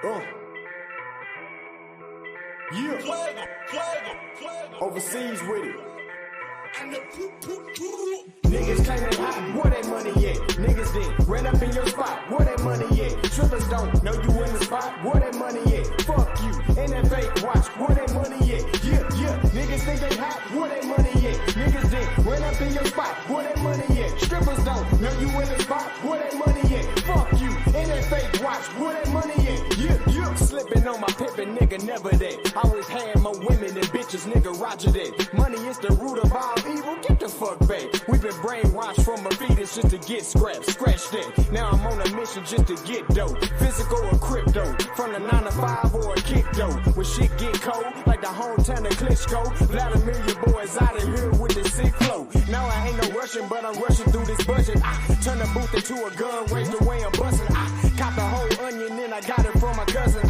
Yeah. Overseas with it. Niggas claim they hot, where that money at? Niggas then ran up in your spot, where that money at? Strippers don't know you in the spot, where that money at? Fuck you, and that fake watch, where that money at? Yeah. Niggas think they hot, where that money at? Niggas then ran up in your spot, where that money at? Strippers don't know you in the spot, where that money at? Fuck you, and that fake watch, where that money at? Yeah. Slipping on my pippin', nigga, never that. Always had more women than bitches, nigga, roger that. Money is the root of all evil, get the fuck back. We been brainwashed from a fetus just to get scraps, scratch that. Now I'm on a mission just to get dope. Physical or crypto, from the 9 to 5 or a kick dough. When shit get cold, like the hometown of Klitschko. Vladimir, your boys out of here with the sick flow. Now I ain't no rushing, but I'm rushing through this budget. I turn the booth into a gun, raise the way I'm busting. I cop the whole onion, then I got it from my cousin.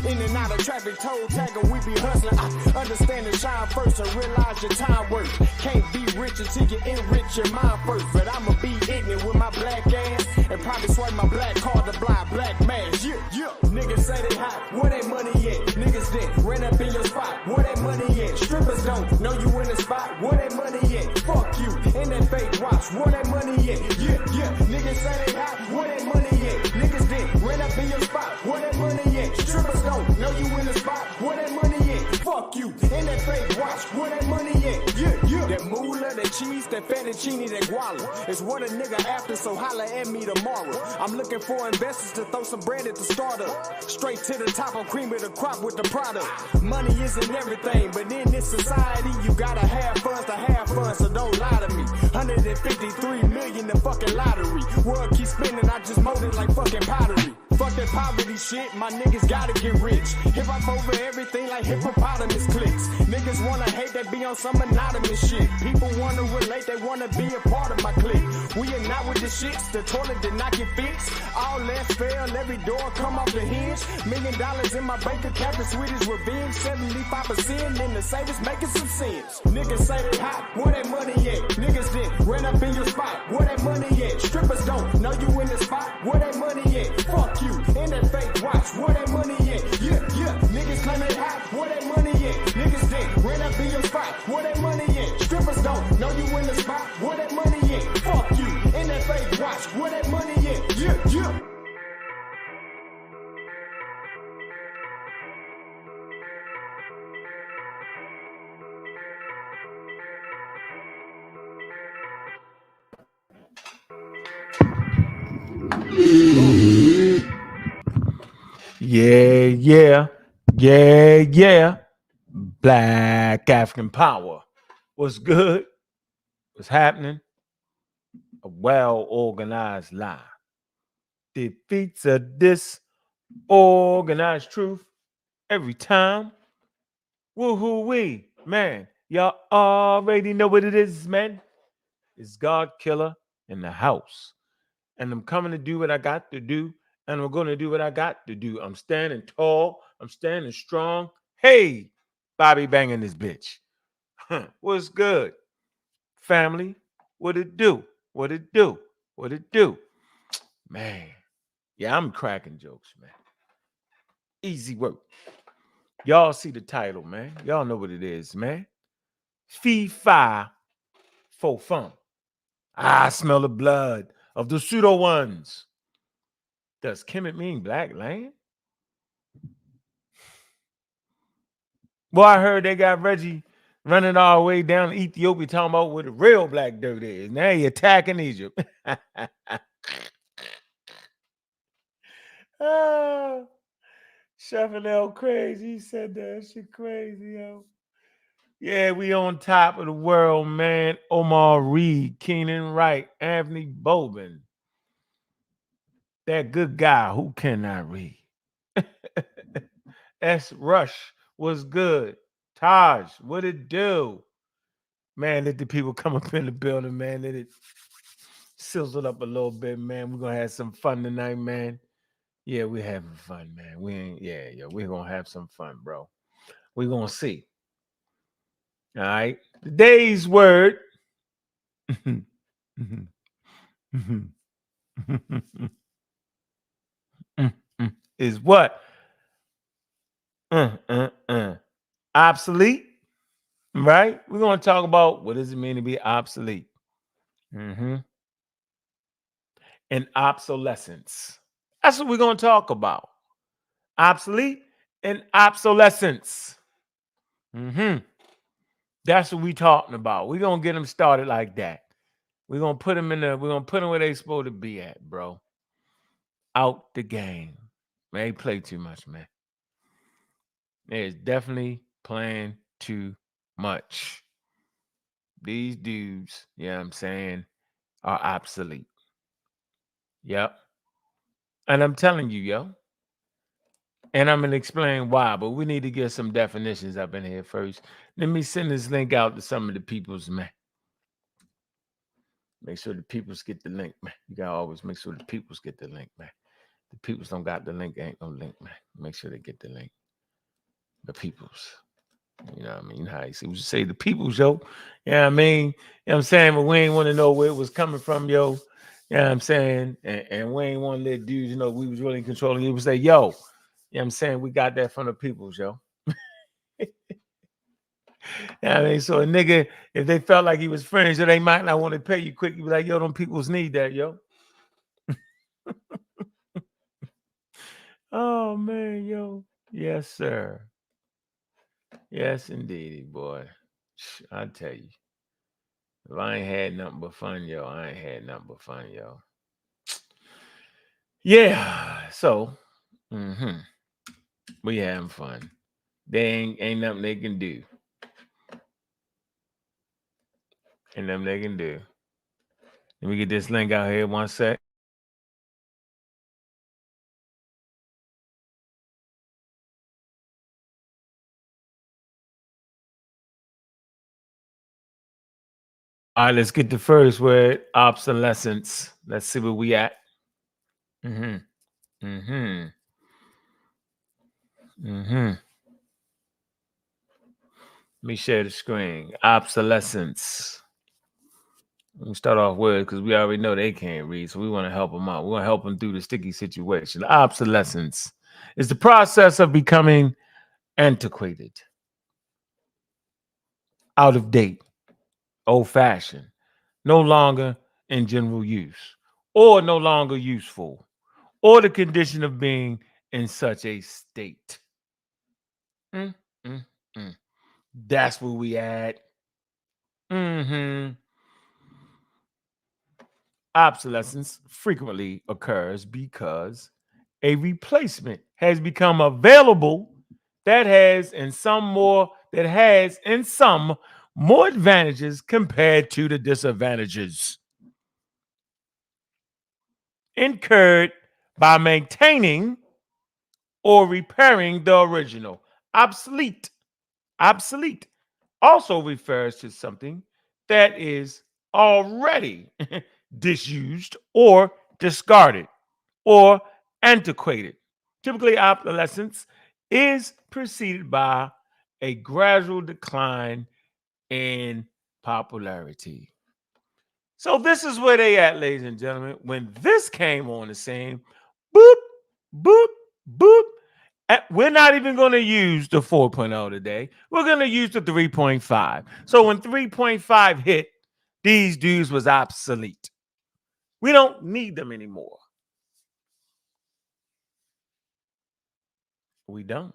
In and out of traffic, toe tagger, we be hustling. I understand and shine first and realize your time worth. Can't be rich until you enrich your mind first. But I'ma be ignorant with my black ass and probably swipe my black card to blind black mask. Yeah. Niggas say they hot, where that money at? Niggas then ran up in your spot, where that money at? Strippers don't know you in the spot, where that money at? Fuck you, and that fake watch, where that money at? Yeah. Niggas say they hot, where that money at? Niggas then ran up in your spot, where that money at? Strippers don't know you in the spot, where that money at? Fuck you, and that fake watch, where that money at? Yeah. That moolah, that cheese, that fettuccine, that guala is what a nigga after, so holla at me tomorrow. I'm looking for investors to throw some bread at the startup. Straight to the top, I'm cream of the crop with the product. Money isn't everything, but in this society, you gotta have funds to have fun, so don't lie to me. 153 million the fucking lottery. World keeps spinning, I just mold it like fucking pottery. Fuck that poverty shit, my niggas gotta get rich. Hip hop over everything like hippopotamus clicks. Niggas wanna hate, they be on some anonymous shit. People wanna relate, they wanna be a part of my clique. We are not with the shits, the toilet did not get fixed. All less fail, every door come off the hinge. $1 million in my bank account, the sweetest revenge. 75% in the savings, making some sense. Niggas say they hot, where that money at? Niggas then ran up in your spot, where that money at? Strippers don't know you in the spot, where that money at? Fuck you, and that fake watch, where that money at? Yeah. Niggas claim they hot, where that money at? Niggas then ran up in your spot, where that money at? Strippers don't know you in the spot, where that money at? Fuck you, and that fake watch, where that money at? Yeah. Yeah. Black African power. What's good? What's happening? A well-organized lie defeats a disorganized truth every time. Woohoo-wee, man. Y'all already know what it is, man. It's Godkilla in the house. And I'm coming to do what I got to do. And I'm going to do what I got to do. I'm standing tall. I'm standing strong. Hey, Bobby banging this bitch. What's good? Family, what it do? What it do? Man, yeah, I'm cracking jokes, man. Easy work. Y'all see the title, man. Y'all know what it is, man. Fee fi fo fum. I smell the blood of the pseudo ones. Does Kemet mean black land? Well, I heard they got Reggie running all the way down to Ethiopia talking about where the real black dirt is. Now he attacking Egypt. Oh, Chevrolet crazy. He said that shit crazy, yo. Yeah, we on top of the world, man. Omar Reed, Keenan Wright, Anthony Boban. That good guy who cannot read. S. Rush was good. Taj, what it do? Man, let the people come up in the building, man. Let it sizzle up a little bit, man. We're gonna have some fun tonight, man. Yeah, we're having fun, man. We're gonna have some fun, bro. We're gonna see. All right. Today's word is what? Obsolete, right? We're going to talk about what does it mean to be obsolete. Mm-hmm. And obsolescence. That's what we're going to talk about. Obsolete and obsolescence. Mm-hmm. That's what we talking about. We're going to get them started like that. We're going to put them where they supposed to be at, bro. Out the game. Man, they play too much, man. They're definitely playing too much. These dudes, yeah, I'm saying, are obsolete. Yep. And I'm telling you, yo. And I'm gonna explain why, but we need to get some definitions up in here first. Let me send this link out to some of the peoples, man. Make sure the peoples get the link, man. You gotta always make sure the peoples get the link, man. The peoples don't got the link, ain't no link, man. Make sure they get the link. The peoples. You know what I mean? You know how you say the peoples, yo. Yeah, I mean, you know what I'm saying? But we ain't want to know where it was coming from, yo. You know what I'm saying? And we ain't want to let dudes, we was really controlling. You would say, yo, you know what I'm saying? We got that from the peoples, yo. I mean, so a nigga, if they felt like he was friends, they might not want to pay you quick. You be like, yo, them peoples need that, yo. Oh man, yo. Yes, sir. Yes, indeedy, boy. I tell you. If I ain't had nothing but fun, yo, I ain't had nothing but fun, yo. Yeah. So we having fun. They ain't nothing they can do. Ain't nothing they can do. Let me get this link out here one sec. All right, let's get the first word, obsolescence. Let's see where we at. Mm-hmm. Mm-hmm. Mm-hmm. Let me share the screen. Obsolescence. Let me start off with because we already know they can't read, so we want to help them out. We want to help them through the sticky situation. Obsolescence is the process of becoming antiquated, out of date, old fashioned, no longer in general use, or no longer useful, or the condition of being in such a state. Mm, mm, mm. That's where we at. Mm-hmm. Obsolescence frequently occurs because a replacement has become available that has in some more advantages compared to the disadvantages incurred by maintaining or repairing the original. Obsolete also refers to something that is already disused or discarded or antiquated. Typically, obsolescence is preceded by a gradual decline in popularity. So this is where they at, ladies and gentlemen. When this came on the scene, boop, boop, boop. We're not even going to use the 4.0 today. We're going to use the 3.5. So when 3.5 hit, these dudes was obsolete. We don't need them anymore. We don't.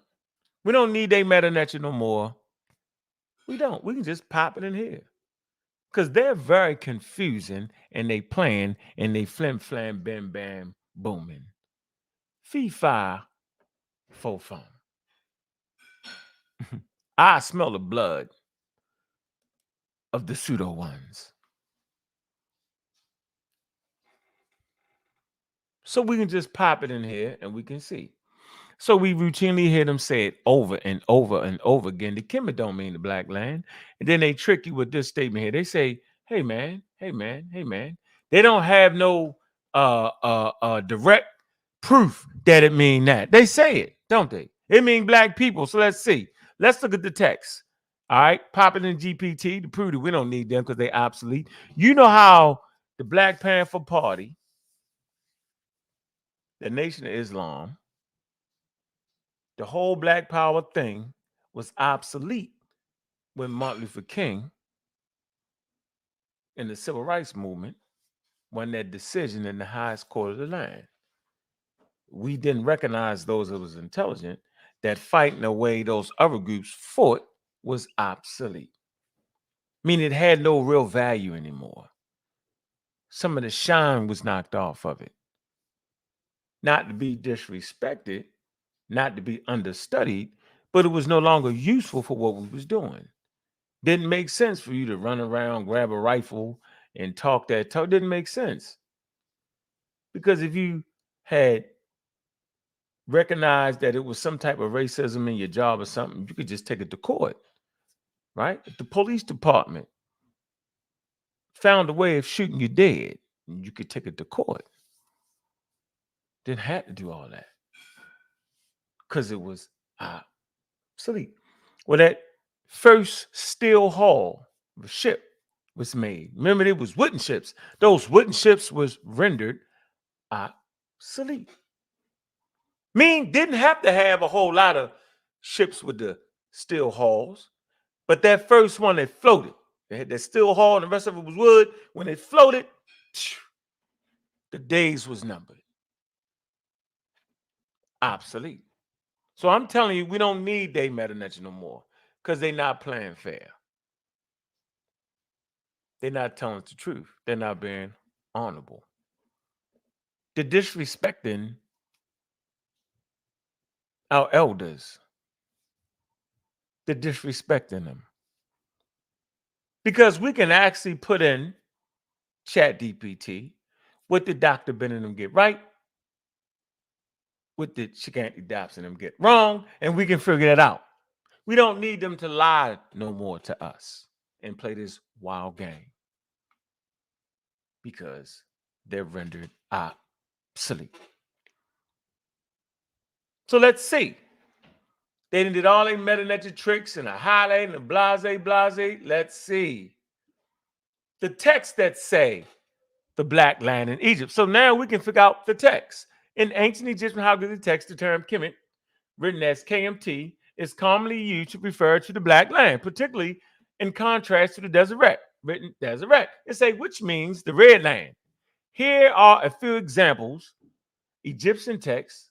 We don't need a meta nature no more. We don't. We can just pop it in here. Because they're very confusing and they playing and they flim flam bam bam booming. Fee fi fo fum. I smell the blood of the pseudo ones. So we can just pop it in here and we can see. So we routinely hear them say it over and over and over again. The Kemet don't mean the black land. And then they trick you with this statement here. They say, hey man, hey man, hey man. They don't have no direct proof that it mean that. They say it, don't they? It mean black people. So let's see. Let's look at the text. All right, pop it in GPT to prove that we don't need them because they obsolete. You know how the Black Panther Party, the Nation of Islam, The whole Black Power thing was obsolete when Martin Luther King and the Civil Rights Movement won that decision in the highest court of the land. We didn't recognize those that was intelligent, that fighting the way those other groups fought was obsolete. Meaning it had no real value anymore. Some of the shine was knocked off of it. Not to be disrespected, not to be understudied, but it was no longer useful for what we was doing. Didn't make sense for you to run around, grab a rifle, and talk that talk. Didn't make sense. Because if you had recognized that it was some type of racism in your job or something, you could just take it to court, right? If the police department found a way of shooting you dead, you could take it to court. Didn't have to do all that because it was obsolete. Well, that first steel hull of a ship was made. Remember, it was wooden ships. Those wooden ships was rendered obsolete. Didn't have to have a whole lot of ships with the steel hulls, but that first one that floated, they had that steel hull and the rest of it was wood. When it floated, the days was numbered. Obsolete. So I'm telling you, we don't need day meta no more because they're not playing fair. They're not telling us the truth. They're not being honorable. They're disrespecting our elders. They're disrespecting them. Because we can actually put in Chat DPT, what did Dr. Benham get right? What did Shiganti Dobson them get wrong? And we can figure that out. We don't need them to lie no more to us and play this wild game because they're rendered obsolete. So let's see. They did all their meta tricks and a highlight and a blase. Let's see. The text that say the black land in Egypt. So now we can figure out the text. In ancient Egyptian hieroglyphic text, the term Kemet, written as KMT, is commonly used to refer to the black land, particularly in contrast to the Deseret, written Deseret. It say, which means the red land. Here are a few examples, Egyptian texts,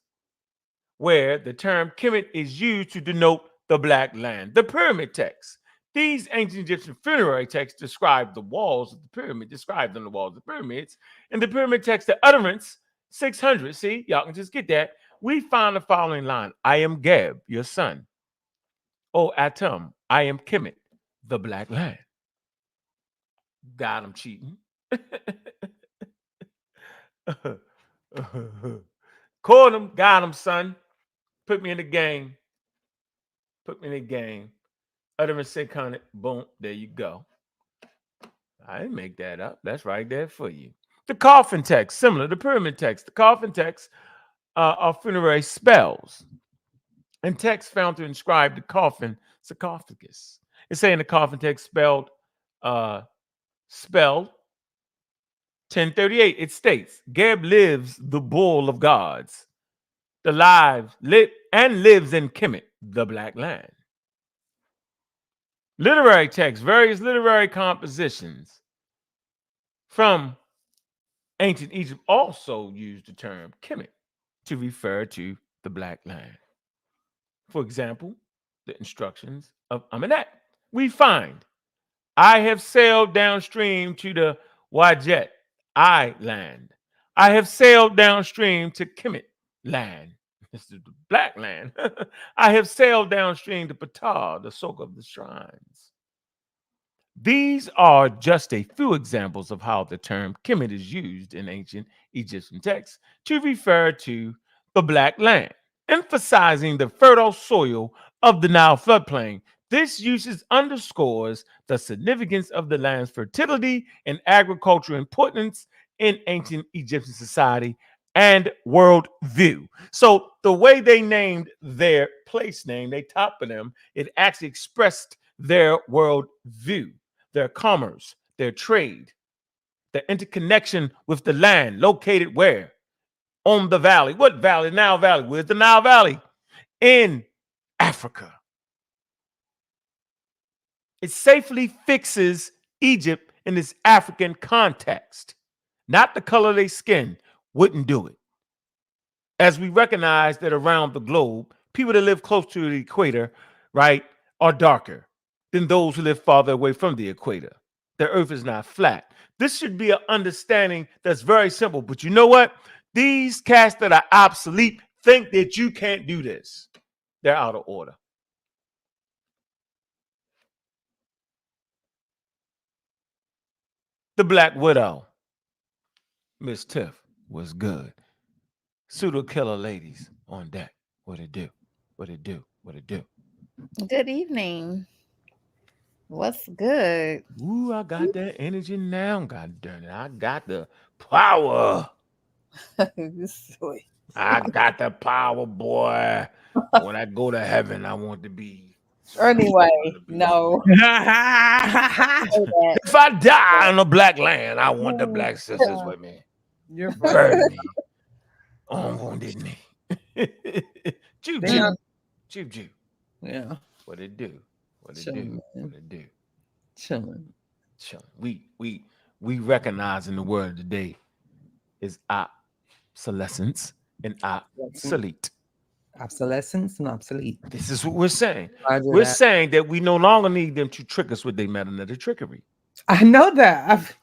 where the term Kemet is used to denote the black land. The pyramid text. These ancient Egyptian funerary texts describe the walls of the pyramid, described on the walls of the pyramids. In the pyramid text, the utterance 600, see, y'all can just get that. We find the following line: I am Geb, your son. O Atum, I am Kemet, the black land. Got him cheating. Caught him, got him, son. Put me in the game. Put me in the game. Utterance 600, boom, there you go. I didn't make that up. That's right there for you. The coffin text, similar to pyramid text. The coffin text are funerary spells and text found to inscribe the coffin sarcophagus. It's saying the coffin text spelled 1038. It states, Geb lives the bull of gods, the lives lives in Kemet, the black land. Literary text, various literary compositions from ancient Egypt also used the term Kemet to refer to the black land. For example, the instructions of Amenet. We find, I have sailed downstream to the Wajet, I land. I have sailed downstream to Kemet land. This is the black land. I have sailed downstream to Ptah, the soak of the shrines. These are just a few examples of how the term Kemet is used in ancient Egyptian texts to refer to the black land, emphasizing the fertile soil of the Nile floodplain. This usage underscores the significance of the land's fertility and agricultural importance in ancient Egyptian society and worldview. So the way they named their place name, they top of them, it actually expressed their worldview, their commerce, their trade, their interconnection with the land located where? On the valley. What valley? Nile Valley. Where's the Nile Valley? in Africa. It safely fixes Egypt in this African context. Not the color of their skin wouldn't do it. As we recognize that around the globe, people that live close to the equator, right, are darker than those who live farther away from the equator. The earth is not flat. This should be an understanding that's very simple. But you know what? These cats that are obsolete think that you can't do this. They're out of order. The Black Widow, Miss Tiff, was good. Pseudo killer ladies on deck. What it do? What it do? What it do? Good evening. What's good? Ooh, I got that energy now. God damn it. I got the power. Sweet. I got the power, boy. When I go to heaven, I want to be. Anyway, no. If Say that. I die on a black land, I want the black sisters with me. You're Bury me on wounded knee. Choo They choo. not- Choo choo. Yeah, What it do? What it Chilling, do? man. What it do? chilling. Chilling. We recognize in the word today is obsolescence and obsolete. Obsolescence and obsolete. This is what we're saying. Roger We're that. saying that we no longer need them to trick us with their meta trickery. I know that.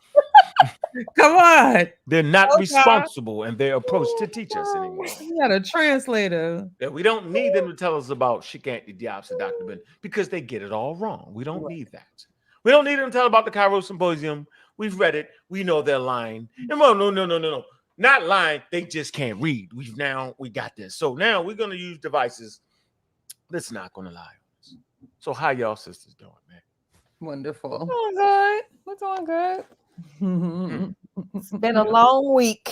Come on. They're not Okay. responsible in their approach to teach us anymore. You got a translator. That we don't need them to tell us about Shikanti Diop's and Dr. Ben because they get it all wrong. We don't need that. We don't need them to tell about the Cairo Symposium. We've read it. We know they're lying. And well, no. Not lying. They just can't read. We got this. So now we're going to use devices that's not going to lie. So how y'all sisters doing, man? Wonderful. We're doing good. We're doing good. Oh, It's been a long week.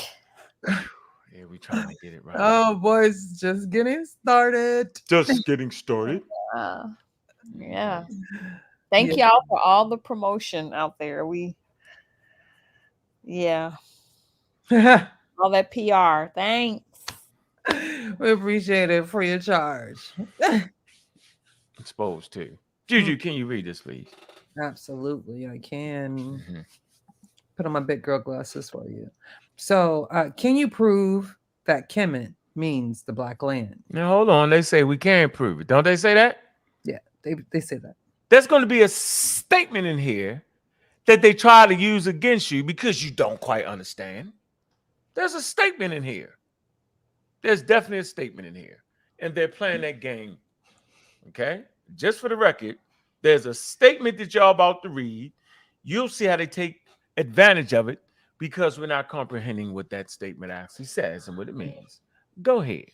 Yeah, we trying to get it right. boys, just getting started. Just getting started. Yeah. Thank Yeah. y'all for all the promotion out there. Yeah, all that PR. Thanks. We appreciate it for your charge. Exposed to. Juju, can you read this, please? Absolutely, I can. Mhm. Put on my big girl glasses for you. So, can you prove that Kemet means the Black Land? Now hold on. They say we can't prove it. Don't they say that? Yeah, they say that. There's going to be a statement in here that they try to use against you because you don't quite understand. There's a statement in here. There's definitely a statement in here. And they're playing that game. Okay? Just for the record, there's a statement that y'all about to read. You'll see how they take advantage of it because we're not comprehending what that statement actually says and what it means. Go ahead.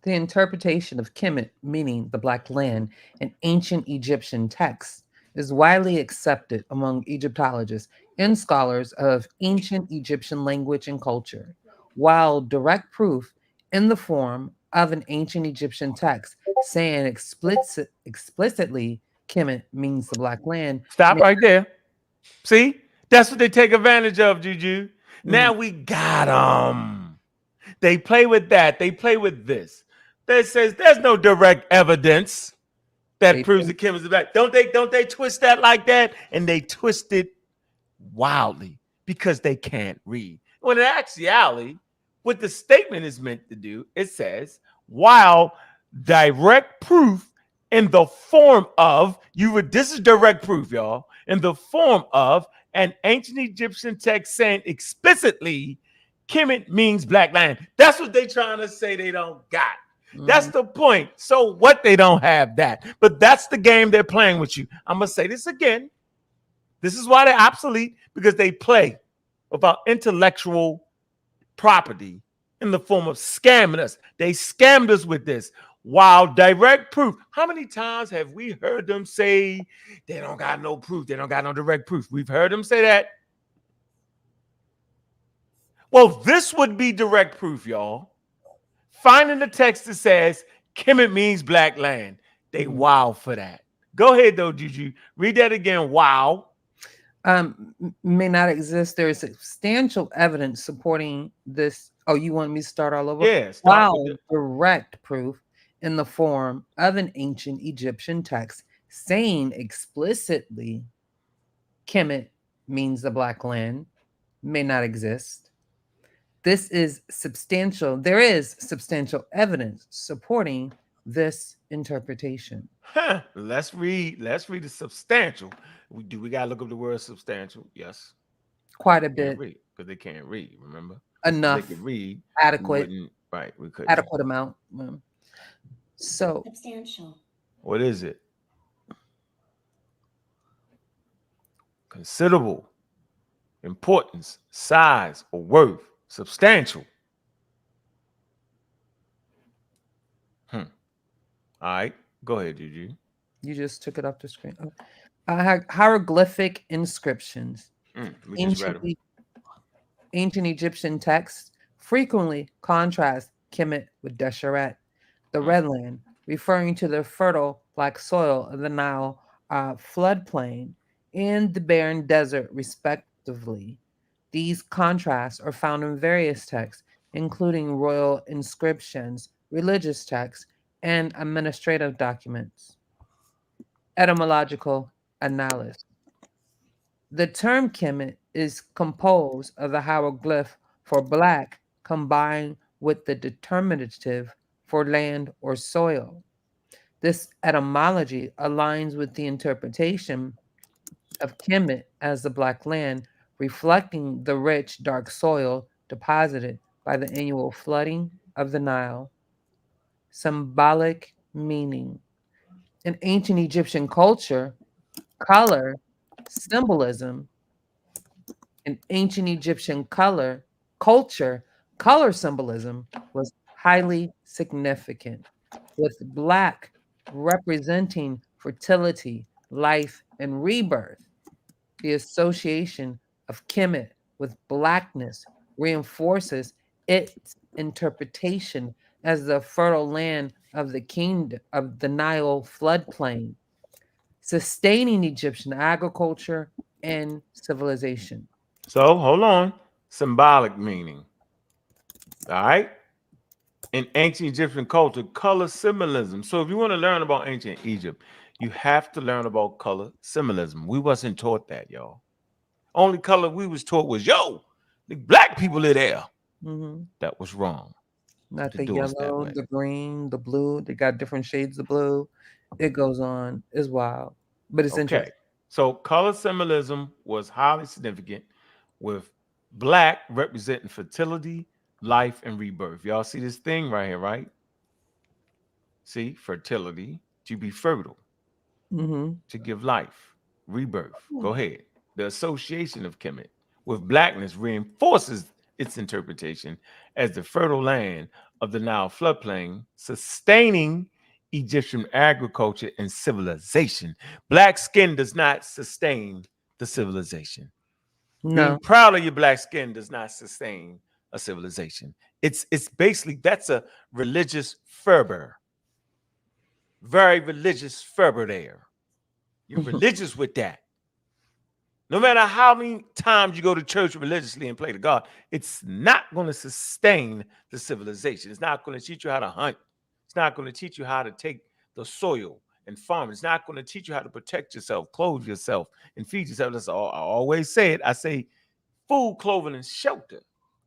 The interpretation of Kemet meaning the Black Land in ancient Egyptian texts is widely accepted among Egyptologists and scholars of ancient Egyptian language and culture, while direct proof in the form of an ancient Egyptian text saying explicitly Kemet means the Black Land. Stop right there. See? That's what they take advantage of, Juju. Mm. Now we got them. They play with that. They play with this. That says there's no direct evidence that They proves do. that Kim is black. Don't they twist that like that? And they twist it wildly because they can't read. When in actuality, what the statement is meant to do, it says, while direct proof in the form of, this is direct proof, y'all, in the form of an ancient Egyptian text saying explicitly, Kemet means Black Land. That's what they trying to say they don't got. That's the point. So what? They don't have that. But that's the game they're playing with you. I'm going to say this again. This is why they're obsolete, because they play about intellectual property in the form of scamming us. They scammed us with this. While direct proof, how many times have we heard them say they don't got no proof? They don't got no direct proof. We've heard them say that. Well, this would be direct proof, y'all. Finding the text that says Kemet means Black Land. They wow for that. Go ahead, though, Juju. Read that again. Wow. May not exist. There is substantial evidence supporting this. Oh, you want me to start all over? Yeah. Wow, direct proof in the form of an ancient Egyptian text saying explicitly Kemet means the Black Land may not exist. This is substantial. There is substantial evidence supporting this interpretation. Huh. Let's read. Let's read the substantial. We gotta look up the word substantial? Yes. Quite a Can't bit, read because they can't read. Remember, if they enough, could read, we adequate, wouldn't. Right, we couldn't. adequate amount. So Substantial. What is it? Considerable, importance, size, or worth. Substantial. All right, go ahead, Juju. you just took it off the screen. Oh. Hieroglyphic inscriptions. We just read them. Ancient Egyptian texts frequently contrast Kemet with Desheret, the Red Land, referring to the fertile black soil of the Nile floodplain and the barren desert, respectively. These contrasts are found in various texts, including royal inscriptions, religious texts, and administrative documents. Etymological analysis. The term Kemet is composed of the hieroglyph for black combined with the determinative for land or soil. This etymology aligns with the interpretation of Kemet as the Black Land, reflecting the rich, dark soil deposited by the annual flooding of the Nile. Symbolic meaning. In ancient Egyptian culture, color symbolism in ancient Egyptian culture, color symbolism was highly significant, with black representing fertility, life, and rebirth. The association of Kemet with blackness reinforces its interpretation as the fertile land of the kingdom of the Nile floodplain, sustaining Egyptian agriculture and civilization. So hold on. Symbolic meaning. All right. In ancient Egyptian culture, color symbolism. So if you want to learn about ancient Egypt, you have to learn about color symbolism. We wasn't taught that, y'all. Only color we was taught was the black people are there. Mm-hmm. That was wrong. Not To the do us that yellow, way. the green, the blue. They got different shades of blue. It goes on. It's wild, but it's Okay. interesting. So color symbolism was highly significant, with black representing fertility, life, and rebirth. Y'all see this thing right here, right? See, fertility, to be fertile, Mm-hmm. to give life, rebirth. Go ahead. The association of Kemet with blackness reinforces its interpretation as the fertile land of the Nile floodplain, sustaining Egyptian agriculture and civilization. Black skin does not sustain the civilization. Being No. proud of your black skin does not sustain a civilization. It's basically, that's a religious fervor. Very religious fervor there. You're religious with that. No matter how many times you go to church religiously and pray to God, it's not going to sustain the civilization. It's not going to teach you how to hunt. It's not going to teach you how to take the soil and farm. It's not going to teach you how to protect yourself, clothe yourself, and feed yourself. That's all I always say it. I say food, clothing, and shelter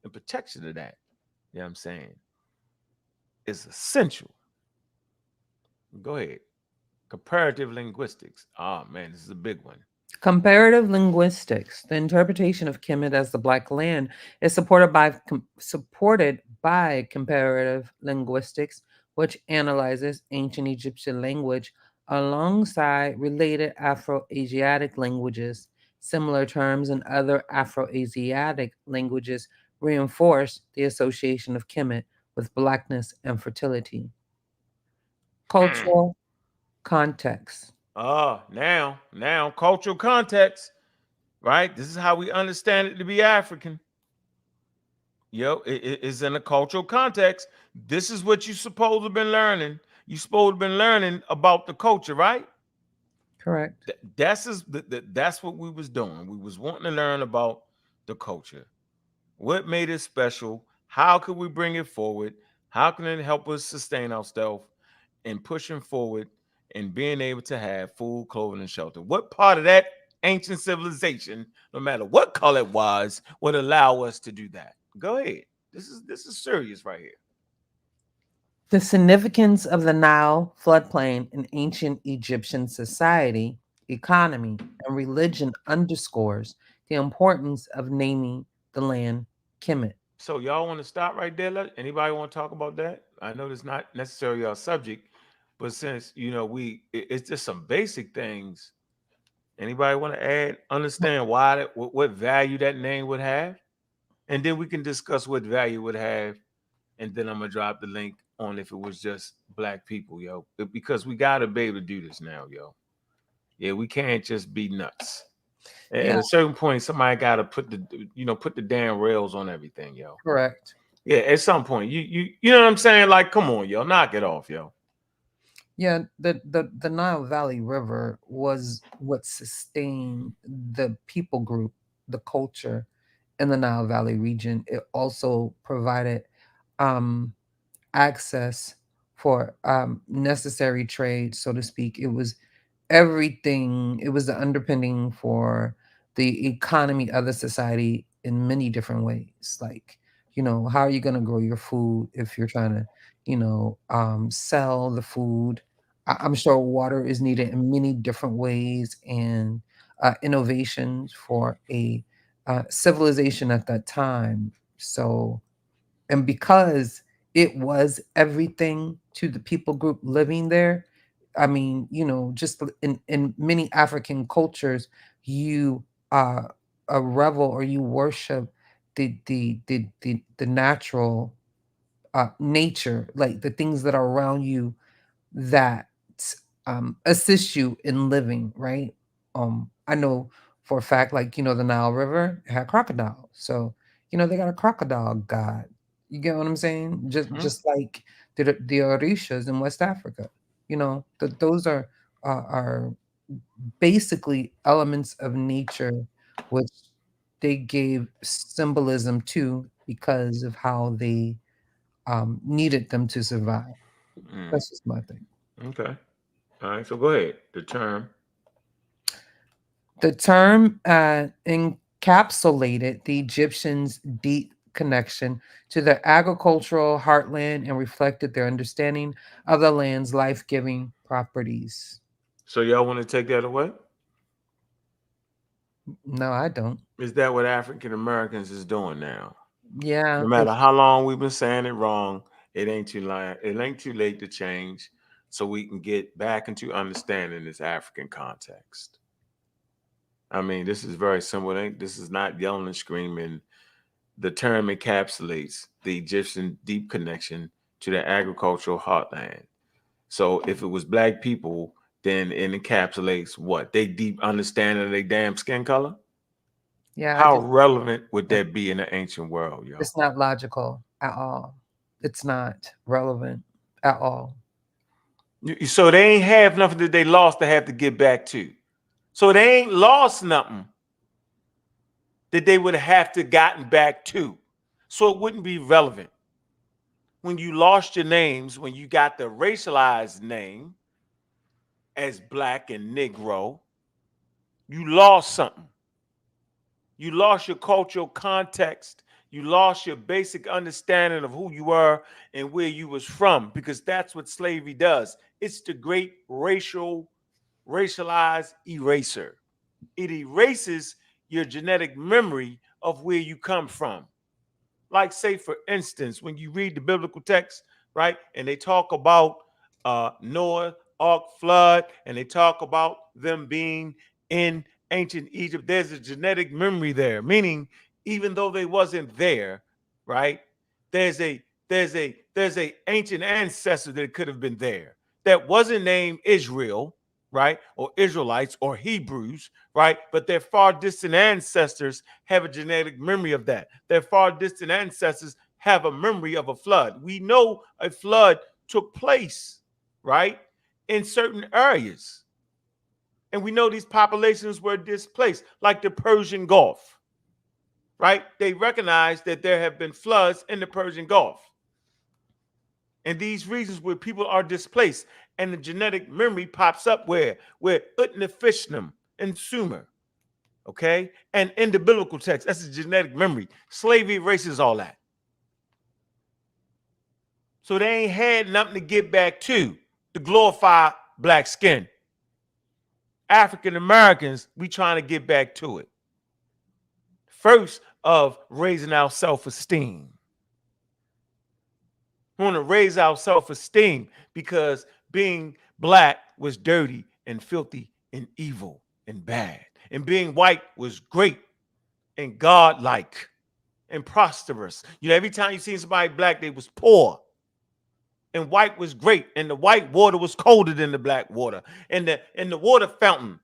and protection of that. You know what I'm saying? It's essential. Go ahead. Comparative linguistics. Oh, man, this is a big one. Comparative linguistics. The interpretation of Kemet as the Black Land is supported by comparative linguistics, which analyzes ancient Egyptian language alongside related Afro-Asiatic languages. Similar terms in other Afro-Asiatic languages reinforce the association of Kemet with blackness and fertility. Cultural context. Now, cultural context, right? This is how we understand it to be African. It is in a cultural context. This is what you're supposed to have been learning. You're supposed to have been learning about the culture, right? Correct. That's what we was doing. We was wanting to learn about the culture. What made it special? How could we bring it forward? How can it help us sustain ourselves? and pushing forward and being able to have food, clothing, and shelter? What part of that ancient civilization, no matter what color it was, would allow us to do that? Go ahead. This is serious right here. The significance of the Nile floodplain in ancient Egyptian society, economy, and religion underscores the importance of naming the land Kemet. So y'all want to stop right there? Anybody want to talk about that? I know it's not necessarily our subject, but since it's just some basic things. Anybody want to add? Understand why what value that name would have, and then we can discuss what value it would have, and then I'm gonna drop the link on if it was just black people, yo, because we gotta be able to do this now, yo. Yeah, we can't just be nuts. At Yeah, a certain point, somebody gotta put the damn rails on everything, yo. correct. Yeah, at some point, you know what I'm saying? Like, come on, yo, knock it off, yo. Yeah, the Nile Valley River was what sustained the people group, the culture in the Nile Valley region. It also provided um, access for necessary trade, so to speak. It was everything. It was the underpinning for the economy of the society in many different ways. Like, how are you going to grow your food if you're trying to, sell the food? I'm sure water is needed in many different ways, and innovations for a civilization at that time. So, and because it was everything to the people group living there, I mean, just in many African cultures, you revel or you worship the natural nature, like the things that are around you that assist you in living, right? I know for a fact, like, the Nile River had crocodiles. So, they got a crocodile god. You get what I'm saying? Just Mhm. just like the Orishas in West Africa. Those are basically elements of nature which they gave symbolism to because of how they needed them to survive. Mm, That's just my thing. okay. All right. So go ahead. The term. The term encapsulated the Egyptians' deep connection to their agricultural heartland and reflected their understanding of the land's life giving properties. So y'all want to take that away? No, I don't. Is that what African Americans is doing now? Yeah, No matter how long we've been saying it wrong, it ain't too late. It ain't too late to change, so we can get back into understanding this African context. I mean, this is very simple. This is not yelling and screaming. The term encapsulates the Egyptian deep connection to the agricultural heartland. So if it was black people, then it encapsulates what? They deep understanding of their damn skin color? yeah, I How just, relevant would that be in the ancient world, yo? it's not logical at all. It's not relevant at all. So they ain't have nothing that they lost to have to get back to. So they ain't lost nothing that they would have to gotten back to. So it wouldn't be relevant. When you lost your names, when you got the racialized name as black and Negro, you lost something. You lost your cultural context. You lost your basic understanding of who you are and where you was from, because that's what slavery does. It's the great racialized eraser. It erases your genetic memory of where you come from. Like, say, for instance, when you read the biblical text, right, and they talk about Noah, Ark, flood, and they talk about them being in ancient Egypt, there's a genetic memory there, meaning even though they wasn't there, right, there's a ancient ancestor that could have been there that wasn't named Israel, right, or Israelites or Hebrews, right, but their far distant ancestors have a genetic memory of that. Their far distant ancestors have a memory of a flood. We know a flood took place, right, in certain areas. And we know these populations were displaced, like the Persian Gulf, right? They recognize that there have been floods in the Persian Gulf. in these regions where people are displaced, and the genetic memory pops up where Utnapishtim and Sumer, okay, and in the biblical text, that's the genetic memory. Slavery erases all that. So they ain't had nothing to get back to glorify black skin. African Americans, we trying to get back to it. First of raising our self-esteem. We want to raise our self-esteem because being black was dirty and filthy and evil and bad. And being white was great and godlike and prosperous. You know, every time you see somebody black, they was poor. And white was great, and the white water was colder than the black water. And the water fountain,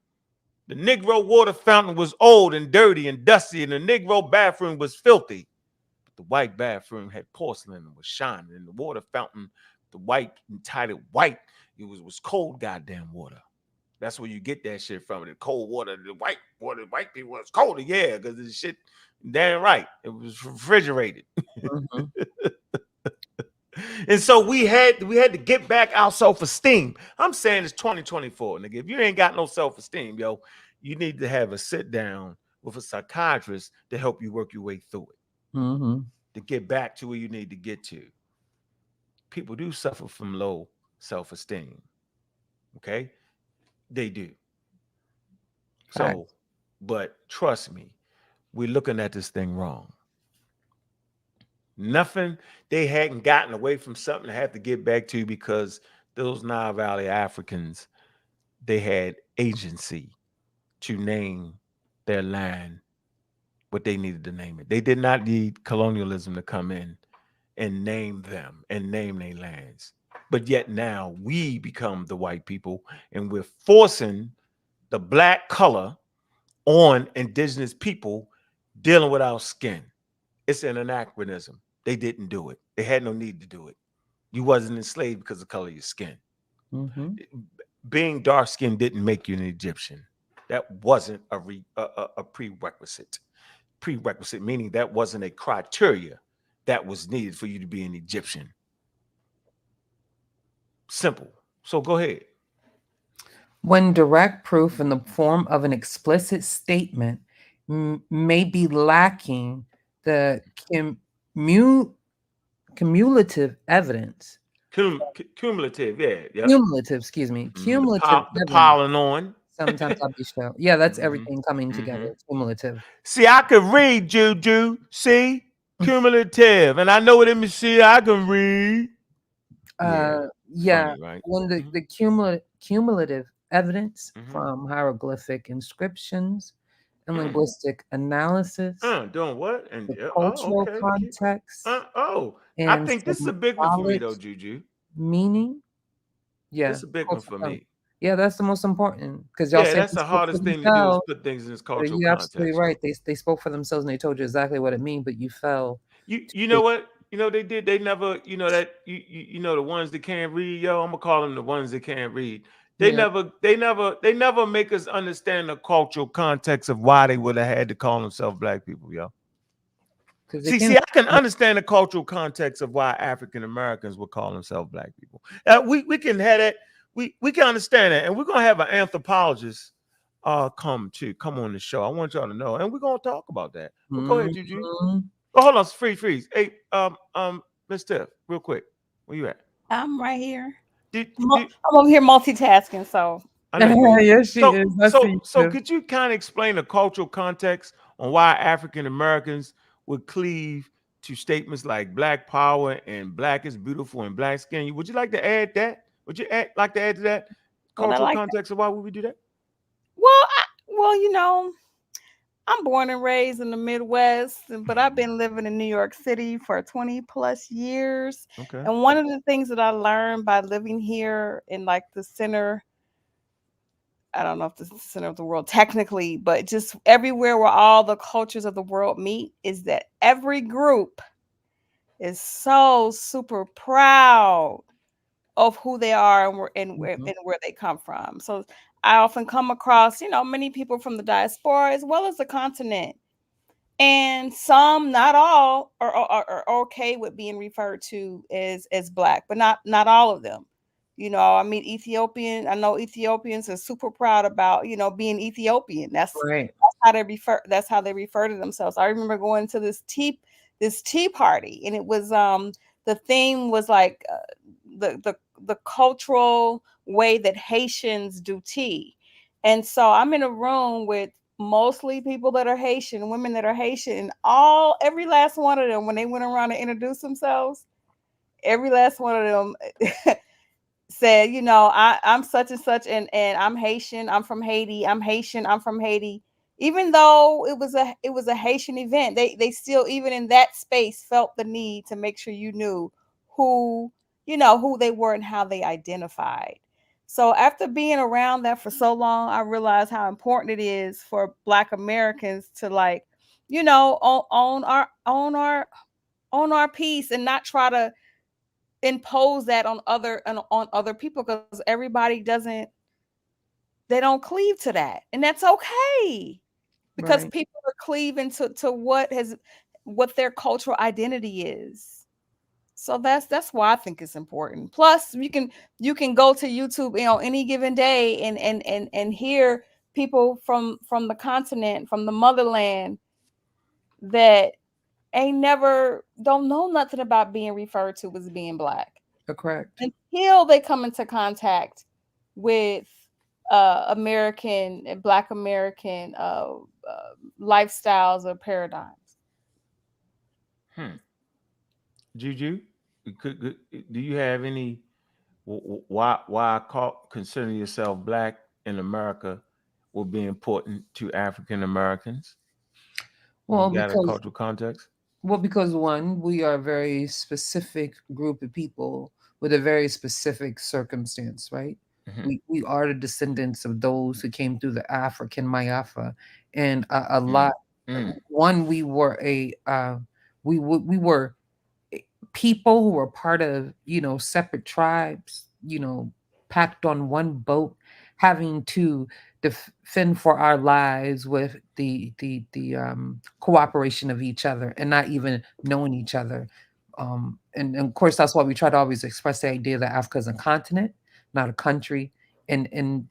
the Negro water fountain was old and dirty and dusty, and the Negro bathroom was filthy. But the white bathroom had porcelain and was shining. And the water fountain, the white entitled white, it was cold goddamn water. That's where you get that shit from. The cold water, the white people was colder, yeah, because the shit, damn right, it was refrigerated. Mm-hmm. And so we had to get back our self-esteem. I'm saying it's 2024, nigga. If you ain't got no self-esteem, yo, you need to have a sit down with a psychiatrist to help you work your way through it. Mm-hmm. To get back to where you need to get to. People do suffer from low self-esteem. Okay? They do. So, but trust me, we're looking at this thing wrong. Nothing, they hadn't gotten away from something to have to get back to because those Nile Valley Africans, they had agency to name their land what they needed to name it. They did not need colonialism to come in and name them and name their lands. But yet now we become the white people and we're forcing the black color on indigenous people dealing with our skin. It's an anachronism. They didn't do it. They had no need to do it. You wasn't enslaved because of the color of your skin. Mm-hmm. Being dark skinned didn't make you an Egyptian. That wasn't a prerequisite. Prerequisite meaning that wasn't a criteria that was needed for you to be an Egyptian. Simple. So go ahead. When direct proof in the form of an explicit statement may be lacking the cumulative evidence. Cumulative, yeah. Cumulative, excuse me. Cumulative. The piling on. Sometimes I'll be show. Yeah, that's everything coming together. Cumulative. See, I can read, Juju. See? Cumulative. And I know what it see, I can read. Yeah. Funny, right? When the cumulative evidence from hieroglyphic inscriptions and linguistic analysis. Doing what? And the cultural context. I think this is a big one for me, though, Juju. Meaning? Yeah. It's a big one for me. Yeah, that's the most important because y'all that's the hardest thing to do is put things in its cultural context. You're absolutely right. They spoke for themselves and they told you exactly what it means, but you fell. You know what? You know they did. They never. You know that. You know the ones that can't read. Yo, I'm gonna call them the ones that can't read. They never make us understand the cultural context of why they would have had to call themselves black people, yo. See, I can understand the cultural context of why African Americans would call themselves black people. We can have that. We can understand that, and we're gonna have an anthropologist come on the show. I want y'all to know, and we're gonna talk about that. But go ahead, Juju. Oh, hold on, freeze. Hey, Miss Tiff, real quick, where you at? I'm right here. I'm over here multitasking, so. Yes, she is. So could you kind of explain the cultural context on why African Americans would cleave to statements like Black Power and Black is beautiful and black skin? Would you like to add that? Would you like to add to that cultural context of why would we do that? Well, you know, I'm born and raised in the Midwest, but I've been living in New York City for 20 plus years. Okay. And one of the things that I learned by living here in like the center, I don't know if this is the center of the world technically, but just everywhere where all the cultures of the world meet, is that every group is so super proud of who they are and where they come from. So I often come across, many people from the diaspora as well as the continent And some, not all, are okay with being referred to as black, but not all of them. You know, I mean, I know Ethiopians are super proud about, being Ethiopian. Right. That's how they refer to themselves. I remember going to this tea party, and it was the theme was like the cultural way that Haitians do tea. And so I'm in a room with mostly people that are Haitian, women that are Haitian, and every last one of them, when they went around and introduced themselves, every last one of them said, I'm such and such, and I'm Haitian, I'm from Haiti, I'm Haitian, I'm from Haiti. Even though it was a Haitian event, they still, even in that space, felt the need to make sure you knew who who they were and how they identified. So after being around that for so long, I realized how important it is for Black Americans to, like, own our piece, and not try to impose that on other people, because everybody doesn't they don't cleave to that, and that's okay, because Right. people are cleaving to what their cultural identity is. So that's why I think it's important. Plus, you can go to YouTube, any given day, and hear people from the continent, from the motherland, that ain't never don't know nothing about being referred to as being black, Correct. until they come into contact with Black American lifestyles or paradigms. Hmm. Juju, do you have any why considering yourself black in America will be important to African Americans? You Well, got a because cultural context? one, we are a very specific group of people with a very specific circumstance, right? Hmm. We are the descendants of those who came through the African Mayafa, and a Mm. lot. Mm. One, we were people who were part of, separate tribes, packed on one boat, having to defend for our lives with the cooperation of each other, and not even knowing each other. And of course, that's why we try to always express the idea that Africa is a continent, not a country. And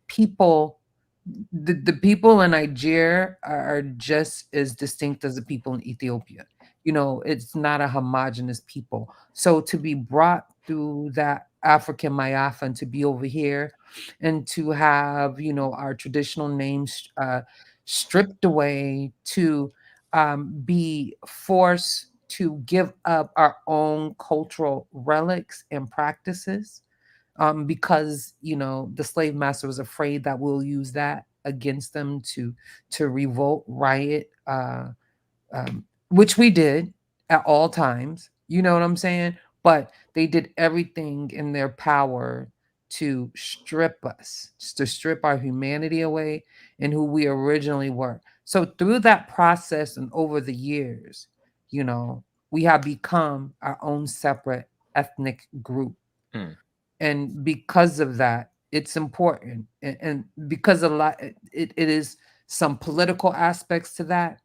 the people in Nigeria are just as distinct as the people in Ethiopia. It's not a homogenous people. So to be brought through that African Mayafa, and to be over here, and to have, our traditional names stripped away, to be forced to give up our own cultural relics and practices, because the slave master was afraid that we'll use that against them to revolt, riot, which we did at all times. You know what I'm saying? But they did everything in their power to strip us, just to strip our humanity away and who we originally were. So through that process and over the years, you know, we have become our own separate ethnic group. Mm. And because of that, it's important. And because a lot, it is some political aspects to that.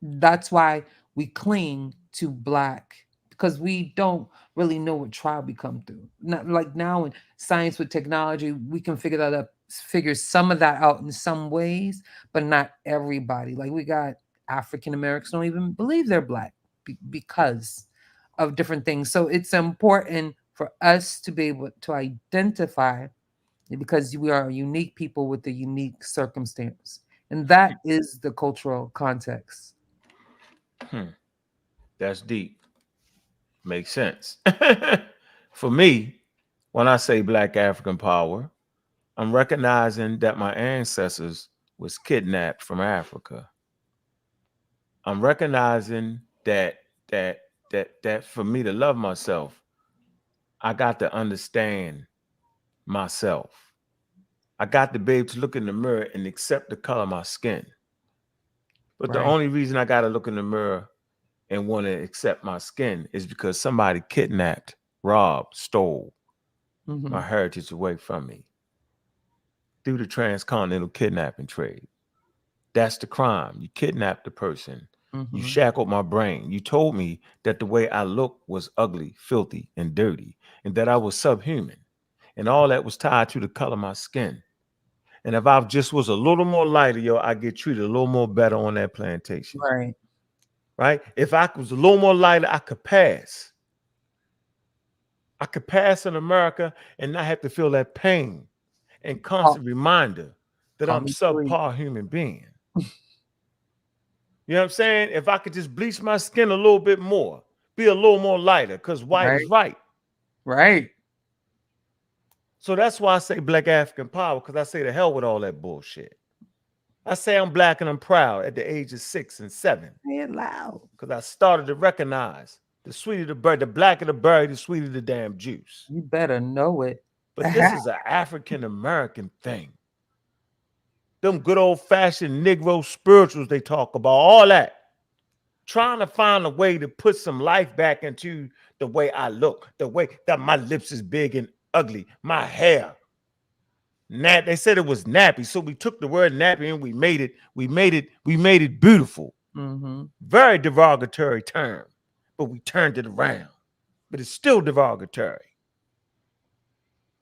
That's why we cling to black, because we don't really know what trial we come through. Not like now in science with technology, we can figure some of that out in some ways, but not everybody. Like we got African Americans don't even believe they're black because of different things. So it's important for us to be able to identify, because we are a unique people with a unique circumstance. And that is the cultural context. Hmm. That's deep. Makes sense. For me, when I say black African power, I'm recognizing that my ancestors was kidnapped from Africa. I'm recognizing that for me to love myself, I got to understand myself. I got to be able to look in the mirror and accept the color of my skin. But the Right. only reason I got to look in the mirror and want to accept my skin is because somebody kidnapped, robbed, stole my Hmm. heritage away from me through the transcontinental kidnapping trade. That's the crime. You kidnapped the person. You Mhm. shackled my brain. You told me that the way I looked was ugly, filthy, and dirty, and that I was subhuman. And all that was tied to the color of my skin. And if I just was a little more lighter, yo, I get treated a little more better on that plantation. Right. Right? If I was a little more lighter, I could pass. I could pass in America and not have to feel that pain and Call, constant reminder that call I'm me sweet. subpar human being. You know what I'm saying? If I could just bleach my skin a little bit more, be a little more lighter, because white Right. is right. Right. So that's why I say Black African power, because I say the hell with all that bullshit. I say I'm Black and I'm proud at the age of 6 and 7, Say it loud. because I started to recognize the sweeter the bird, the blacker the berry, the sweeter the damn juice. You better know it. But this is an African American thing. Them good old fashioned Negro spirituals they talk about, all that. Trying to find a way to put some life back into the way I look, the way that my lips is big and ugly, my hair. They said it was nappy, so we took the word nappy and we made it beautiful. Mm-hmm. Very derogatory term, but we turned it around. But it's still derogatory.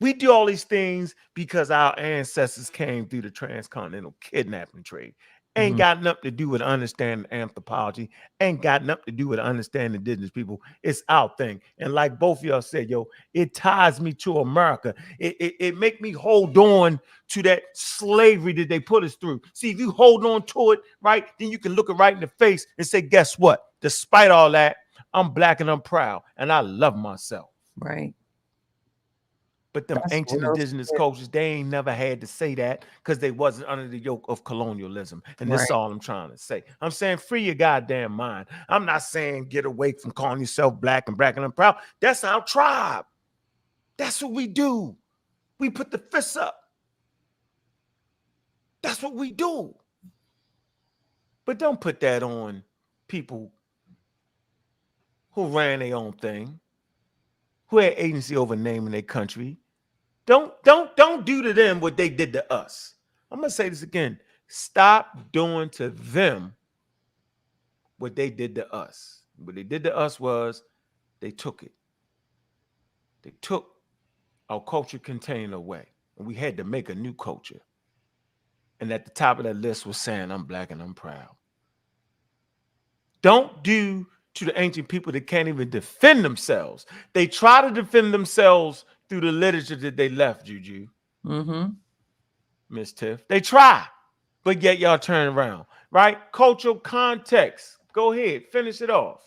We do all these things because our ancestors came through the transcontinental kidnapping trade. Ain't Mm-hmm. got nothing to do with understanding anthropology. Ain't got nothing to do with understanding indigenous people. It's our thing. And like both of y'all said, yo, it ties me to America. It make me hold on to that slavery that they put us through. See, if you hold on to it, right, then you can look it right in the face and say, guess what? Despite all that, I'm Black and I'm proud and I love myself. Right. But them That's ancient real indigenous shit. cultures, they ain't never had to say that because they wasn't under the yoke of colonialism. And this is Right. all I'm trying to say. I'm saying free your goddamn mind. I'm not saying get away from calling yourself Black and I'm proud. That's our tribe. That's what we do. We put the fists up. That's what we do. But don't put that on people who ran their own thing, who had agency over naming their country. Don't do to them what they did to us. I'm gonna say this again. Stop doing to them what they did to us. What they did to us was they took it. They took our culture container away, and we had to make a new culture. And at the top of that list was saying, "I'm Black and I'm proud." Don't do to the ancient people that can't even defend themselves. They try to defend themselves through the literature that they left, Juju. Mm-hmm. Miss Tiff. They try, but yet y'all turn around, right? Cultural context. Go ahead, finish it off.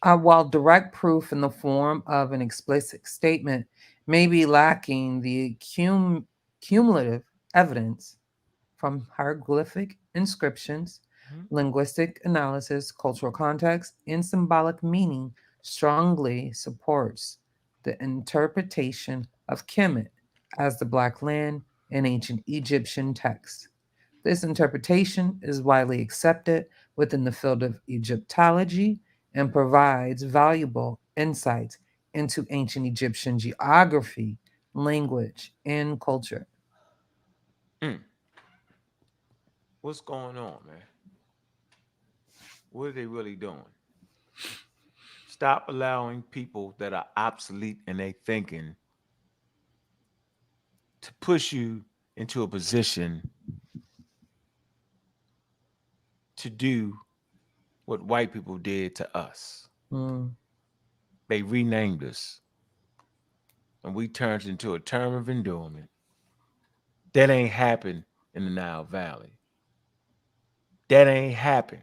While direct proof in the form of an explicit statement may be lacking, the cumulative evidence from hieroglyphic inscriptions, linguistic analysis, cultural context, and symbolic meaning strongly supports the interpretation of Kemet as the Black Land in ancient Egyptian texts. This interpretation is widely accepted within the field of Egyptology and provides valuable insights into ancient Egyptian geography, language, and culture. Mm. What's going on, man? What are they really doing? Stop allowing people that are obsolete in their thinking to push you into a position to do what white people did to us. Mm, They renamed us, and we turned into a term of endearment. That ain't happened in the Nile Valley. That ain't happened.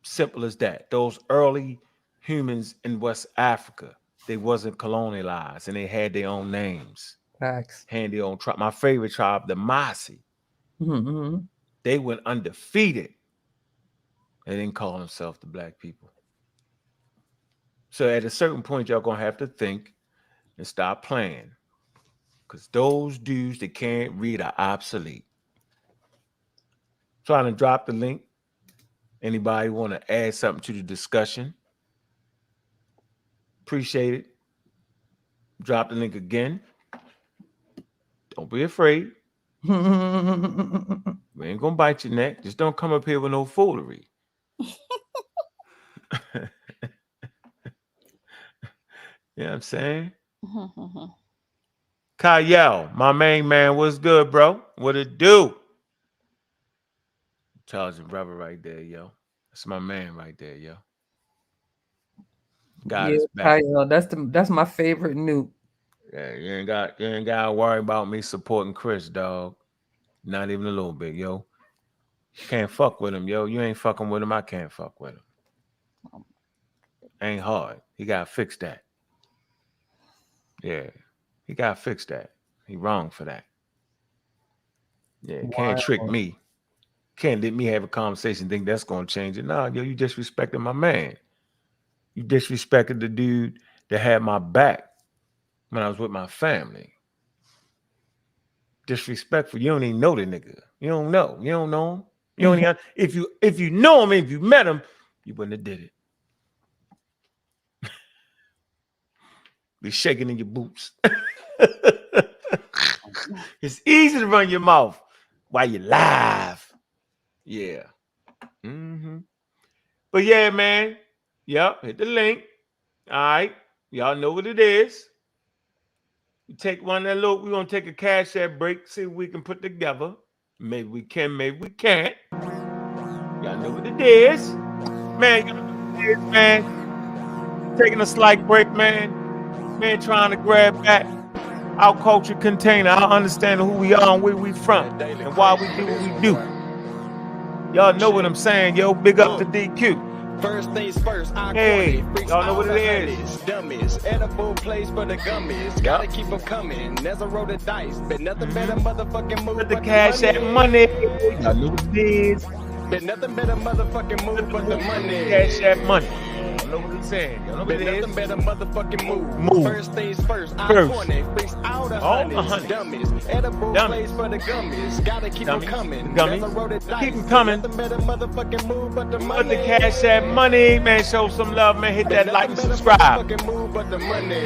Simple as that. Those early humans in West Africa, they wasn't colonialized and they had their own names, facts. had their own tribe. My favorite tribe, the Masi, Mm-hmm. they went undefeated. They didn't call themselves the Black people. So at a certain point, y'all gonna have to think and stop playing. Because those dudes that can't read are obsolete. Trying to drop the link. Anybody want to add something to the discussion? Appreciate it. Drop the link again. Don't be afraid. We ain't gonna bite your neck. Just don't come up here with no foolery. You know what I'm saying? Kyle, my main man, what's good, bro? What it do? Intelligent brother right there, yo. That's my man right there, yo. God Yeah, is back. Kyle, that's my favorite nuke. Yeah, you ain't got to worry about me supporting Chris, dog. Not even a little bit, yo. Can't fuck with him, yo. You ain't fucking with him. I can't fuck with him. Ain't hard. He gotta fix that. Yeah, he gotta fix that. He wrong for that. Yeah, can't trick Wow. me. Can't let me have a conversation. Think that's gonna change it. Nah, yo, you disrespected my man. You disrespected the dude that had my back when I was with my family. Disrespectful. You don't even know the nigga. You don't know. You don't know him. You don't even, if you know him, if you met him, you wouldn't have did it. Be shaking in your boots. It's easy to run your mouth while you live. Yeah. Mm-hmm. But yeah, man. Yep. Hit the link. All right. Y'all know what it is. We take one that look. We're gonna take a cash app break, see what we can put together. Maybe we can, maybe we can't. Y'all know what it is. Man, y'all know what it is, man. Taking a slight break, man. Man, trying to grab back our culture container, our understanding who we are and where we from and why we do what we do. Y'all know what I'm saying, yo. Big up to DQ. First things first, Hey, y'all know what it is. Dummies, edible place for the gummies. Gotta keep them coming. There's a roll of dice, but nothing better motherfucking move. Put the cash at money. Y'all know what it is. But nothing better motherfucking move but the money. Cash at money. Y'all know what I'm saying. Y'all know what it is. Nothing better motherfucking move. Move. First things first, First. freaks out of All hundreds. Dummies, edible place for the gummies. Gotta keep them coming. Gummies. There's a roll of dice. Keep them coming. Nothing better motherfucking move but the money. Put the cash at money, man. Show some love, man. Hit that like and subscribe. Motherfucking move but the money.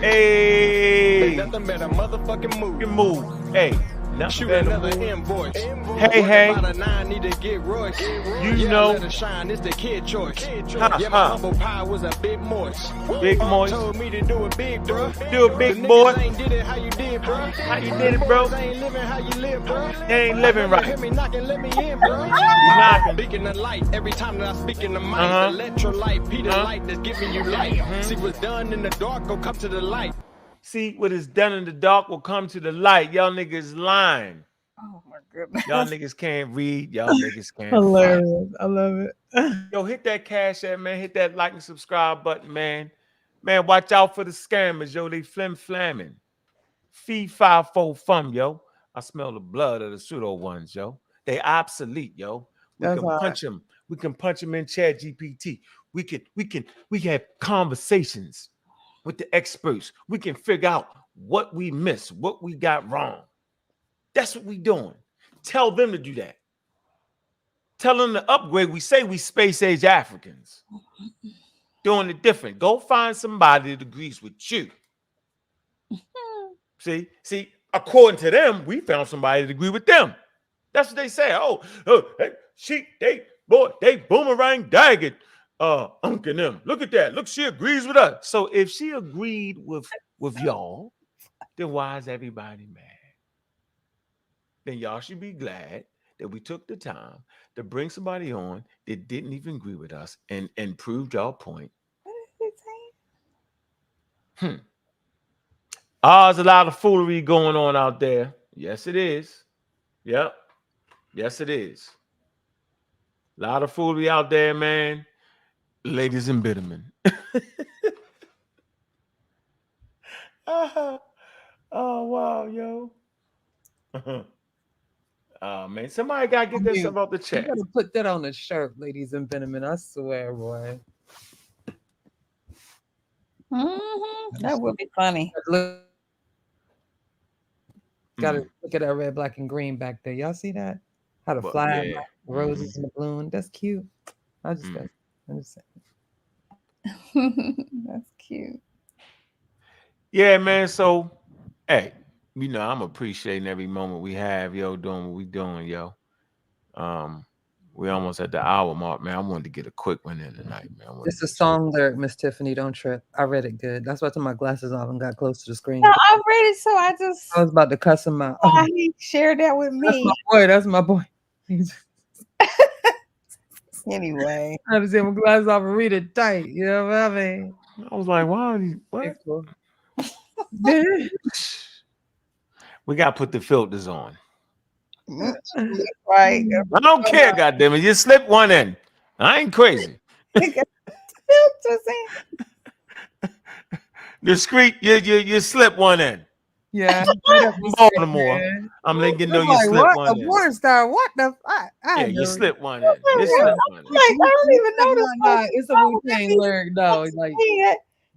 Hey, Nothing better motherfucking move. you move. Hey, nothing Shoot better another move. invoice. Hey, hey. About a 9 need to get Royce. You know. Let it shine, it's the kid choice. Huh, Yeah, my humble pie was a big moist. Big moist. Told me to do it big, bro. Do a big The boy. niggas ain't did it how you did, bro. How you did it, bro? They ain't living how you live, bro. They ain't living right. Hear me knocking, let me in, bro. knocking. Speaking of light, every time that I speak in the mic, Uh-huh. electrolyte, Peter Uh-huh. light that's giving you light. See what's done in the dark, go come to the light. See what is done in the dark will come to the light. Y'all niggas lying. Oh my goodness. Y'all niggas can't read. Y'all niggas can't fight. Hilarious. I love it. Yo, hit that cash app, man. Hit that like and subscribe button, man. Man, watch out for the scammers, yo. They flamming. Fee 5-4 fum, yo. I smell the blood of the pseudo ones, yo. They obsolete, yo. We That's can all right. punch them. We can punch them in Chat GPT. We can have conversations with the experts. We can figure out what we missed, what we got wrong. That's what we doing. Tell them to do that. Tell them to upgrade. We say we space age Africans. Doing it different. Go find somebody that agrees with you. See, according to them, we found somebody that agree with them. That's what they say. They boomerang dagged Ankh and them. Look at that. Look, she agrees with us. So if she agreed with y'all, then why is everybody mad? Then y'all should be glad that we took the time to bring somebody on that didn't even agree with us and proved y'all point. What is he saying? There's a lot of foolery going on out there. Yes, it is. Yep. Yes, it is. A lot of foolery out there, man. Ladies and bittermen. Oh, wow, yo. Oh, man. Somebody got to get this stuff off the You chat. gotta put that on a shirt, ladies and gentlemen. I swear, boy. That would be funny. Gotta look at that red, black, and green back there. Y'all see that? How the But, flag, yeah. roses and the balloon. That's cute. I'm just saying. That's cute. Yeah, man. So, hey, I'm appreciating every moment we have, yo, doing what we doing, yo. Um, we almost at the hour mark, man. I wanted to get a quick one in tonight, man. I wanted It's to a get straight. song lyric, Miss Tiffany. Don't trip. I read it good. That's why I took my glasses off and got close to the screen. No, I read it, so I just I was about to cuss him out. why he shared that with That's me. my boy. That's my boy. Anyway, I had to take my glasses off and read it tight. You know what I mean? I was like, why are you what? Cool. We gotta put the filters on. right? I don't care, goddamn it. You slip one in. I ain't crazy. Filters in. Discreet, you slip one in. Yeah. Baltimore. I'm letting you know you like, slip what? one A in. porn star? What the? Yeah, you slip one in. You slip one in. Like, I don't even know this. Nah, it's a Wu-Tang lyric, though. Like,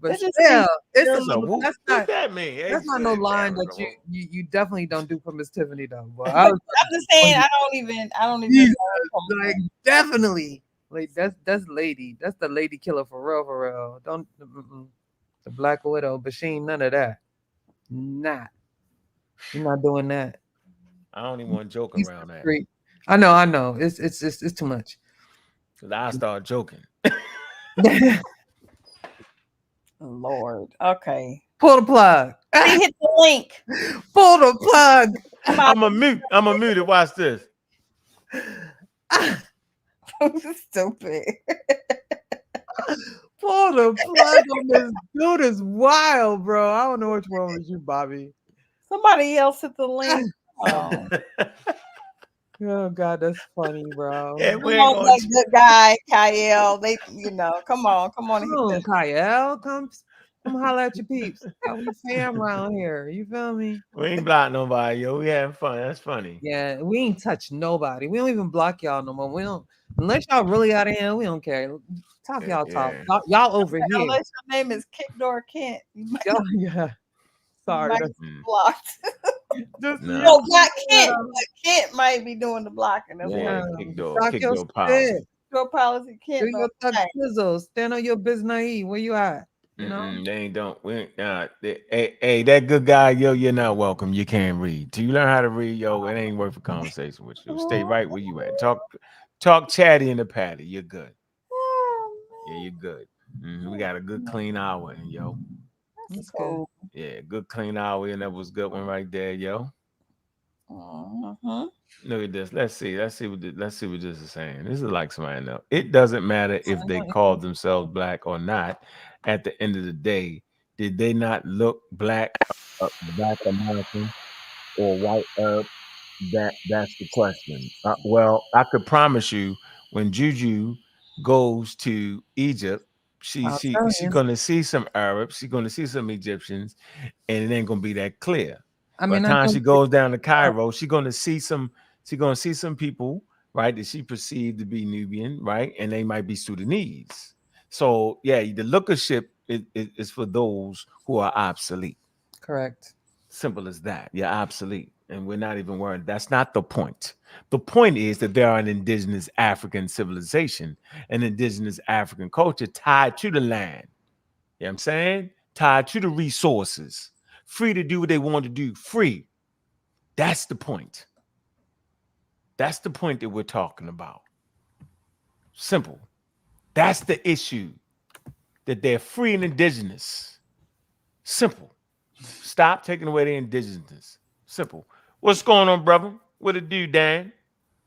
but That just still, it's a That's a little. whoop. That's What not. that mean? That's not no line that you definitely don't do for Miss Tiffany, though. But I was I'm just saying, I don't even Jesus, know. like definitely. Like that's lady. That's the lady killer for real, for real. Don't the Black Widow, but she ain't none of that. Not. You're not doing that. I don't even want to joke He's around that. discreet. I know. It's too much. Cause I start joking. Lord. Okay. Pull the plug. Hit the link. Pull the plug. I'm a mute. I'm a mute. Watch this. Stupid. Pull the plug on this dude is wild, bro. I don't know what's wrong with you, Bobby. Somebody else hit the link. Oh, Oh God, that's funny, bro. Yeah, we come ain't on, gonna that good guy, Kyle. They, come on. Come on, Kyle. Come holler at your peeps. We fam around here. You feel me? We ain't block nobody, yo. We having fun. That's funny. Yeah, we ain't touch nobody. We don't even block y'all no more. We don't unless y'all really out of here. We don't care. Talk y'all talk. Yeah. Y'all over here. Unless your name is Kickdoor Kent, you might, Y'all, yeah. Sorry. might that's- be blocked. Just, Nah. No, not Kent. But Kent might be doing the blocking. That's Yeah, why. kick door Talk your policy. spit. Your policy Do Kent. your don't thug say. sizzle. Stand on your business. Where you at? You know? They ain't don't. We ain't, hey, that good guy, yo, you're not welcome. You can't read. Till you learn how to read, yo, it ain't worth a conversation with you. Stay right where you at. Talk chatty in the patty. You're good. Yeah, you're good. We got a good clean hour, and yo. That's good. Yeah, good clean hour, and that was a good one right there, yo. Mhm. Look at this. Let's see what this is saying. This is like somebody else. It doesn't matter if they call themselves black or not. At the end of the day, did they not look black American or white Arab? That's the question. Well, I could promise you, when Juju goes to Egypt, I'll tell she's you. gonna see some Arabs, she's gonna see some Egyptians, and it ain't gonna be that clear. I By mean, the time she goes down to Cairo, she's gonna see some people, right, that she perceived to be Nubian, right, and they might be Sudanese. So yeah, the lookership is for those who are obsolete. correct. Simple as that. You're obsolete. And we're not even worried. That's not the point. The point is that there are an indigenous African civilization, an indigenous African culture tied to the land. You know what I'm saying? Tied to the resources, free to do what they want to do, free. That's the point. That's the point that we're talking about. Simple. That's the issue, that they're free and indigenous. Simple. Stop taking away their indigenousness. Simple. What's going on, brother? What it do, Dan?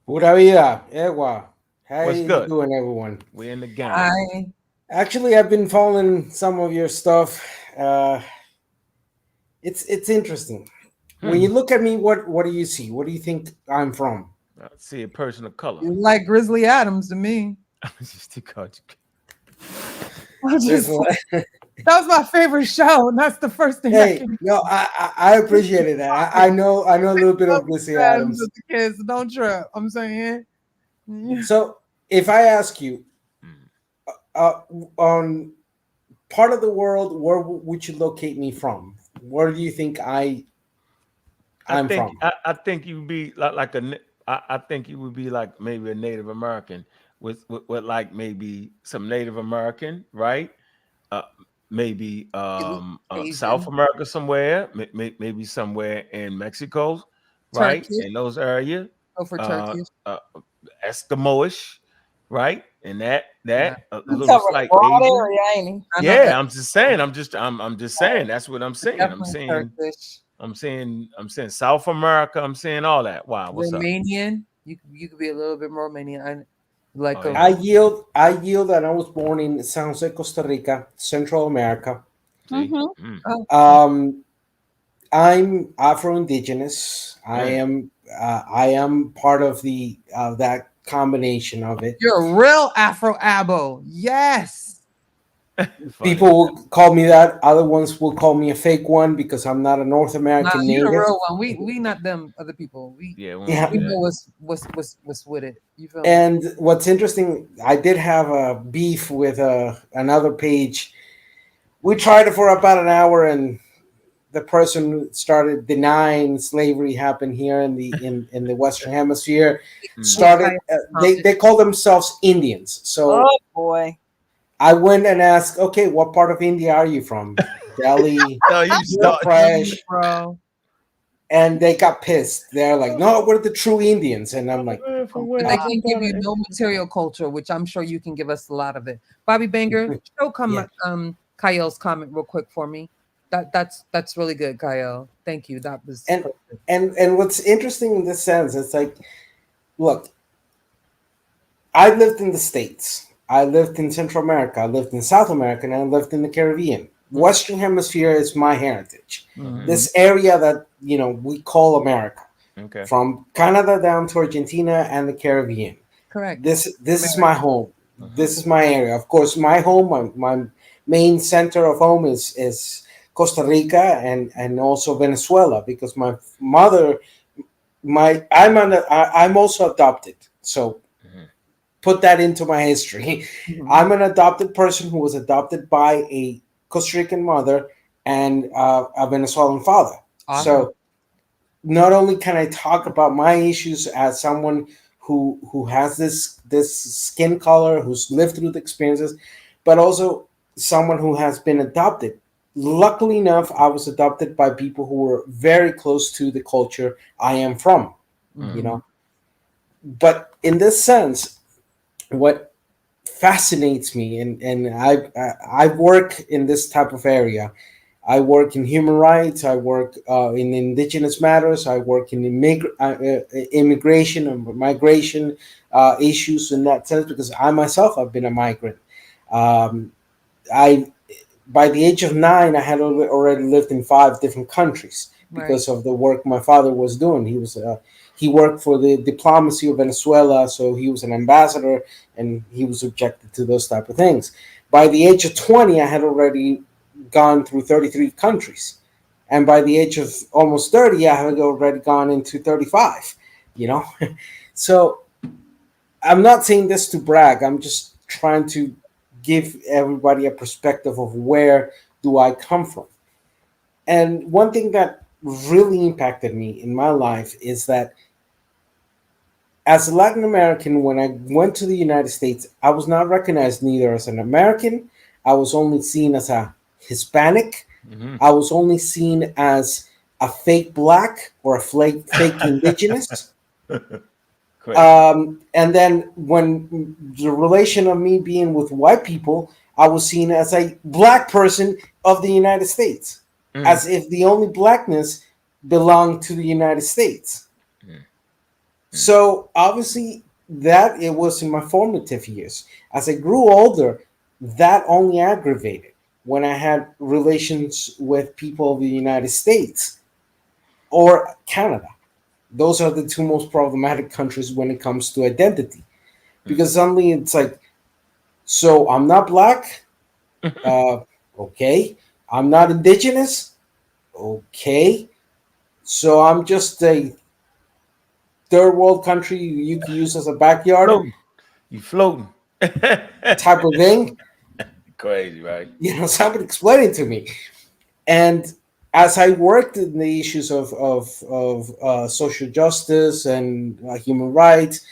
Pura vida, Egua. How What's you good? doing, everyone? We're in the game. Actually, I've been following some of your stuff. It's interesting. When you look at me, what do you see? What do you think I'm from? I see a person of color. You like Grizzly Adams to me. Just to cut There's That was my favorite show, and that's the first thing. Hey, no, I appreciated that. I know a little bit of Grizzly Adams. With the kids, don't trip. I'm saying. So if I ask you, on part of the world, where would you locate me from? Where do you think I'm from? I think you would be like I think you would be like maybe a Native American with like maybe some Native American, right? maybe South Asian, America somewhere, maybe somewhere in Mexico, right? Turkish. In those areas, Go for uh, Turkish. uh, Eskimoish, right? And Yeah, a He little covered a slight broad Asian. area, ain't he? I know. Yeah, I'm just saying. I'm just saying. That's what I'm saying. Definitely Turkish. I'm saying South America. I'm saying all that. Wow, what's up? Romanian. You could be a little bit more Romanian. Like Oh a yeah. I yield that I was born in San Jose, Costa Rica, Central America. See, Mm-hmm. oh, Um, I'm Afro-Indigenous. mm. I am part of the that combination of it. you're a real Afro Abo. Yes. Funny. People will call me that. Other ones will call me a fake one because I'm not a North Nah, American you the native. real one. We not them other people. We Yeah, we don't Yeah. do we know that. what's with it. You feel me? And what's interesting, I did have a beef with another page. We tried it for about an hour, and the person started denying slavery happened here in the Western Hemisphere. Mm. Started Okay. they call themselves Indians. So Oh boy. I went and asked, okay, what part of India are you from? Delhi, No, you Uttar start. Pradesh, Bro. and they got pissed. They're like, no, we're the true Indians, and I'm like, From But where? they ah, can't give you no material culture, which I'm sure you can give us a lot of it. Bobby Banger, show yeah. Kyle's comment real quick for me. That's really good, Kyle. Thank you. That was And perfect. and what's interesting in this sense, it's like, look, I lived in the States. I lived in Central America. I lived in South America, and I lived in the Caribbean. Western Hemisphere is my heritage. Mhm. This area that we call America, Okay. from Canada down to Argentina and the Caribbean. Correct. This is America. my home. Uh-huh. This is my area. Of course, my home, my main center of home is Costa Rica and also Venezuela because my mother, I'm also adopted. So Mhm. put that into my history. Mhm. I'm an adopted person who was adopted by a Costa Rican mother and a Venezuelan father. Awesome. So not only can I talk about my issues as someone who has this skin color, who's lived through the experiences, but also someone who has been adopted. Luckily enough, I was adopted by people who were very close to the culture I am from. You Mhm. know, but in this sense, what fascinates me, and I work in this type of area. I work in human rights. I work in indigenous matters. I work in immigration and migration issues in that sense because I myself have been a migrant. Um, I by the age of 9, I had already lived in 5 different countries Right. because of the work my father was doing. He worked for the diplomacy of Venezuela, so he was an ambassador, and he was subjected to those type of things. By the age of 20, I had already gone through 33 countries, and by the age of almost 30, I had already gone into 35. You know, so I'm not saying this to brag. I'm just trying to give everybody a perspective of where do I come from. And one thing that really impacted me in my life is that as a Latin American, when I went to the United States, I was not recognized neither as an American. I was only seen as a Hispanic. Mhm. I was only seen as a fake black or a fake indigenous. Crazy. And then when the relation of me being with white people, I was seen as a black person of the United States, Mm. as if the only blackness belonged to the United States. Mm. Mm. So obviously that it was in my formative years. As I grew older, that only aggravated when I had relations with people of the United States or Canada. Those are the two most problematic countries when it comes to identity because suddenly it's like, so I'm not black, uh, okay, I'm not indigenous, okay, so I'm just a third world country you can use as a backyard Floating. You floating. type of thing. Crazy, right? Somebody explain it to me. And as I worked in the issues of social justice and human rights,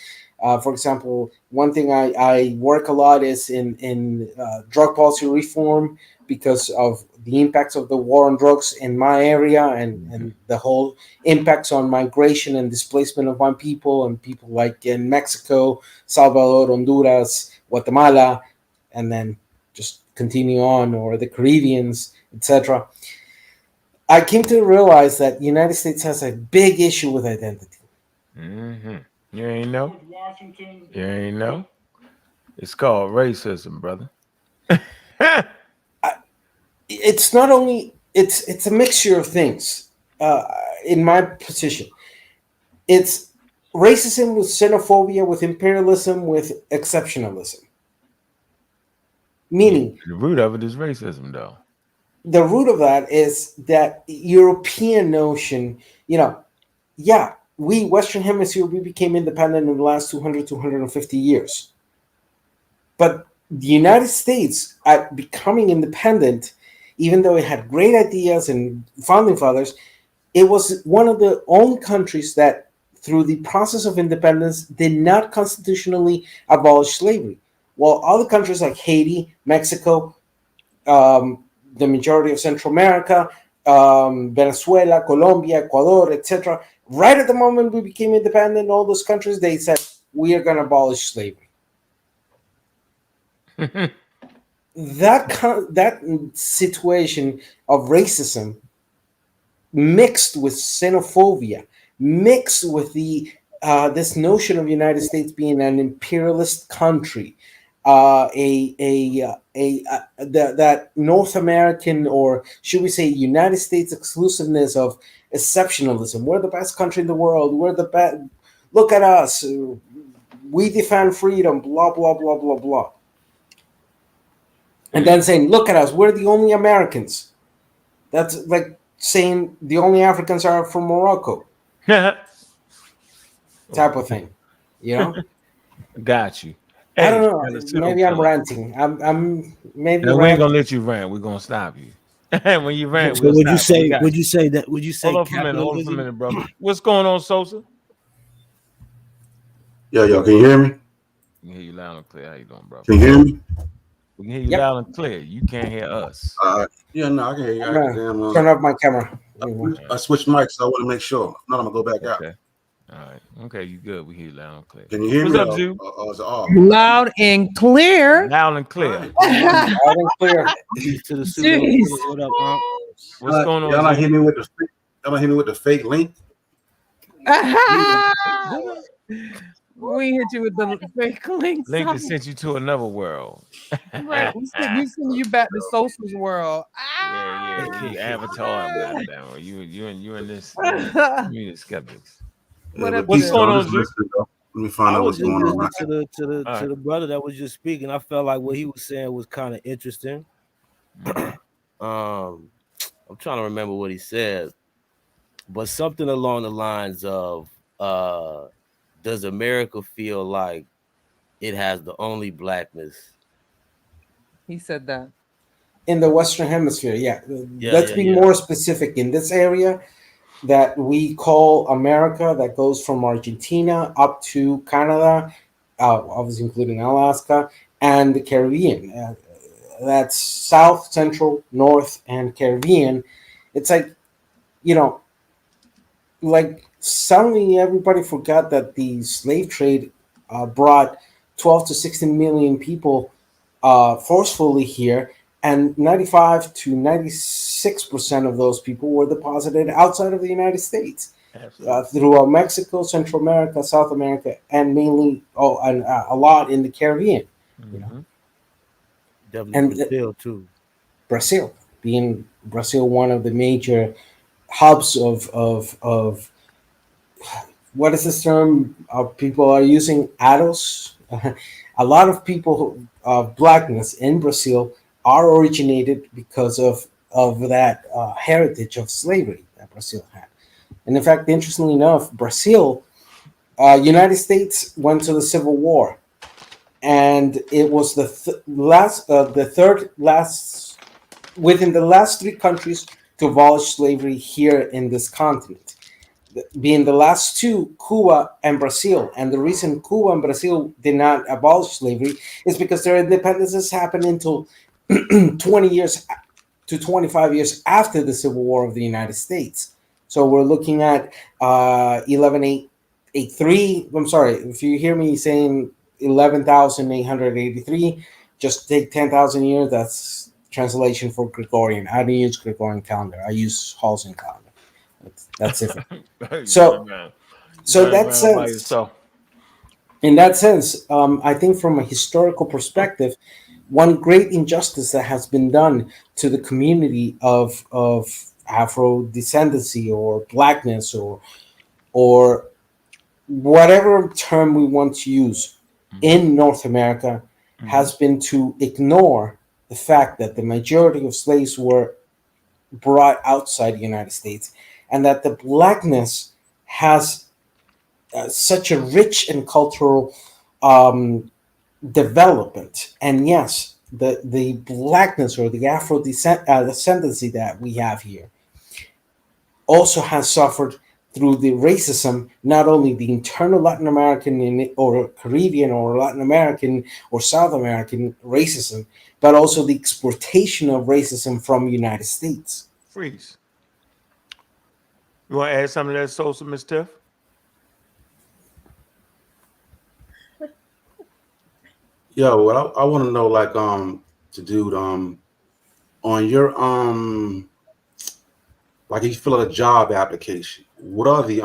For example, one thing I work a lot is in drug policy reform because of the impacts of the war on drugs in my area and the whole impacts on migration and displacement of my people and people like in Mexico, Salvador, Honduras, Guatemala, and then just continue on, or the Caribbeans, etc. I came to realize that the United States has a big issue with identity. Mm-hmm. You ain't know. You ain't know. It's called racism, brother. It's not only it's a mixture of things. In my position, it's racism with xenophobia, with imperialism, with exceptionalism. Meaning, The root of it is racism, though. the root of that is that European notion. Yeah, we Western Hemisphere, we became independent in the last 200, 250 years. But the United States, at becoming independent, even though it had great ideas and founding fathers, it was one of the only countries that, through the process of independence, did not constitutionally abolish slavery. While other countries like Haiti, Mexico, the majority of Central America, Venezuela, Colombia, Ecuador, etc., right at the moment we became independent, all those countries, they said, we are going to abolish slavery. That situation of racism mixed with xenophobia, mixed with the this notion of the United States being an imperialist country, that North American, or should we say United States exclusiveness of exceptionalism. We're the best country in the world. We're the best. Look at us. We defend freedom. Blah blah blah blah blah. And then saying, look at us, we're the only Americans. That's like saying the only Africans are from Morocco, type of thing. Got you. I Hey, don't and know. the pseudo Maybe I'm killer. ranting. I'm maybe No, we ain't ranting. gonna let you rant. We're gonna stop you. When you rant, So we'll would you stop. We say? got Would you. you say that? Would you say Hold on for a minute. Hold on for a capitalism? minute, brother. What's going on, Sosa? Yeah, y'all can you hear me? We can hear you loud and clear. How you doing, bro? Can you hear me? We can hear you Yep. loud and clear. You can't hear us. Yeah, no, I can hear you. I'm gonna turn off my camera. I switched mics, so I want to make sure. No, I'm gonna go back out. Okay. All right. Okay, you good. We hear you loud and clear. Can you hear What's me? up, Or, Zoo? or is it off? Loud and clear. Loud and clear. All right, cool. Loud and clear. Peace to the pseudo. Jeez. What up, Unc? What's going Y'all not on, hit Zoo? me with the y'all not hit me with the fake link. We hit you with the fake links. Link that sent you to another world. Right. We send you back to Sosa's world. Yeah. You avatar, goddamn. You in this community skeptics. What up, What's Zoo? going on, Just Zoo? listening, though. Let me find I out was what's just going on. listening to the All right. brother that was just speaking. I felt like what he was saying was kind of interesting. I'm trying to remember what he said, but something along the lines of, does America feel like it has the only blackness? He said that. In the Western Hemisphere, yeah. Yeah, Let's yeah, be yeah. more specific. In this area that we call America, that goes from Argentina up to Canada, obviously including Alaska, and the Caribbean. That's South, Central, North, and Caribbean. It's like, like suddenly everybody forgot that the slave trade brought 12 to 16 million people forcefully here, and 95 to 96% of those people were deposited outside of the United States throughout Mexico, Central America, South America, and mainly a lot in the Caribbean. Definitely And Brazil too. Brazil, being Brazil one of the major hubs of what is this term people are using, ADOS. A lot of people of blackness in Brazil are originated because of that heritage of slavery that Brazil had. And in fact, interestingly enough, Brazil, United States went to the Civil War, and it was the third last within the last three countries to abolish slavery here in this continent. being the last two, Cuba and Brazil. And the reason Cuba and Brazil did not abolish slavery is because their independences happened until 20 years to 25 years after the Civil War of the United States. So we're looking at 11883. I'm sorry, if you hear me saying 11,883, just take 10,000 years. That's translation for Gregorian. I don't use Gregorian calendar. I use Halcyon calendar. That's it. So, so that's in that sense, I think from a historical perspective, one great injustice that has been done to the community of Afro descendancy or blackness or whatever term we want to use in North America has been to ignore the fact that the majority of slaves were brought outside the United States, and that the blackness has such a rich and cultural development. And yes, the blackness or the Afro descendancy that we have here also has suffered through the racism, not only the internal Latin American or Caribbean or Latin American or South American racism, but also the exportation of racism from the United States. Freeze. You want to add something to that, Sosa, Miss Tiff? Yeah, well, I want to know, like, to dude, on your like, if you fill out a job application, what are the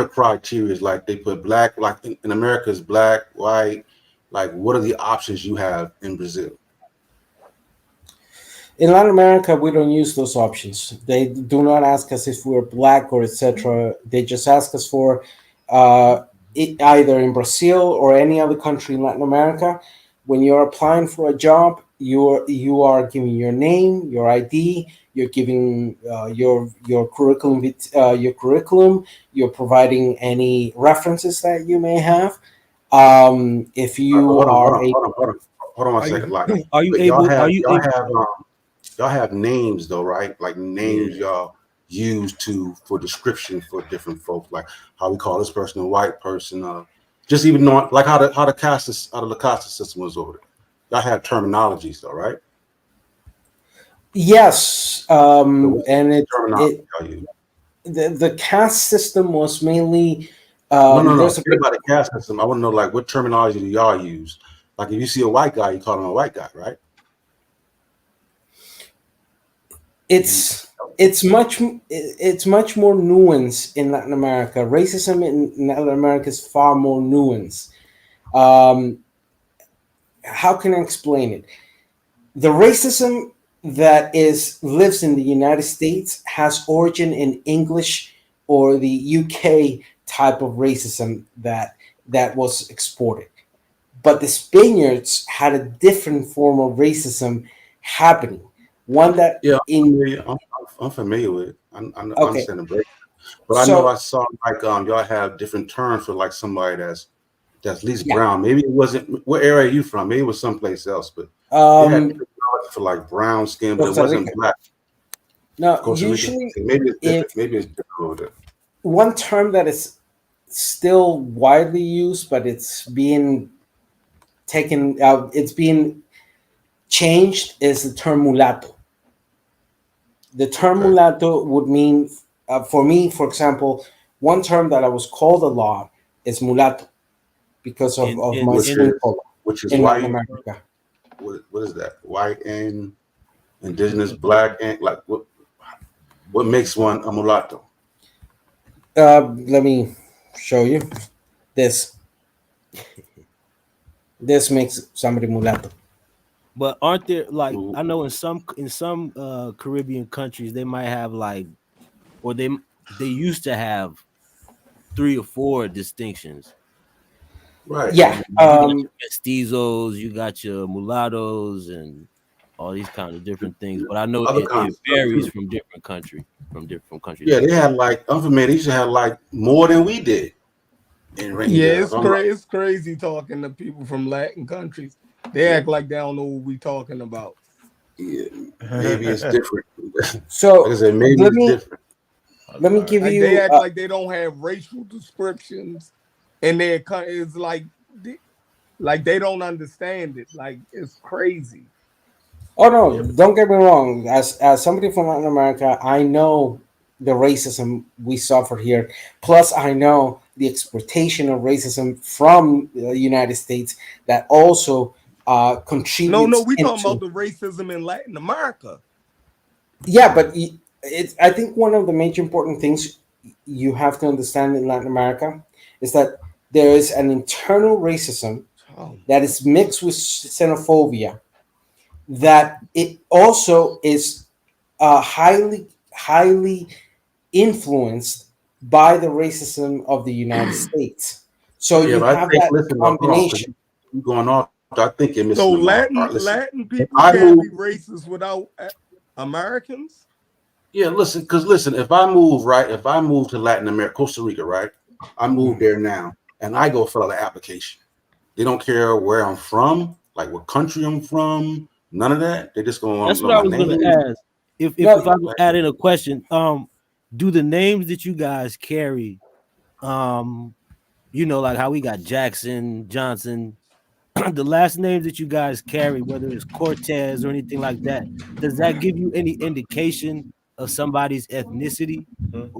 criteria? Like, they put black, like in America is black, white. Like, what are the options you have in Brazil? In Latin America, we don't use those options. They do not ask us if we're black or etc. They just ask us for either in Brazil or any other country in Latin America. When you're applying for a job, you are giving your name, your ID, you're giving your curriculum, you're providing any references that you may have. If you hold on a Are second. you, Like, are you but able? Are you able? y'all have names though, right? Like names Yeah. y'all use for description for different folks, like how we call this person a white person, just even knowing like how the caste system was over there. Y'all have terminologies though, right? Yes, So and terminology y'all use? the caste system was mainly No. there's a Forget about the caste system. I want to know, like, what terminology do y'all use? Like, if you see a white guy, you call him a white guy, right? it's much more nuanced in Latin America. Racism in Latin America is far more nuanced. How can I explain it? The racism that lives in the United States has origin in English or the UK type of racism that was exported. But the Spaniards had a different form of racism happening. One that I'm familiar with it. I okay. understand the break. But I know I saw like y'all have different terms for like somebody that's at least brown. Maybe it wasn't. What area are you from? Maybe it was someplace else. But they had different terms for like brown skin, but it wasn't black. No, usually maybe it's different. Maybe it's different over there. One term that is still widely used, but it's being taken out. It's being changed. Is the term mulatto. The term mulatto would mean, for me, for example, one term that I was called a lot is mulatto because of my skin color. Which is in white. Latin America. What is that? White and indigenous, black and like what makes one a mulatto? Let me show you this. This makes somebody mulatto. But aren't there, like, I know in some Caribbean countries they might have like, or they used to have 3 or 4 distinctions. Right. Yeah. You got your mestizos, you got your mulattoes, and all these kind of different things. But I know it varies from different country, from country. Yeah, they had like, I'm familiar. They used to have like more than we did. It's crazy talking to people from Latin countries. They act like they don't know what we talking about. Yeah, maybe it's different. So like I said, maybe it's different. let me give like you. they act like they don't have racial descriptions, and it's like they don't understand it. Like it's crazy. Oh no, don't get me wrong. As somebody from Latin America, I know the racism we suffer here. Plus, I know the exploitation of racism from the United States that also No, contributes we talking about into. the racism in Latin America. Yeah, but it's. I think one of the major important things you have to understand in Latin America is that there is an internal racism Oh, that is mixed with xenophobia. That it also is highly influenced by the racism of the United States. So Yeah, you but I have think that listen, hold on, 'cause combination. you going off. I think you're so missing the mark. All right, listen, Latin if people I can't be move, racist without Americans. yeah, listen, because listen, if I move right, if I move to Latin America, Costa Rica, right, I move there now, and I go fill out an application. They don't care where I'm from, like what country I'm from, none of that. They just go That's on what I my was gonna name. ask. If No, I could add in a question, do the names that you guys carry, like how we got Jackson, Johnson, the last names that you guys carry, whether it's Cortez or anything like that, does that give you any indication of somebody's ethnicity?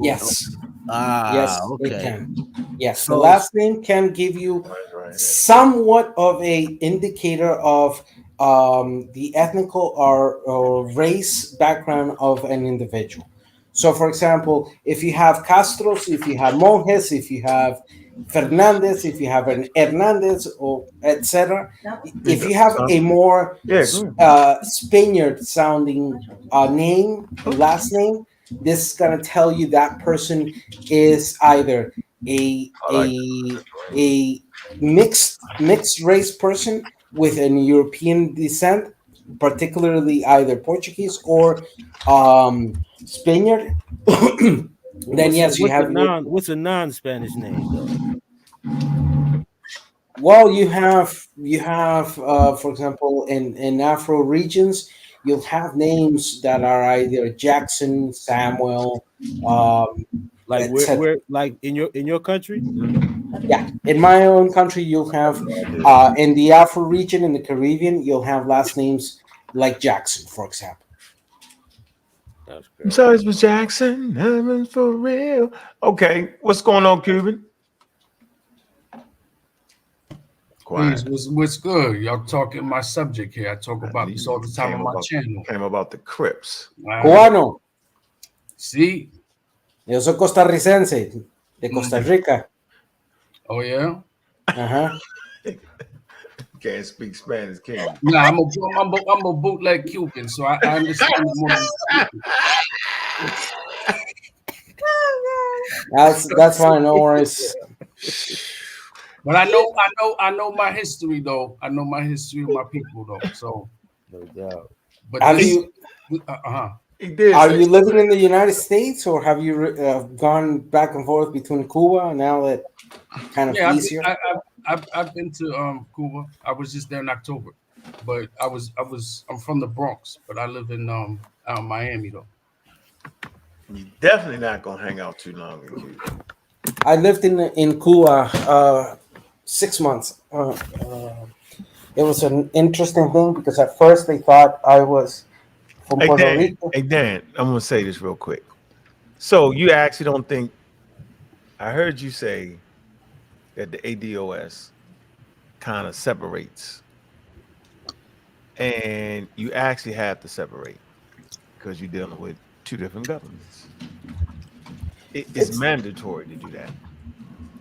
yes, yes, it Okay. can. Yes, the So last name can give you somewhat of a indicator of the ethnical or race background of an individual. So, for example, if you have Castros, if you have Monjes, if you have Fernandez, if you have an Hernandez, or etc., if you have a more Yeah, go ahead. Spaniard sounding name, last name, this is gonna tell you that person is either a I like a a mixed race person with an European descent, particularly either Portuguese or Spaniard. Then yes, you have your. what's a non-Spanish name though? Well, you have for example in Afro regions you'll have names that are either Jackson, Samuel, um, Like etc. where like in your country? Yeah, in my own country you'll have in the Afro region in the Caribbean you'll have last names like Jackson, for example. That's I'm great. sorry, Miss Jackson. I'm for real. Okay, what's going on, Cuban? Please, Quiet. what's good? Y'all talking my subject here. I talk I about knew this all you the time on my channel. came about the Crips. Cubano, See? yo soy costarricense de Costa Rica. Oh yeah. Uh-huh. Can't speak Spanish, can you? Nah, I'm a bootleg Cuban, so I understand it more than I speak That's fine, no worries. But I know my history though. I know my history of my people though. So, No doubt. but Have this, you uh-huh. He did. Are say you living something. in the United States, or have you gone back and forth between Cuba now that kind of Yeah, easier? I've been to Cuba. I was just there in October, but I'm from the Bronx, but I live in out in Miami though. You're definitely not gonna hang out too long in Cuba. I lived in Cuba 6 months. It was an interesting thing because at first they thought I was from Hey Puerto Dan, Rico. hey Dan, I'm gonna say this real quick. So you actually don't think I heard you say that the ADOS kind of separates, and you actually have to separate because you're dealing with two different governments. It's It's mandatory to do that.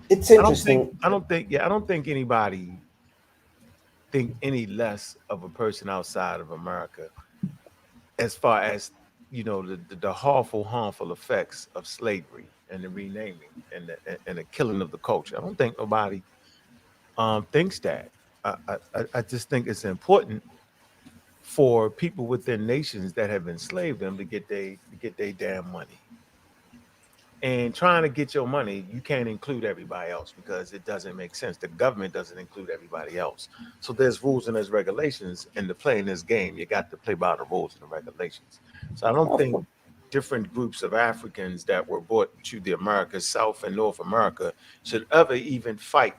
it's I don't think. interesting. I don't think. Yeah, I don't think anybody think any less of a person outside of America as far as the harmful effects of slavery and the renaming and the killing of the culture. I don't think nobody thinks that. I just think it's important for people within nations that have enslaved them to get their damn money. And trying to get your money, you can't include everybody else because it doesn't make sense. The government doesn't include everybody else. So there's rules and there's regulations, and to play in this game, you got to play by the rules and the regulations. So I don't Of think course. different groups of Africans that were brought to the Americas, South and North America, should ever even fight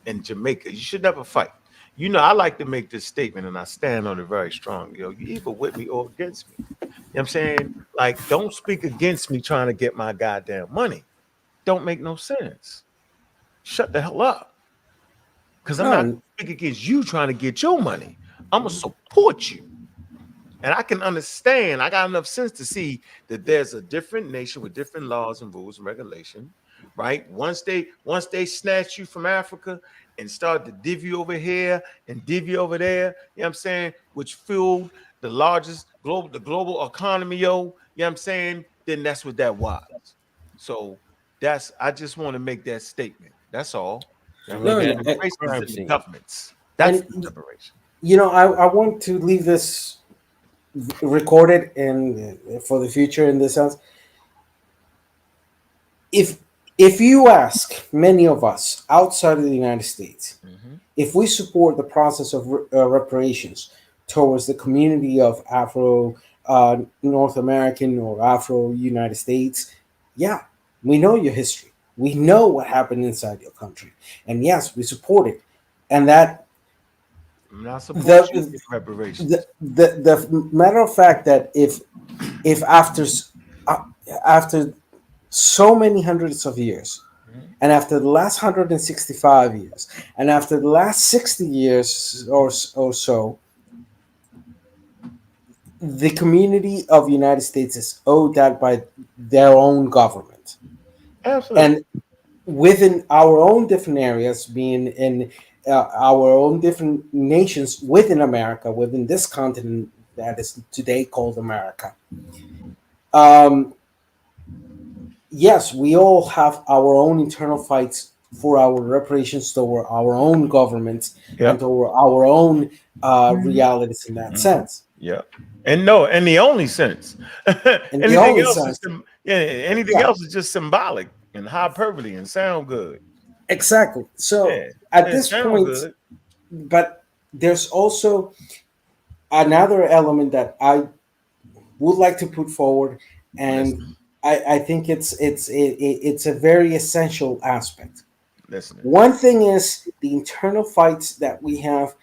in Jamaica. You should never fight. You know, I like to make this statement and I stand on it very strong. You either with me or against me. You know what I'm saying? Like, don't speak against me trying to get my goddamn money. Don't make no sense. Shut the hell up. Because I'm not speaking against you trying to get your money. I'm going to support you. And I can understand, I got enough sense to see that there's a different nation with different laws and rules and regulation, right? Once they snatch you from Africa and start to div you over here and div you over there, you know what I'm saying, which fueled the global economy, you know what I'm saying, then that's what that was. So I just want to make that statement. That's all. The governments. That's the liberation. You know, I want to leave this recorded and for the future in this sense. If you ask many of us outside of the United States if we support the process of reparations towards the community of Afro North American or Afro United States, yeah, we know your history, we know what happened inside your country, and yes, we support it. And that the matter of fact that if after so many hundreds of years, and after the last 165 years, and after the last 60 years or so, the community of the United States is owed that by their own government. Absolutely. And within our own different areas, being in our own different nations within America, within this continent that is today called America. Yes, we all have our own internal fights for our reparations toward our own governments and toward our own realities in that sense. Yeah. And the only sense. Anything else is just symbolic and hyperbole and sound good. Exactly. So at this point, but there's also another element that I would like to put forward, and I think it's a very essential aspect. One thing is the internal fights that we have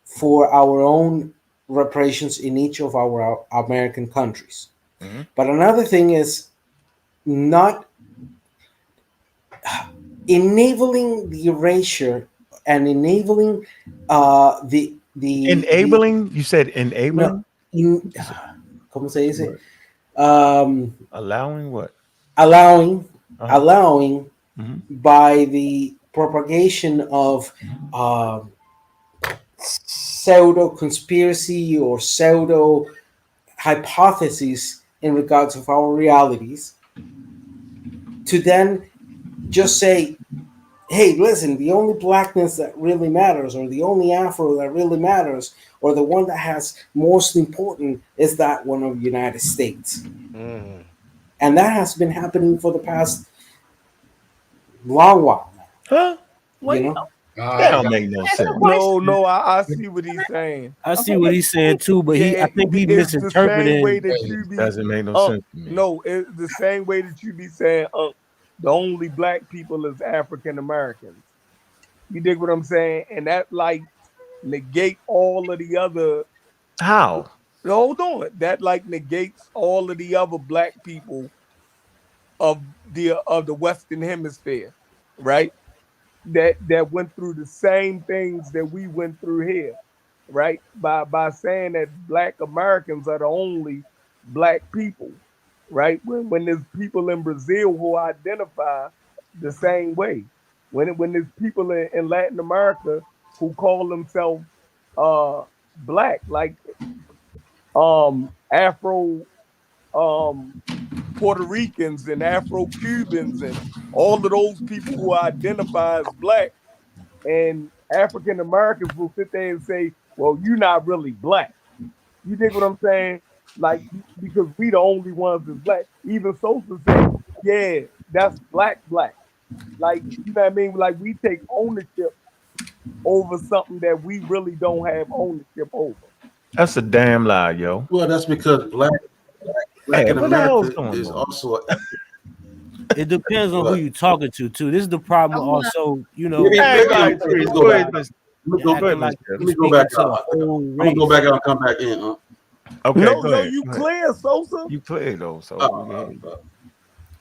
for our own reparations in each of our American countries. But another thing is not enabling the erasure and enabling the enabling. You said enabling. ¿Cómo se dice? Allowing what? Allowing by the propagation of pseudo conspiracy or pseudo hypotheses in regards of our realities, to then just say, hey, listen, the only blackness that really matters, or the only Afro that really matters, or the one that has most important is that one of the United States. And that has been happening for the past long while now. Huh? You know? That don't make no sense. No, I see what he's saying. I see what he's saying too, but I think he misinterpreted. Doesn't make no sense to me. No, it's the same way that you be saying, the only black people is African Americans. You dig what I'm saying? And that like negate all of the other. How? Hold on. That like negates all of the other black people of the Western Hemisphere, right? That went through the same things that we went through here, right? By saying that Black Americans are the only black people, right? When there's people in Brazil who identify the same way, when there's people in Latin America who call themselves black, like Afro Puerto Ricans and Afro Cubans and all of those people who identify as black, and African Americans will sit there and say, well, you're not really black. You dig what I'm saying? Like, because we the only ones that's black. Even Sosa said, yeah, that's black. Like, you know what I mean? Like, we take ownership over something that we really don't have ownership over. That's a damn lie, yo. Well, that's because black Black in what the hell's America going is on? also It depends on who But- you're talking to, too. This is the problem. Also, you know, Maybe- Hey, maybe go I'm- ahead, let me please. go Go back ahead, Miss. you're Go acting ahead, like Miss. Let me go back to out. the whole I'm gonna race. go back out and come back in. Okay, No, go no, ahead. you Go ahead. clear, Sosa. You clear though, so Oh, we can hear you.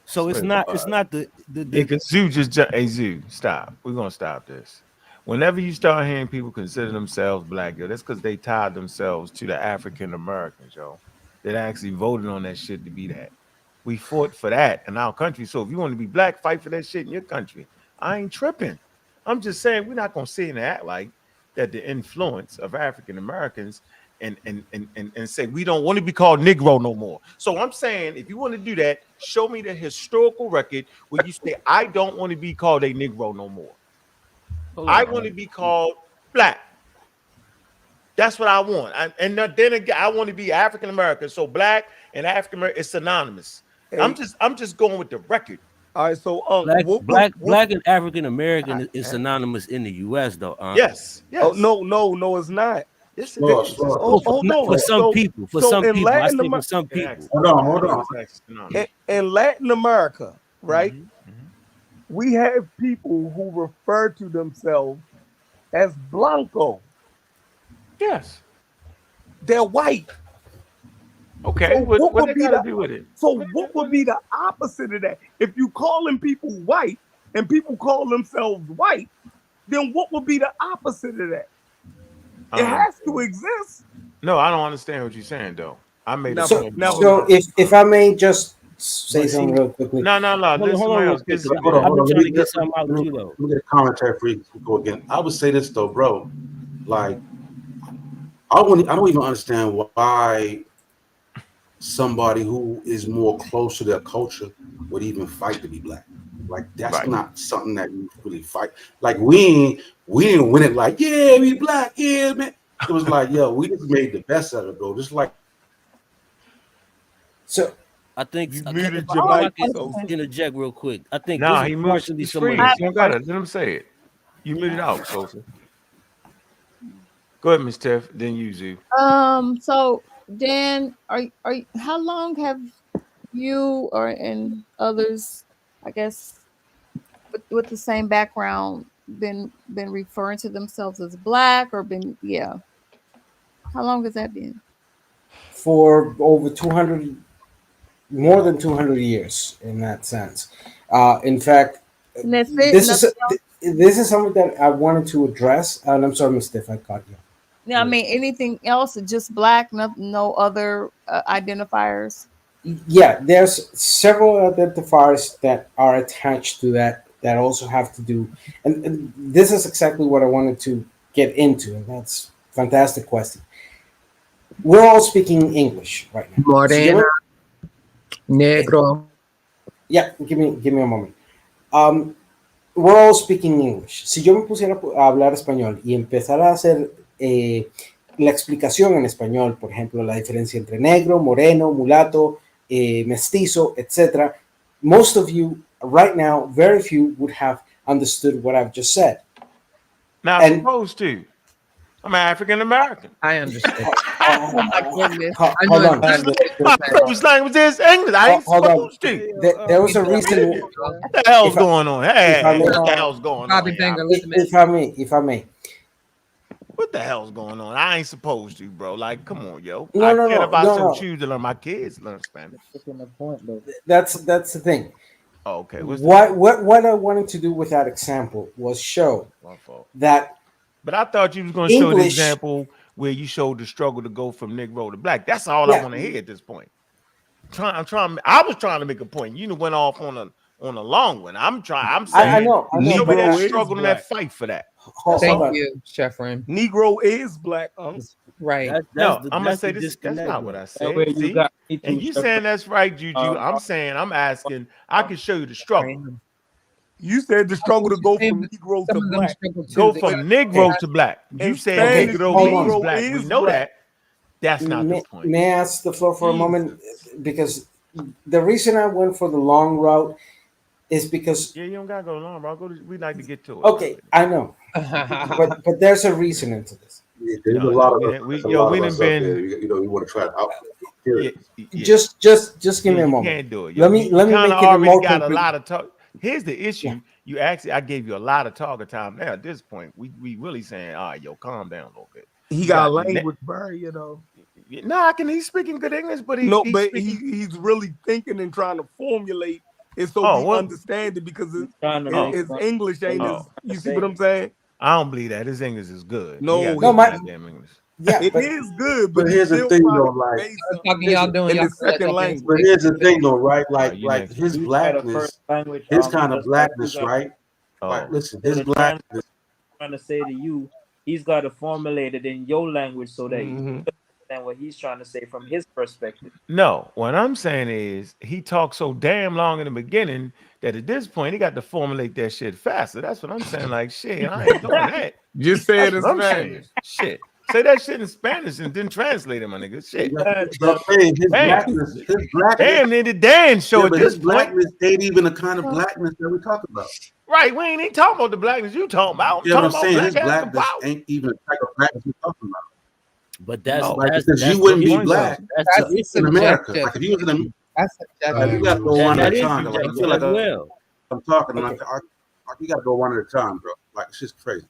So it's not the Yeah, because Zoo hey Zoo, stop. We're gonna stop this. Whenever you start hearing people consider themselves black, yo, that's because they tied themselves to the African Americans, yo. That actually voted on that shit to be that. We fought for that in our country. So if you want to be black, fight for that shit in your country. I ain't tripping. I'm just saying we're not gonna sit and act like that the influence of African Americans and say we don't want to be called Negro no more. So I'm saying if you want to do that, show me the historical record where you say I don't want to be called a Negro no more. I want to be called black. That's what I want. And then again, I want to be African American. So black and African American is synonymous. Hey, I'm just going with the record. all right, so black and African American is synonymous in the U.S. though. Yes. Oh no, it's not. Yes, it is. Hold on. For some people. For some people. I say for some people. Hold on. In Latin America, right? Mm-hmm. We have people who refer to themselves as Blanco. Yes. They're white. Okay. So what they got to do with it? So what would be the opposite of that? If you calling people white and people call themselves white, then what would be the opposite of that? It has to exist. No, I don't understand what you're saying though. I made so if I may just say something real quickly. No. There's somebody else. Hold on. Let me get a commentary for you to go again. I would say this though, bro. Like, I don't even understand why somebody who is more close to their culture would even fight to be black. Like, that's not something that you really fight. Like, we didn't win it like, yeah, we black, yeah, man. It was like, yo, we just made the best out of it, bro. Just like. So I think you muted your mic. Interject real quick. I think nah, this he is moved partially his somebody. screen. You don't got it. Let him say it. You muted out, Sosa. Go ahead, Miss Tiff. Then you, Zoo. So Dan, how long have you and others, I guess, with the same background, been referring to themselves as black or been How long has that been? For over 200, more than 200 years in that sense. In fact, this is something that I wanted to address. And I'm sorry, Ms. Stiff, I caught you. Yeah, I mean, anything else? Just black, no other identifiers? Yeah, there's several identifiers that are attached to that also have to do, and this is exactly what I wanted to get into, and that's a fantastic question. We're all speaking English right now. Morena, negro. Yeah, give me a moment. We're all speaking English. Si yo me pusiera a hablar español y empezara a hacer la explicación en español, por ejemplo, la diferencia entre negro, moreno, mulato, mestizo, etc., most of you right now, very few would have understood what I've just said. Now, I'm supposed to. I'm African American. I understand. Hold on. My first language is English. I ain't supposed to. There was a reason. What the hell's going on? Hey, what the hell's going on? If I may. What the hell's going on? I ain't supposed to, bro. Like, come on, yo. No, if I choose to learn, my kids learn Spanish. That's the thing. Oh, okay. What I wanted to do with that example was show that. But I thought you was going to show the example where you showed the struggle to go from Negro to black. That's all I want to hear at this point. I was trying to make a point. You went off on a long one. I'm saying I know. Nobody that struggled in that fight for that. Thank you, Chef Ren. Negro is black. Right. I'm gonna say this. That's not what I said. And you saying that's right, Juju. I'm asking. I can show you the struggle. You said the struggle to go from Negro to black. Go from Negro to black. You said Negro means black. We know that. That's not the point. May I ask the floor for a moment? Because the reason I went for the long route is because you don't gotta go long, bro. We like to get to it. Okay, I know, but there's a reason into this. There's a lot of we done been. You want to try it out. Period. Just give me a you moment. can't do it. Let me make it already more got concrete. a lot of talk. Here's the issue. You actually, I gave you a lot of talking time. Now at this point, we really saying, all right, yo, calm down a little bit. He You got a got the language barrier though. No, I can. He's speaking good English, but No, he's but speaking. he's really thinking and trying to formulate it so Oh, we well- understand it because make his English ain't Oh. as you see what I'm saying? I don't believe that. His English is good. No, He got no, good my- goddamn English. Yeah, It but is good, But but here's the still thing, trying though, to like- say Talking something y'all doing in y'all the second language. But here's the thing, though, right? Like, you like next. his He's got a blackness, first language. his kind of just like you blackness, got- right? Oh, Like, listen, So his the blackness. trying to say to you, he's got to formulate it in your language so that you Mhm. understand what he's trying to say from his perspective. no. What I'm saying is he talked so damn long in the beginning that at this point he got to formulate that shit faster. That's what I'm saying. Like shit, I ain't doing that. Just say it That's in what I'm saying. Spanish. Shit. Say that shit in Spanish and then translate it, my nigga. Shit. But I'm saying his Damn. blackness, his blackness. Damn, nigga, Dan show Yeah, at but this his point. blackness ain't even the kind of blackness that we talk about. Right, we ain't even talking about the blackness you talking about. Yeah, but I'm talking saying about his black ass blackness about. ain't even the type of blackness we're talking about. But that's No, Like, that's because that's you wouldn't the be issue. black That's That's the issue. in America. subjective. Like if you was in America, That's subjective. you got to go one That at a is time. Like I subjective feel like as well. I'm talking, and Okay. you got to go one at a time, bro. Like it's just crazy.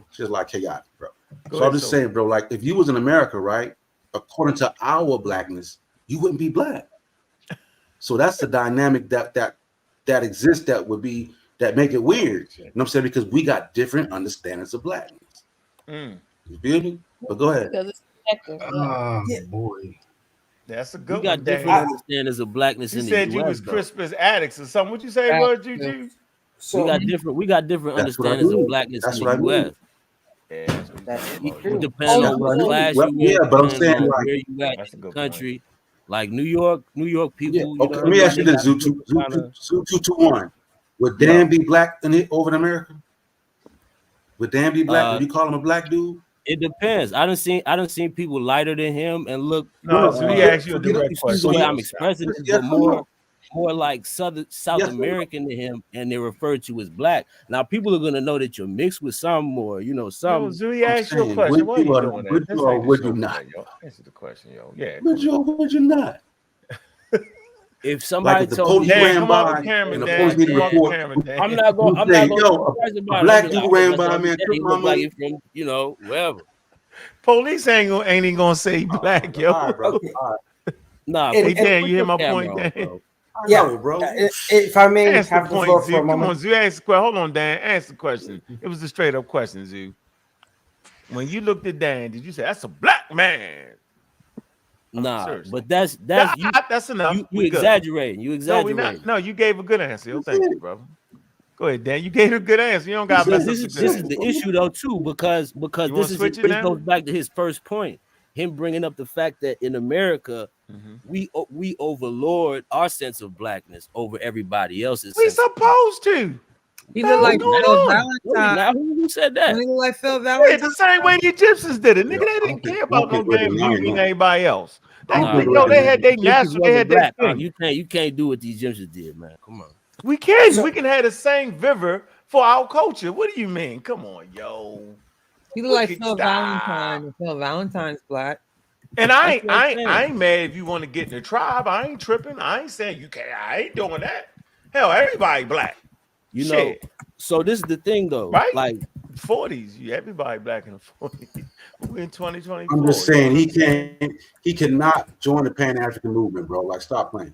It's just like chaotic, bro. Go So ahead, I'm just saying, bro. Like if you was in America, right, according to our blackness, you wouldn't be black. So that's the dynamic that exists that make it weird. You know what I'm saying? Because we got different understandings of blackness. Mm, You feel me? But go ahead. Because it's subjective. Oh Yeah. boy. that's a We good got one, different Dan. understandings of blackness You in the said you US. was though. crisp as addicts or something. What you say, bro, Juju? so We got different That's what I understandings of mean. blackness That's in what I the mean. US. Yeah, that's what That he's is talking about. true. It depends on That's what what I mean. class Well, you in. yeah, but I'm Depends saying on like, where you at in That's a the good point. country. Like New York people. yeah. You Okay, know, let me ask you they this, got Zoo different kinda- 221. Would Dan be black over in America? Would Dan be black? Would you call him a black dude? It depends. I done seen people lighter than him and look. No, so he asked you a direct Excuse question. the way So I'm you- expressing it, Yes but or no? more like South Yes or no? American to him, and they refer to as black. Now people are gonna know that you're mixed with some, or No, some. Zooey I'm asked you a saying, question. Why are you would doing you that? This or ain't the would show you for not? that, yo. Answer the question, yo. Yeah. Would you or would you not? If Like somebody if the told me, police Dan, ran come on by the camera, and the Dan. police need to Come on the report, camera, Dan. I'm not you gonna say, be yo, surprised a about black it. dude I'll be ran like, by "Oh, me and yeah, took he my look like money. he from wherever." Police ain't gonna say black, yo. All right, bro. Okay. All right. Nah, And- Hey, put Dan, you hear your my camera point, on, Dan? bro. I Yeah, know, bro. if I may Answer the have the floor point, for Zoo. a Come on, moment. Zoo. Ask the question. Hold on, Dan. Answer the question. It was a straight up question, Zoo. When you looked at Dan, did you say that's a black man? Nah, Seriously. but that's you. That's enough. You We good. exaggerating. You No, we exaggerating. not. No, you gave a good answer. Yo, thank you, brother. Go ahead, Dan. You gave a good answer. You don't got to See, mess up this the is good this is answer. the issue though too, because You wanna switch it this now? goes back to his first point. Him bringing up the fact that in America Mhm. we overlord our sense of blackness over everybody else's. We sense of supposed to. He What looked like going Phil on? Valentine. Now who said that? He looked like Phil Yeah, Valentine. the same way the Egyptians did it. Nigga, Yeah, they I didn't don't think- care I about don't no think we're damn denying beauty and that. everybody else. I don't They, think yo, we're they had their Egyptians national, they wasn't had their black. thing. You can't do what the Egyptians did, man. Come on. We can. So- We can have the same vigor for our culture. What do you mean? Come on, yo. He looked like Look at- Phil stop. Valentine. And Phil Valentine's black. And That's what I'm saying. I ain't mad if you want to get in the tribe. I ain't tripping. I ain't saying you can't. I ain't doing that. Hell, everybody black. You Shit. know, so this is the thing though. Right? Like 40s. Everybody black in the 40s. We're in 2024. I'm just saying he cannot join the Pan African movement, bro. Like stop playing.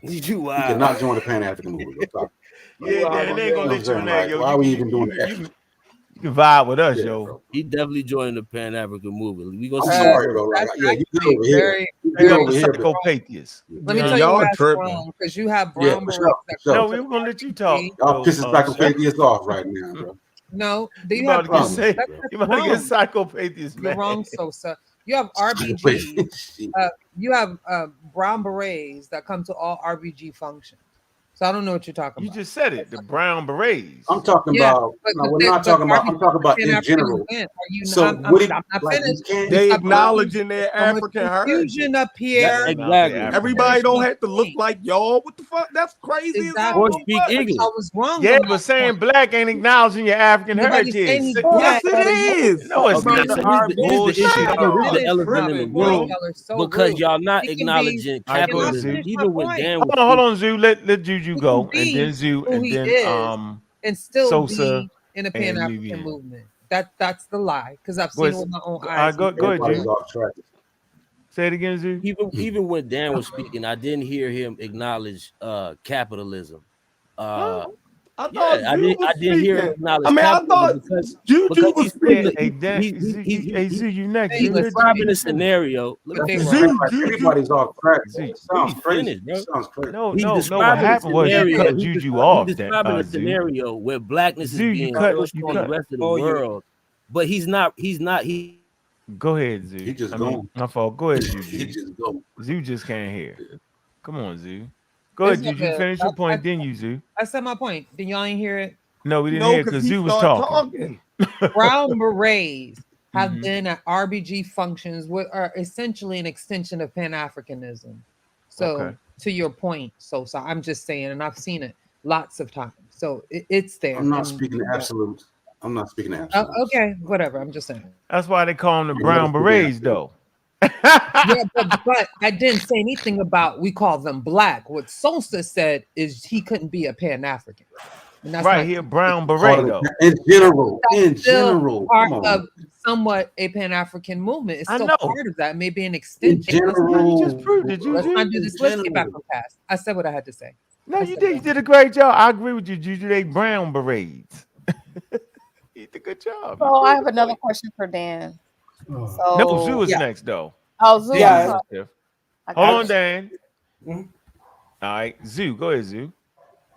you He wow. cannot join the Pan African movement. Bro. Stop. Yeah, Dan, they ain't gonna let you in there, Like, yo. why are we even doing that? You can vibe with us, Yeah, yo. bro. He definitely joined the Pan African movement. We gonna I'm see. sorry, bro. Like, That's yeah, you good actually over here. very- You They good got over the here, but psychopathias. Let me Yeah, tell you y'all why that's tripping. wrong. Because you have Yeah, brown for boys sure, that for No, sure. we were gonna let you talk. Y'all pissing Chef. psychopathias off right now, bro. No, do You you about have to get Wrong. say that's you about to get wrong. psychopathias, You're man. wrong, Sosa. You have RBG. You have brown berets that come to all RBG functions. So I don't know what you're talking You about. just said it. The brown berets. I'm talking about. No, we're not talking about. I'm talking about in general. So what I'm not finished. They I'm acknowledging their so much African confusion heritage. up here. Exactly. Everybody don't have to look like y'all. What the fuck? That's crazy. Exactly. Or speak English. I was wrong. Yeah, on but that saying point. black ain't acknowledging your African Nobody's saying heritage. he's Yes, black. it is. No, it's Okay, not. so here's the Bullshit. issue. No, here's the Finish elephant my in the point. room. Y'all are so Because rude. y'all not He can be- acknowledging All right, go ahead, capitalism. Zoo. Finish my Even when point. Dan was Hold on, Zoo. Let Juju He go, can and then be Zoo, who and he then is and still Sosa. be in a and Pan African Vivian. movement. That's the lie, because I've Go seen it ahead. with my own Go eyes. ahead, everybody's Zoo. off track. Say it again, Zoo. even when Dan was speaking, I didn't hear him acknowledge capitalism. I thought I Zoo was didn't hear him speaking. acknowledge I mean, I capitalism thought because Juju was he's speaking. Hey, Zoo, you next. Hey, he's Zoo. describing a scenario. But they It's were. like everybody's off track. Zoo. It sounds He's crazy. finished, bro. It sounds crazy. No, He's no. What describing a happened was you scenario. cut He's Juju off. describing a Zoo. scenario where blackness Zoo, is you being cut. pushed You on the cut. rest of the world, but he's not. He Go ahead, Zoo. He just gone. My fault. Go ahead, He Juju. just go. Zoo just can't hear. Come on, Zoo. Go ahead, Juju. Finish your point, then you, Zoo. I said my point. Did y'all ain't hear it? No, we didn't No, hear because because he Zoo was started talking. Brown berets have Mhm. been at RBG functions, what are essentially an extension of Pan Africanism. So, Okay. to your point, Sosa, I'm just saying, and I've seen it lots of times. So it's there. I'm not And- speaking yeah. absolutes. I'm not speaking Oh, absolutes. okay, whatever. I'm just saying. That's why they call them the Yeah, brown that's berets, the though. Yeah, but I didn't say anything about we call them black. What Sosa said is he couldn't be a Pan African. And that's Right not here, brown Part beret, of though. in general. That's In still general. part Come on. of somewhat a Pan African movement. It's I still know. part of that, maybe an In extension. No, you just general. proved it, Let's Juju. not do this. In Let's get back general. on task. I said what I had to say. No, I you said did. You did a great job. I agree with you, Juju. They brown berets. You did a good job. So I have another question for Dan. No, So Zoo is Yeah. next, though. oh, Zoo. Yeah. I'm sorry. Tiff. I Hold got on, it. Dan. Mhm. All right, Zoo. Go ahead, Zoo.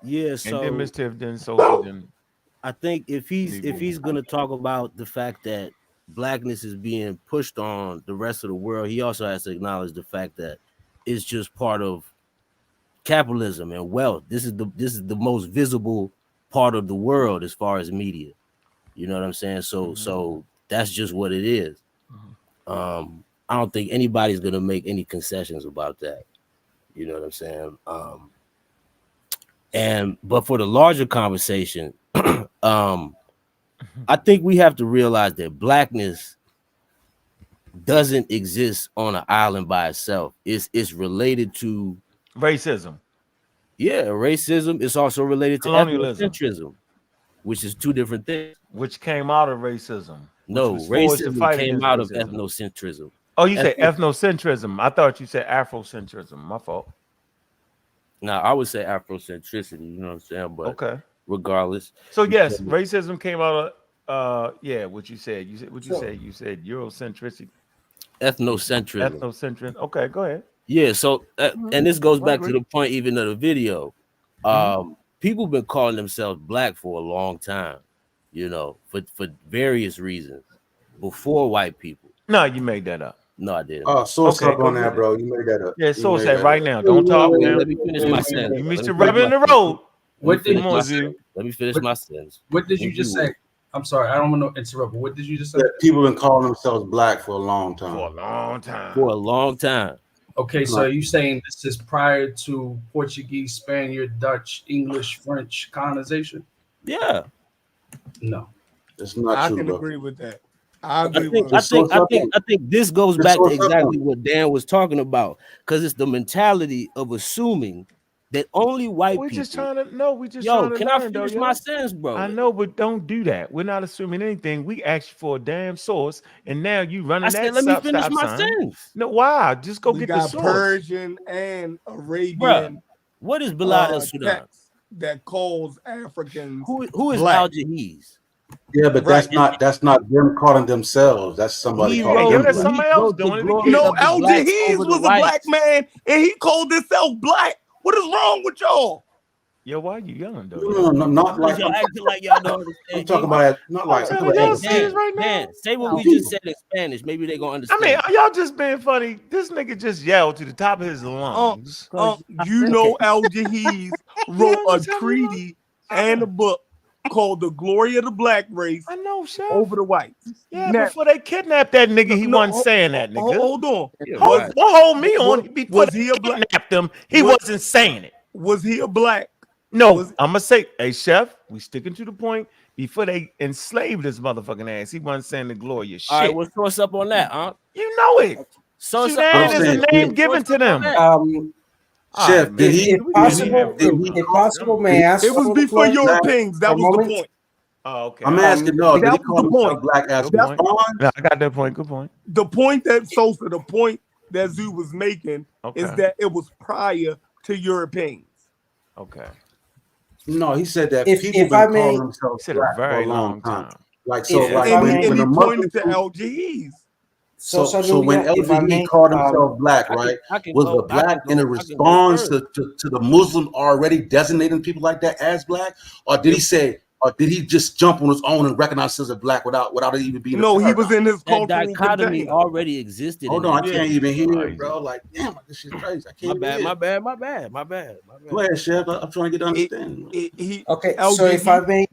yeah. And So then Miss Tiff, then Sophie, then I think if he's gonna talk about the fact that blackness is being pushed on the rest of the world, he also has to acknowledge the fact that it's just part of capitalism and wealth. This is the most visible part of the world as far as media. You know what I'm saying? So that's just what it is. I don't think anybody's gonna make any concessions about that. You know what I'm saying? But for the larger conversation, I think we have to realize that blackness doesn't exist on an island by itself. It's related to racism. Yeah, racism. It's also related to Colonialism. ethnocentrism, which is two different things. Which came out of racism. No, was forced to racism fight came against out of racism. ethnocentrism. Oh, you said ethnocentrism. I thought you said Afrocentrism. My fault. Now, I would say Afrocentricity, you know what I'm saying? But Okay. regardless. So yes, racism came out of what you said. You said what you said. You said Eurocentricity. Ethnocentrism. Ethnocentrism. Okay, go ahead. Yeah, so and this goes back to the point even of the video. People been calling themselves black for a long time, you know, for various reasons before white people. No, you made that up. No, I didn't. Oh, source up on that, bro. You made that up. Yeah, source that right now. Don't talk now. Let me finish my sentence. You missed your rubber in the road. What did Come on, Zoo. Let me finish my sentence. What did you just say? I'm sorry, I don't want to interrupt. But what did you just say? That people been calling themselves black for a long time. For a long time. For a long time. Okay, so are you saying this is prior to Portuguese, Spaniard, Dutch, English, French colonization? Yeah. No. It's not I true, can bro. agree with that. I agree think, with I think this goes back to source up exactly on it. what Dan was talking about, because it's the mentality of assuming that only white We people. just trying to we just Yo, trying to can I learn, finish though, my sentence, bro? I know, but don't do that. We're not assuming anything. We asked you for a damn source, and now you running I that said, let me stop finish my sign. sentence. No, why? Just go we get the got source. Persian and Arabian. Bruh, what is Bilal el Sudan? texts that calls Africans. Who is black. Al Jahiz? Yeah, but that's not them calling themselves. That's somebody He calling wrote- them that's black. somebody else doing it again. No, of the Al blacks Jahiz over the was a whites. black man, and he called himself black. What is wrong with y'all? Yo, why are you yelling though? No, not like Y'all acting like y'all don't understand. I'm talking about it, not like I'm I'm telling talking y'all about serious right now. Man, say what we just said in Spanish. Maybe they're gonna I understand. mean, are y'all just being funny? This nigga just yelled to the top of his lungs. You know Al Jahiz wrote Yeah, a tell me treaty and a book called "The Glory of the Black Race" I know, chef. over the whites. Yeah, Now, before they kidnapped that nigga, he wasn't ho- saying that, nigga. hold on. Yeah, Was, right. Don't hold me was- on. Before was they he a black? kidnapped him, he was- wasn't saying it. Was he a black? No, Was- I'm gonna say, hey, chef, we sticking to the point. Before they enslaved his motherfucking ass, he wasn't saying the glorious All right, shit. what's source up on that, huh? You know it. Source Sudan I'm is a saying, name yeah. given to them. Chef, Alright, did man. he? If possible, did he- if possible, may I ask It was on the before floor Europeans. That for a was the moment? point. Oh, okay. I'm asking, no, did that he was call the himself point. black as Good point. response? No, I got that point. Good point. The point that Sosa, the point that Zoo was making is Okay. that it was prior to Europeans. Okay. No, he said that If people I been may- calling He themselves said a black for a very long long time. time. Like so, If like I when, may- And when he a pointed Muslim, to LGEs. so when if I LVE may, called himself black, I can- right? I can Was go- the black I can go- in a I can go response further. to the Muslim already designating people like that as black, or did he say, or did he just jump on his own and recognize himself as black without it even being? No, a he was paradigm? in his That cultural dichotomy container. already existed. Hold in on, I that. can't even hear Crazy. it, bro. Like, damn, this shit's crazy. I My can't bad, even my hear. bad, my bad, my bad, my bad. Go ahead, Chef. I'm trying to get to understand. Okay, LGE. so if I may,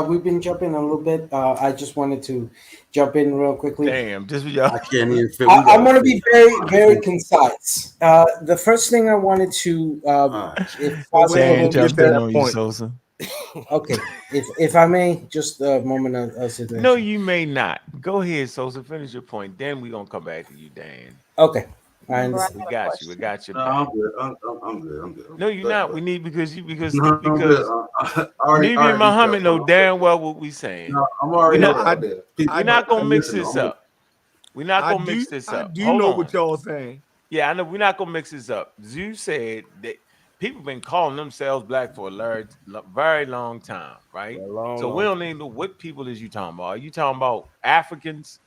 we've been jumping a little bit. I just wanted to jump in real quickly. Damn, just for y'all. I can't even fit. I'm going to be very concise. The first thing I wanted to, if Well, we possible, ain't gonna get to that on you, point. Sosa. okay, if I may, just a moment of situation. No, you may not. Go ahead, Sosa. Finish your point. Then we're gonna come back to you, Dan. Okay, I Remember, I understand. We have a got you. question. We got you. No, I'm good. I'm good. No, you're not. We need because No, I'm good. I already Nubi and Muhammad know detailed. damn well what we saying. No, I'm already We're there. not, I'm there. we're not gonna mix Listen, this I'm up. We're not I gonna mix do, this I up. do Hold know on. what y'all saying. Yeah, I know we're not gonna mix this up. Zoo said that people been calling themselves black for a very long time, right? So we don't even know what people is you talking about. Are you talking about Africans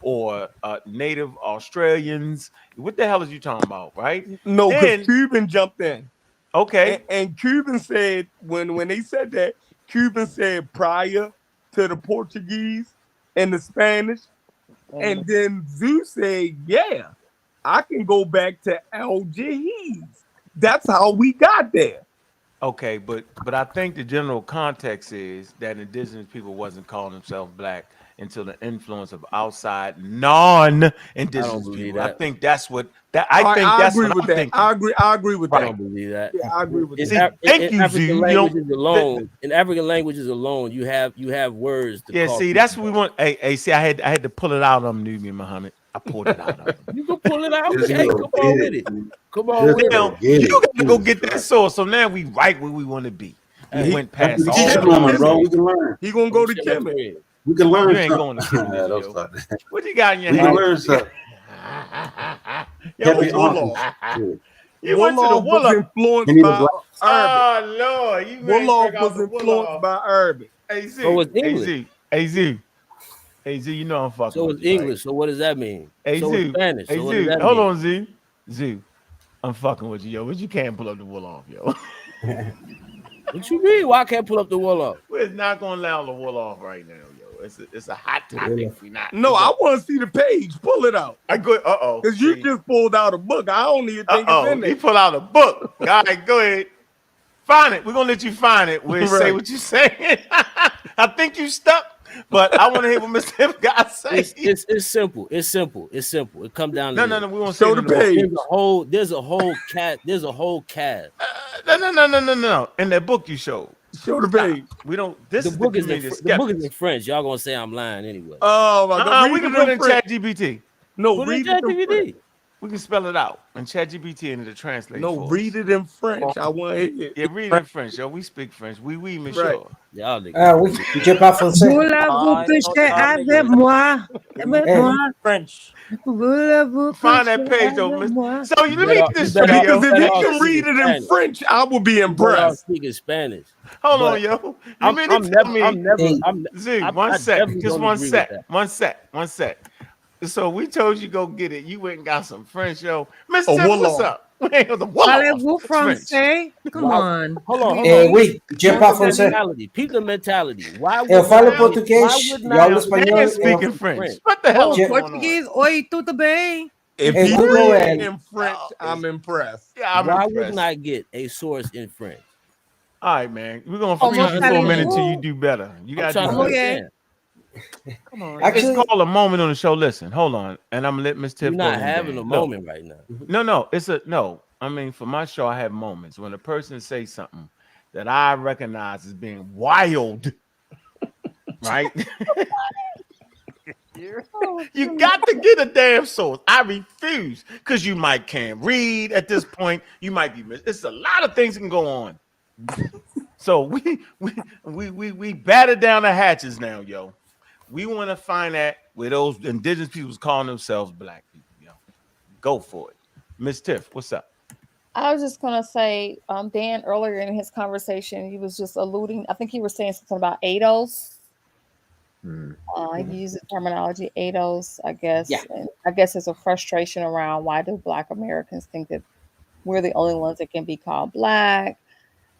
or native Australians? What the hell is you talking about, right? No, because Then Cuban jumped in. okay, And Cuban said when they said that, Cuban said prior to the Portuguese and the Spanish, and then Zeus said, "Yeah, I can go back to Algiers. That's how we got there." okay, but I think the general context is that indigenous people wasn't calling themselves black until the influence of outside non-indigenous believe people. I that. think that's what that All I right, think I that's agree what with I'm that. thinking. I agree with I that. don't believe that. Yeah, I agree with In, that. See, thank you, African Z. You languages don't- alone, in African languages alone, you have words. To Yeah, call see, people that's what we want. Hey, see, I had to pull it out of Nubian Muhammad. I pulled it out of him. You can pull it out. Just Okay, go come on get with it. it. Come on with Now, it. Get you it. got to go Jesus get that Christ. source. So now we right where we want to be. We He- went That's past the all teaching the moment, bro. We conversations. can learn. He gonna go to Shit, Kemet. yeah. We can learn You ain't something. going to Kemet, Don't yo. start that. What you got in your We can hand? learn something. Yo, Happy Wolof. uncles. Shit. you went to the Wolof was Wolof. influenced And he was by like, Arabic. Oh Lord, you made Wolof bring out was the influenced Wolof. by Arabic. Hey So Z, it's English. Hey Z, you know I'm fucking So with it's you, right? English. So what does that mean? Hey So it's Z, Spanish. hey So what does Z, that hold mean? on Z, I'm fucking with you, yo, but you can't pull up the Wolof, yo. What you mean? Why I can't pull up the wall up? We're not gonna allow the Wolof right now, yo. It's a hot topic. We not. No, I want to see the page. Pull it out. I go. Oh. Because you just pulled out a book. I don't even think it's in He there. pulled out a book. All right, go ahead. Find it. We're gonna let you find it. We'll say Right. what you saying. I think you stuck, but I want to hear what Mr. Guy say. It's simple. It's simple. It's simple. It comes down to No. We won't Show say the it in page. book. There's a whole cat. There's a whole cat. No. In that book you showed. Show the page. We don't. This The is book the is in community. the book is in French. Y'all gonna say I'm lying anyway. Oh my God. We Read can it put it in French. ChatGPT. No, Put it read in it in French. ChatGPT. We can spell it out and ChatGPT into the translate. No, for read us. it in French. I want to hear it. Yeah, read it in French, yo. We speak French. Oui, monsieur. Right. Y'all niggas. Oui, je parle français. Voulez-vous coucher avec moi? Avec Hey. moi? French. Voulez-vous Find that coucher page, though, avec miss. moi? So let me get this better- straight, yo. Because if better he off can read speaking it in Spanish. French, I will be Y'all impressed. speaking Spanish. Hold But on, yo. You I'm mean to never. tell me? I'm never. Hey. I'm. Z, I one sec. definitely Just don't one agree with sec. that. One sec. So we told you go get it. You went and got some French, yo. Miss A Tiff, what's Wolof. up? The Wolof. Parlez-vous It's French. français? Come Wow. on. Hold on. Oui, je Peep parle the français. mentality. Peep the mentality. Why would Eu falo not- português, why would eu not hablo be espanhol. And speaking French. What the hell is Je- going on? Português, oi, tudo bem? If Hey, he Google read and- it in French, I'm impressed. Yeah, I'm Why impressed. wouldn't I get a source in French? All right, man. We're gonna Oh, freeze you for a minute till you Muslim. do better. You I'm gotta trying do to better. Okay. understand. Come on. Actually- it's called a moment on the show. Listen, hold on, and I'm gonna let Miss Tiff You're go. not then having Dan. a Look. moment right now. No, it's a no. I mean, for my show, I have moments when a person says something that I recognize as being wild, right? Oh, You got to get a damn source. I refuse because you might can't read at this point. You might be. It's a lot of things that can go on. So we batted down the hatches now, yo. We want to find that where those indigenous peoples calling themselves black people, yo. Go for it, Miss Tiff. What's up? I was just gonna say, Dan earlier in his conversation, he was just alluding. I think he was saying something about ADOS. He used the terminology ADOS, I guess. Yeah. And I guess there's a frustration around why do Black Americans think that we're the only ones that can be called Black.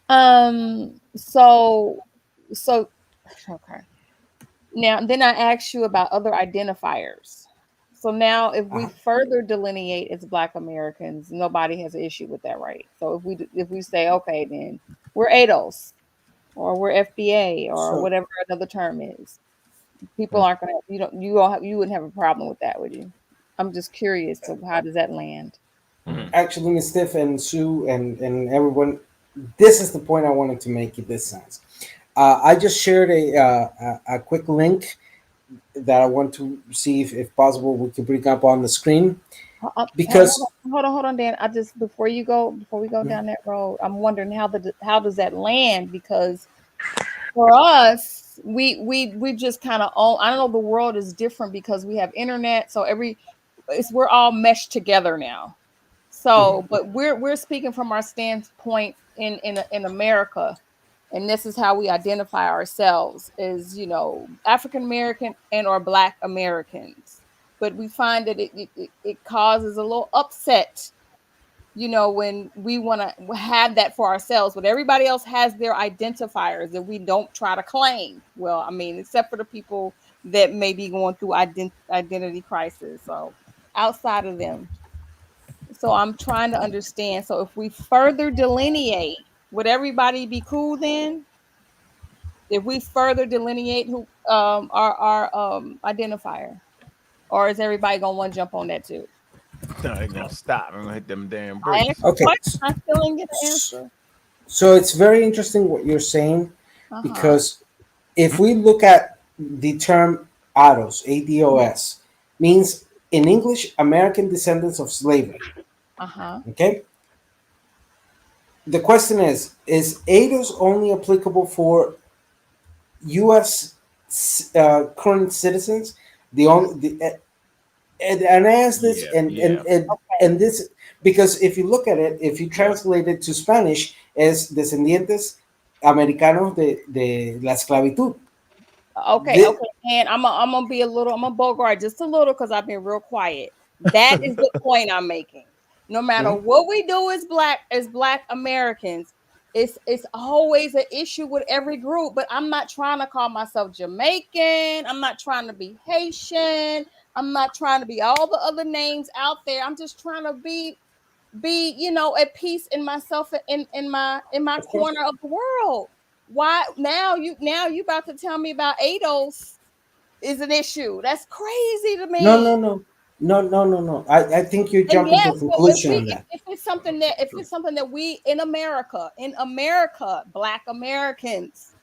So okay. Now then I asked you about other identifiers. So now if we further delineate as Black Americans, nobody has an issue with that, right? So if we say, okay, then we're ADOS or we're FBA or whatever another term is, people aren't gonna you wouldn't have a problem with that, would you? I'm just curious. So how does that land? Actually, Ms. Tiff and Sue and everyone, this is the point I wanted to make in this sense. I just shared a quick link that I want to see if possible we can bring up on the screen. Because hold on, Dan. I just before we go down that road, I'm wondering how does that land? Because for us, we just kind of own. I don't know. The world is different because we have internet, so we're all meshed together now. So, but we're speaking from our standpoint in America, and this is how we identify ourselves as African American and or Black Americans. But we find that it causes a little upset, when we want to have that for ourselves, but everybody else has their identifiers that we don't try to claim. Well, I mean, except for the people that may be going through identity crisis. So outside of them. So I'm trying to understand. So if we further delineate, would everybody be cool then? If we further delineate who our identifier, or is everybody gonna want to jump on that too? No, they're gonna stop. I'm gonna hit them damn I brakes. asked the Okay. question, I still didn't get the answer. So it's very interesting what you're saying, because if we look at the term ADOS, ADOS, means in English, American descendants of slavery. Okay. The question is ADOS only applicable for U.S. Current citizens? And I ask this, and this, because if you look at it, if you translate it to Spanish, es descendientes americanos de la esclavitud. Okay, and I'm gonna bogart just a little because I've been real quiet. That is the point I'm making. No matter what we do as Black Americans, it's always an issue with every group. But I'm not trying to call myself Jamaican. I'm not trying to be Haitian. I'm not trying to be all the other names out there. I'm just trying to be at peace in myself in my corner of the world. Why now you about to tell me about ADOS is an issue? That's crazy to me. No. I think you're jumping to a conclusion on that. If it's something that we in America, Black Americans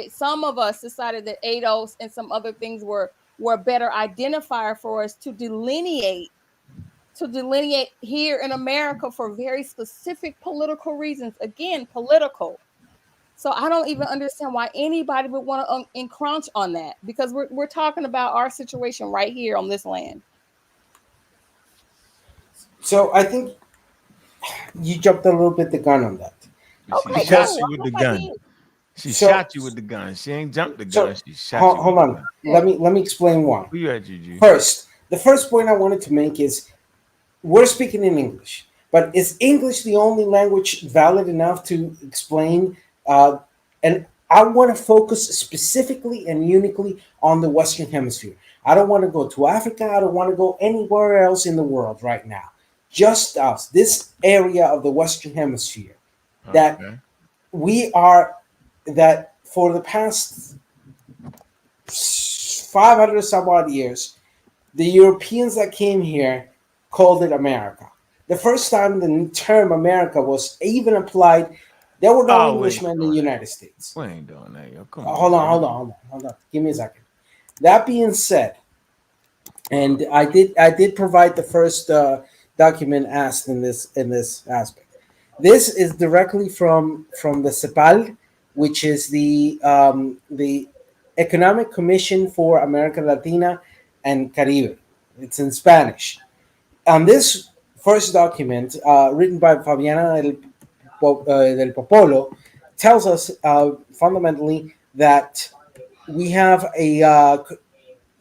some of us decided that ADOS and some other things were a better identifier for us to delineate here in America for very specific political reasons. Again, political. So I don't even understand why anybody would want to encroach on that, because we're talking about our situation right here on this land. So I think you jumped a little bit the gun on that. She shot you with the gun. She shot you with the gun. She ain't jumped the gun. She shot you. Hold on. Let me explain why. Where you at, Juju? First, the first point I wanted to make is we're speaking in English, but is English the only language valid enough to explain? And I want to focus specifically and uniquely on the Western Hemisphere. I don't want to go to Africa. I don't want to go anywhere else in the world right now. Just us, this area of the Western Hemisphere, that we are that for the past 500 some odd years, the Europeans that came here called it America. The first time the term America was even applied, there were no Englishmen in the United States. We ain't doing that, yo. Come Hold on. Give me a second. That being said, and I did provide the first document asked in this aspect. This is directly from the CEPAL, which is the Economic Commission for America Latina and Caribe. It's in Spanish. And this first document, written by Fabiana del Popolo, tells us fundamentally that we have a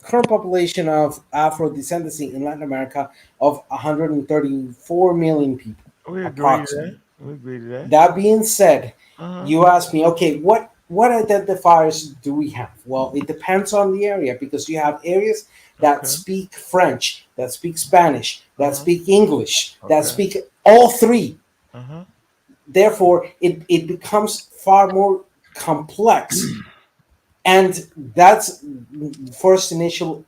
current population of Afro descendancy in Latin America of 134 million people. We agree to that. We agree to that. That being said, you asked me, okay, what identifiers do we have? Well, it depends on the area, because you have areas that speak French, that speak Spanish, that speak English, that speak all three. Therefore, it becomes far more complex. And that's first initial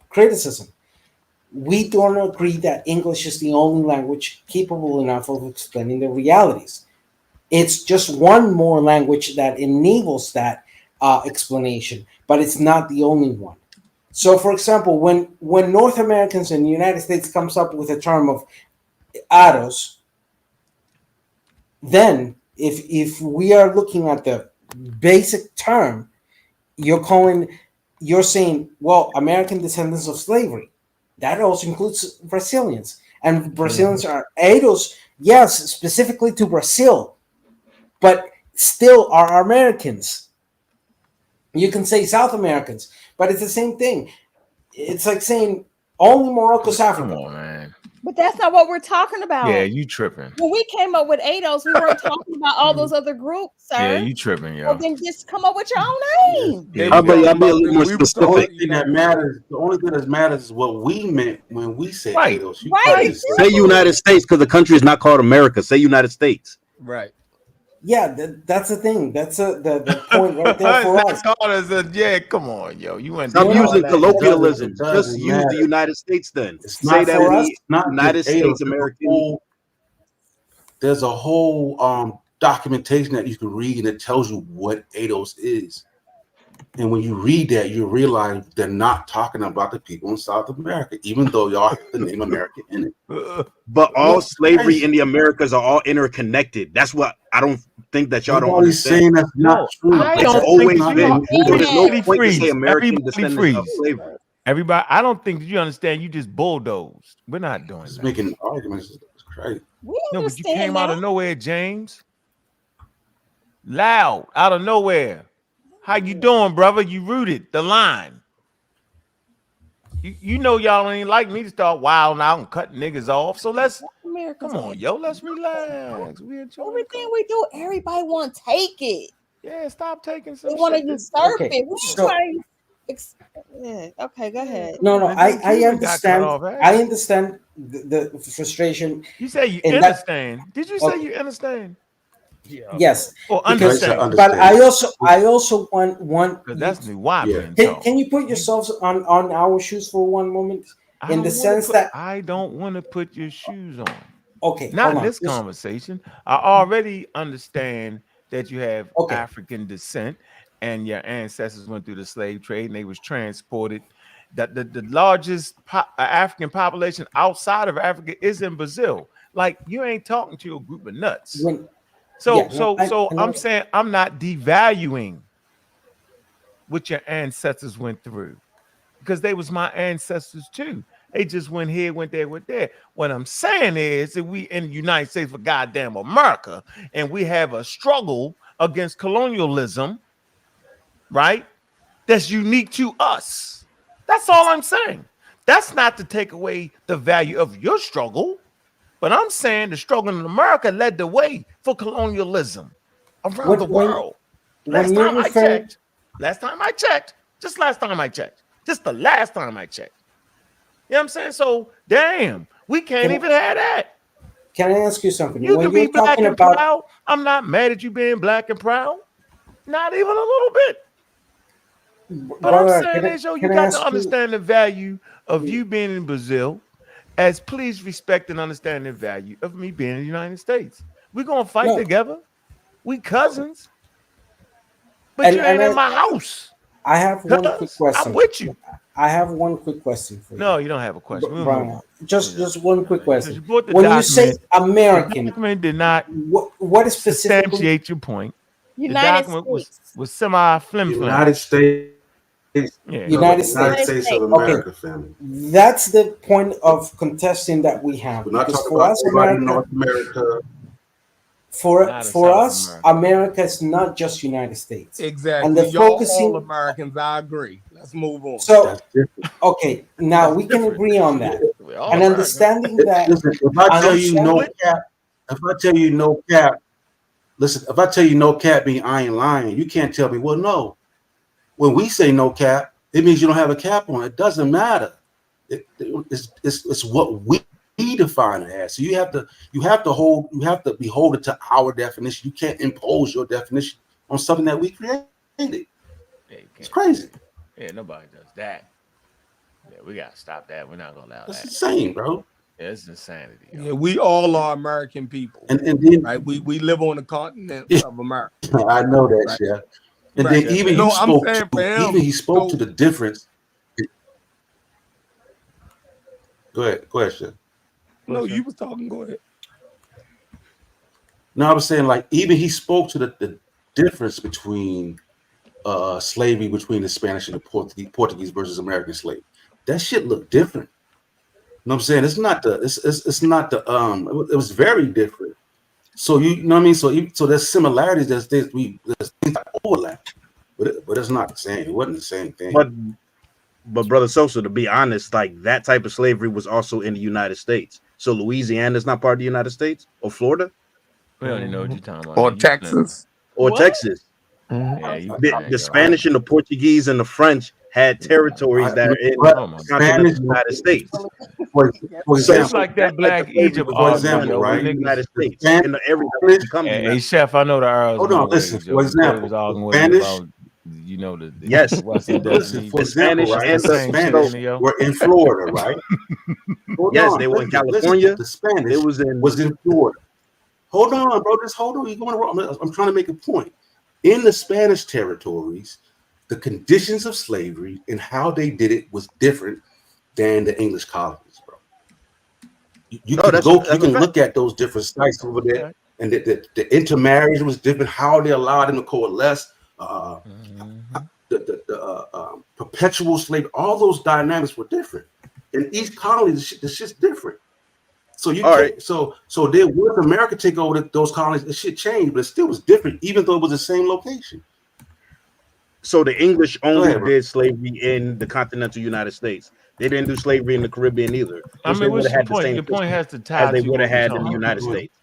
criticism. We don't agree that English is the only language capable enough of explaining the realities. It's just one more language that enables that explanation, but it's not the only one. So, for example, when North Americans in the United States comes up with a term of Aros, then if we are looking at the basic term, you're saying, well, American descendants of slavery. That also includes Brazilians, and Brazilians are Aros, yes, specifically to Brazil, but still are Americans. You can say South Americans, but it's the same thing. It's like saying only Morocco's Africa. Come on, man. But that's not what we're talking about. Yeah, you tripping. When we came up with ADOS, we weren't talking about all those other groups, sir. Yeah, you tripping, yo. Well, then just come up with your own name. Yeah, how about y'all be a little more specific? The only thing that matters is what we meant when we said ADOS. Right. Say United States, because the country is not called America. Say United States. Right. Yeah, that's the thing. That's the point right there for us. Yeah, come on, yo. You went. Stop using colloquialism. Just use the United States then. Say that we United States American. There's a whole documentation that you can read, and it tells you what ADOS is. And when you read that, you realize they're not talking about the people in South America, even though y'all have the name America in it. But all slavery in the Americas are all interconnected. That's what I don't think that y'all don't understand. Saying that's not true. It's always been. There's no point to say American descendants of slavery. Everybody, I don't think that you understand. You just bulldozed. We're not doing that. Making arguments is crazy. No, but you came out of nowhere, James. Loud, out of nowhere. How you doing, brother? You rooted the line. You know y'all ain't like me to start wilding out and cutting niggas off. So let's come on, yo. Let's relax. We enjoy everything we do. Everybody want to take it. Yeah, stop taking some. They want to usurp it. Okay, go ahead. No, I understand. I understand the frustration. You say you understand. Did you say you understand? Yeah. Yes. Or understand. But I also want that's new. Why? Can you put yourselves on our shoes for one moment? In the sense that I don't want to put your shoes on. Okay. Not in this conversation. I already understand that you have African descent and your ancestors went through the slave trade and they was transported. That the largest African population outside of Africa is in Brazil. Like you ain't talking to a group of nuts. So I'm saying I'm not devaluing what your ancestors went through because they was my ancestors too. They just went here, went there, went there. What I'm saying is that we in the United States for goddamn America and we have a struggle against colonialism, right? That's unique to us. That's all I'm saying. That's not to take away the value of your struggle. But I'm saying the struggle in America led the way for colonialism around the world. Last time I checked, just the last time I checked. You know what I'm saying? So, damn, we can't even have that. Can I ask you something? You when can be you're black talking and about, proud. I'm not mad at you being black and proud. Not even a little bit. But brother, I'm saying is, yo, you can I got to ask you? understand the value of you being in Brazil, as please respect and understand the value of me being in the United States. We're gonna fight No. together. We cousins, but you ain't in my house. I have one quick question. I'm with you. I have one quick question for you. No, you don't have a question. We'll Brian, move on. just one quick question. You brought the When document, you say American, the document did not what is specifically substantiate your point. United the document States. was semi flim flam. United States. Yeah. United States. States of America, okay. family. That's the point of contesting that we have. We're not because talking for about us, everybody in America, North America. For South us, America is not just United States. Exactly. And the Y'all focusing all Americans, I agree. Let's move on. So okay, now we can agree on that. And understanding that Listen, if I tell you no cap, if I tell you no cap, listen, if I tell you no cap mean I ain't lying, you can't tell me, well, no. When we say no cap, it means you don't have a cap on. It doesn't matter. It's what we define it as. So you have to be holding to our definition. You can't impose your definition on something that we created. It's crazy. Yeah, nobody does that. Yeah, we gotta stop that. We're not gonna allow That's that. insane, bro. Yeah, it's insanity. Yo. Yeah, we all are American people. And then right, we live on the continent of America. I know that, right? Chef. And then even he spoke to the difference. Go ahead, Chef. No, you was talking. Go ahead. No, I was saying like even he spoke to the difference between slavery between the Spanish and the Portuguese versus American slavery. That shit looked different. You know what I'm saying? It's not the it was very different. So you know what I mean? So there's similarities, there's things that overlap, but it's not the same. It wasn't the same thing. But Brother Sosa, to be honest, like that type of slavery was also in the United States. So Louisiana is not part of the United States or Florida. We don't even know what you're talking about. Or Texas. Or Texas. Yeah, The Spanish and the Portuguese and the French had territories that are in the United States. For example, it's like that Black Egypt example, right? In the United States, in the area that become hey, Chef, I know the Earls. Hold on, listen. For example, Spanish. You know the yes. Listen, for example, right? The Spanish were in Florida, right? Yes, they were in California. The Spanish was in Florida. Hold on, bro. Just hold on. You're going wrong. I'm trying to make a point. In the Spanish territories, the conditions of slavery and how they did it was different than the English colonies, bro. You can look at those different sites over there, and the intermarriage was different. How they allowed them to coalesce, the perpetual slave, all those dynamics were different. In each colony, the shit's different. So you can't, so there was America take over those colonies. The shit changed, but it still was different, even though it was the same location. So the English only did slavery in the continental United States. They didn't do slavery in the Caribbean either. I mean, what's your point? Your point has to tie as they would have had in the United States.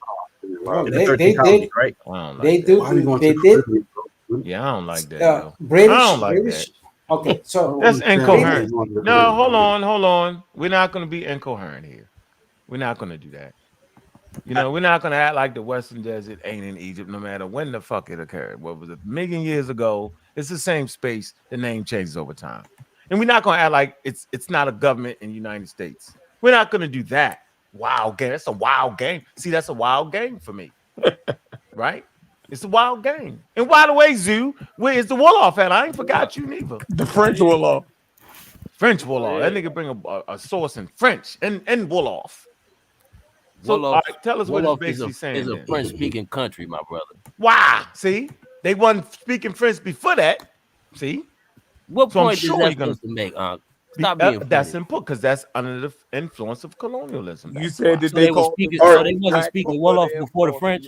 They did. Yeah, I don't like that. British, I don't like that. Okay, so that's incoherent. No, hold on. We're not going to be incoherent here. We're not going to do that. You know, we're not going to act like the Western Desert ain't in Egypt, no matter when the fuck it occurred. What was it? 1 million years ago? It's the same space. The name changes over time, and we're not going to act like it's not a government in the United States. We're not going to do that. Wild game. That's a wild game. See, that's a wild game for me, right? It's a wild game. And by the way, Zoo, where is the Wolof at? I ain't forgot you neither. The French Wolof. French Wolof. That nigga bring a source in French and Wolof. So Wolof, tell us what Wolof it's basically saying. Is a French-speaking country, my brother. Wow. See? They wasn't speaking French before that. See? What so point is that supposed to make, Stop being that's important because that's under the influence of colonialism. You said that so they wasn't speaking Wolof before the French?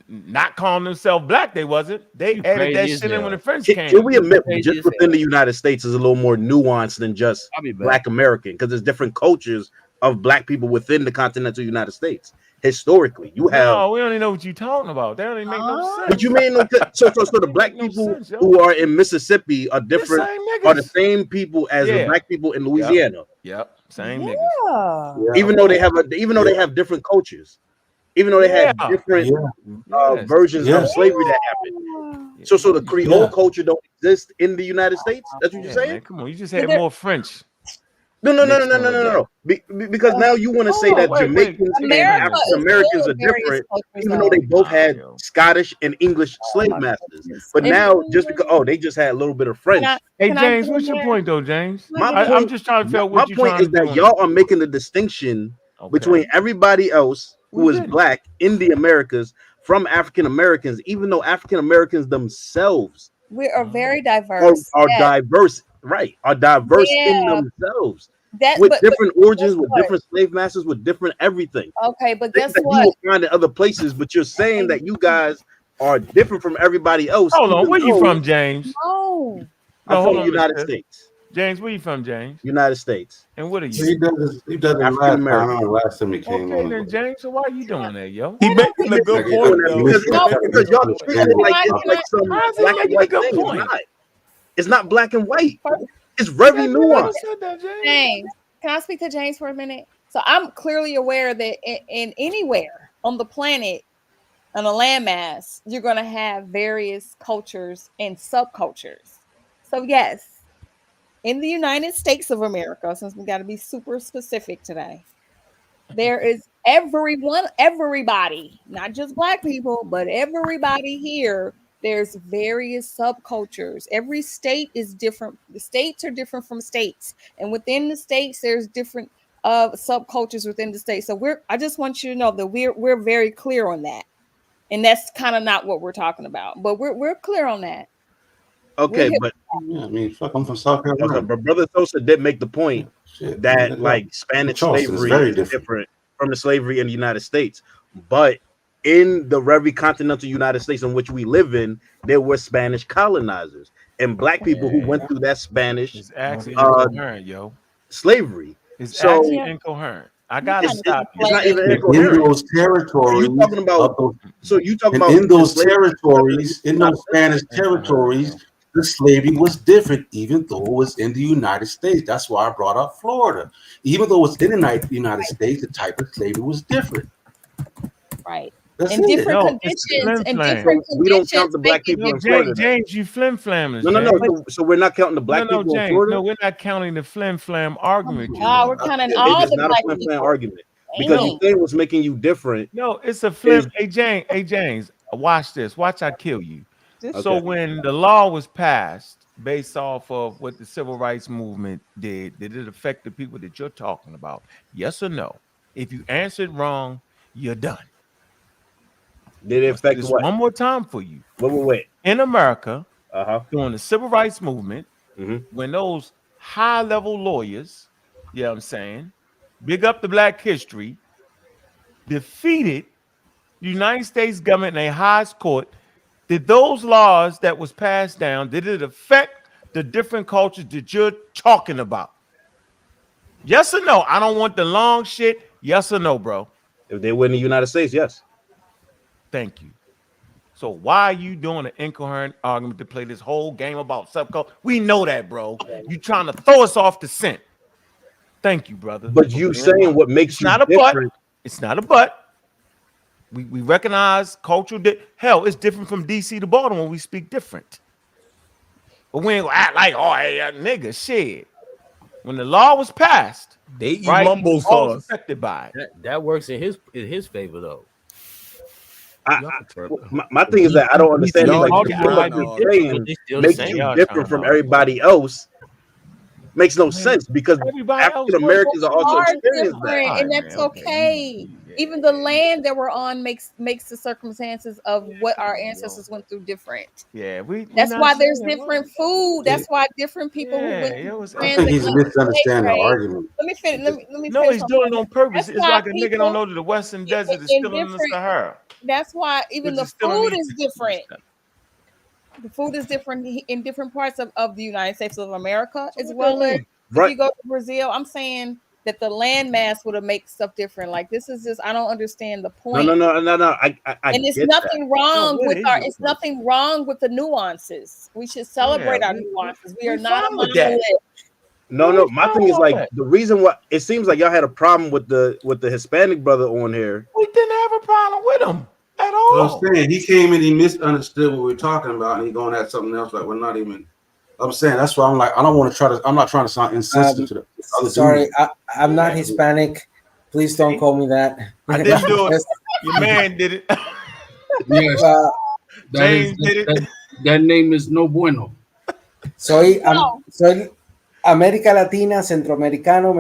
Not calling themselves black, they wasn't. They added that shit in when the French came. Can we admit just within the United States is a little more nuanced than just Black American, because there's different cultures of Black people within the continental United States. Historically, you have. No, we don't even know what you're talking about. That don't even make no sense. What you mean? So the Black people who are in Mississippi are different, are the same people as the Black people in Louisiana. Yep. Same niggas. Even though they have different cultures. even though they had different versions of slavery that happened. So the Creole culture don't exist in the United States. That's what you're saying? Man, come on, you just had more French. No. Because now you want to say that Jamaicans and African Americans are different, even though they both had Scottish and English slave masters. But now, just because they just had a little bit of French. Hey James, what's your point though, James? I'm just trying to figure out what you're trying to do. My point is that y'all are making the distinction between everybody else who is black in the Americas from African Americans, even though African Americans themselves we are very diverse. Are diverse, right? Are diverse in themselves. With different origins, with different slave masters, with different everything. Okay, but guess what? You will find in other places, but you're saying that you guys are different from everybody else. Hold on, where you from, James? I'm from the United States. James, where you from, James? United States. And what are you? So he does last time he came on. Then James, so why are you doing that, yo? He making a good point though. Because y'all treat it like some black and white thing. It's not black and white. It's very nuanced. James, can I speak to James for a minute? So I'm clearly aware that in anywhere on the planet, on a landmass, you're going to have various cultures and subcultures. So yes, in the United States of America, since we got to be super specific today, there is everybody, not just black people, but everybody here. There's various subcultures. Every state is different. The states are different from states, and within the states, there's different subcultures within the state. So I just want you to know that we're very clear on that, and that's kind of not what we're talking about, but we're clear on that. Okay, but fuck, I'm from South Carolina. But Brother Sosa did make the point that like Spanish slavery is different from the slavery in the United States, but in the very continental United States in which we live in, there were Spanish colonizers and black people who went through that Spanish incoherent, slavery. It's actually incoherent. I gotta stop you. It's not even incoherent. In those territories, you talking about in those territories, in those Spanish territories, the slavery was different, even though it was in the United States. That's why I brought up Florida. Even though it's in the United States, the type of slavery was different. Right. That's in different conditions, we don't count the black people in Florida. James, you flim-flammers. No. So we're not counting the black people in Florida? No, we're not counting the flim-flam argument. No, we're counting all the black people. It's not a flim-flam argument. Because you think what's making you different. No, it's a flim. Hey, James, watch this. Watch I kill you. So when the law was passed based off of what the civil rights movement did it affect the people that you're talking about? Yes or no? If you answered wrong, you're done. Did it affect what? One more time for you. Wait. In America, during the civil rights movement, when those high-level lawyers, you know what I'm saying, big up the black history, defeated the United States government in a highest court, did those laws that was passed down, did it affect the different cultures that you're talking about? Yes or no? I don't want the long shit. Yes or no, bro? If they were in the United States, yes. Thank you. So why are you doing an incoherent argument to play this whole game about subculture? We know that, bro. You trying to throw us off the scent. Thank you, brother. But you saying what makes you different. It's not a but. We recognize cultural. Hell, it's different from DC to Baltimore. We speak different. But we ain't gonna act like, nigga, shit. When the law was passed, they eat mumble sauce. Affected by it. That works in his favor though. My thing is that I don't understand. Makes you different from everybody else. Makes no sense because African Americans are also experiencing that, and that's okay. Even the land that we're on makes the circumstances of what our ancestors went through different. Yeah, that's why there's different food. That's why different people who went through. I think he's misunderstanding the argument. Let me finish. Let me. No, he's doing it on purpose. It's like a nigga don't know that the Western Desert is still in the Sahara. That's why even the food is different. The food is different in different parts of the United States of America, as well as if you go to Brazil. I'm saying that the landmass would have made stuff different. Like this is just I don't understand the point. No. And it's nothing wrong with it's nothing wrong with the nuances. We should celebrate our nuances. We are not a monolith. No. My thing is like the reason why it seems like y'all had a problem with the Hispanic brother on here. We didn't have a problem with him at all. I'm saying he came and he misunderstood what we were talking about, and he going at something else like we're not even. I'm saying that's why I'm like I don't want to try to. I'm not trying to sound insensitive to the other. Sorry, I'm not Hispanic. Please don't call me that. I didn't do it. Your man did it. Yes, James did it. That name is no bueno. Soy América Latina, Centroamericano,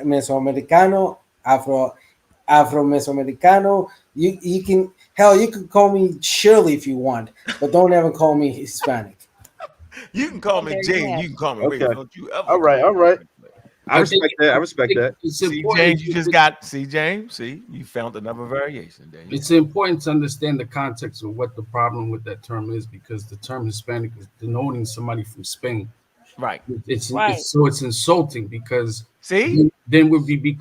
Mesoamericano, Afro-Mesoamericano. You can call me Shirley if you want, but don't ever call me Hispanic. You can call me James. You can call me. Okay. Don't you ever? All right. I respect that. See, James, you just got. See, James. See, you found another variation. There. It's important to understand the context of what the problem with that term is, because the term Hispanic is denoting somebody from Spain. Right. It's insulting because see, then we're being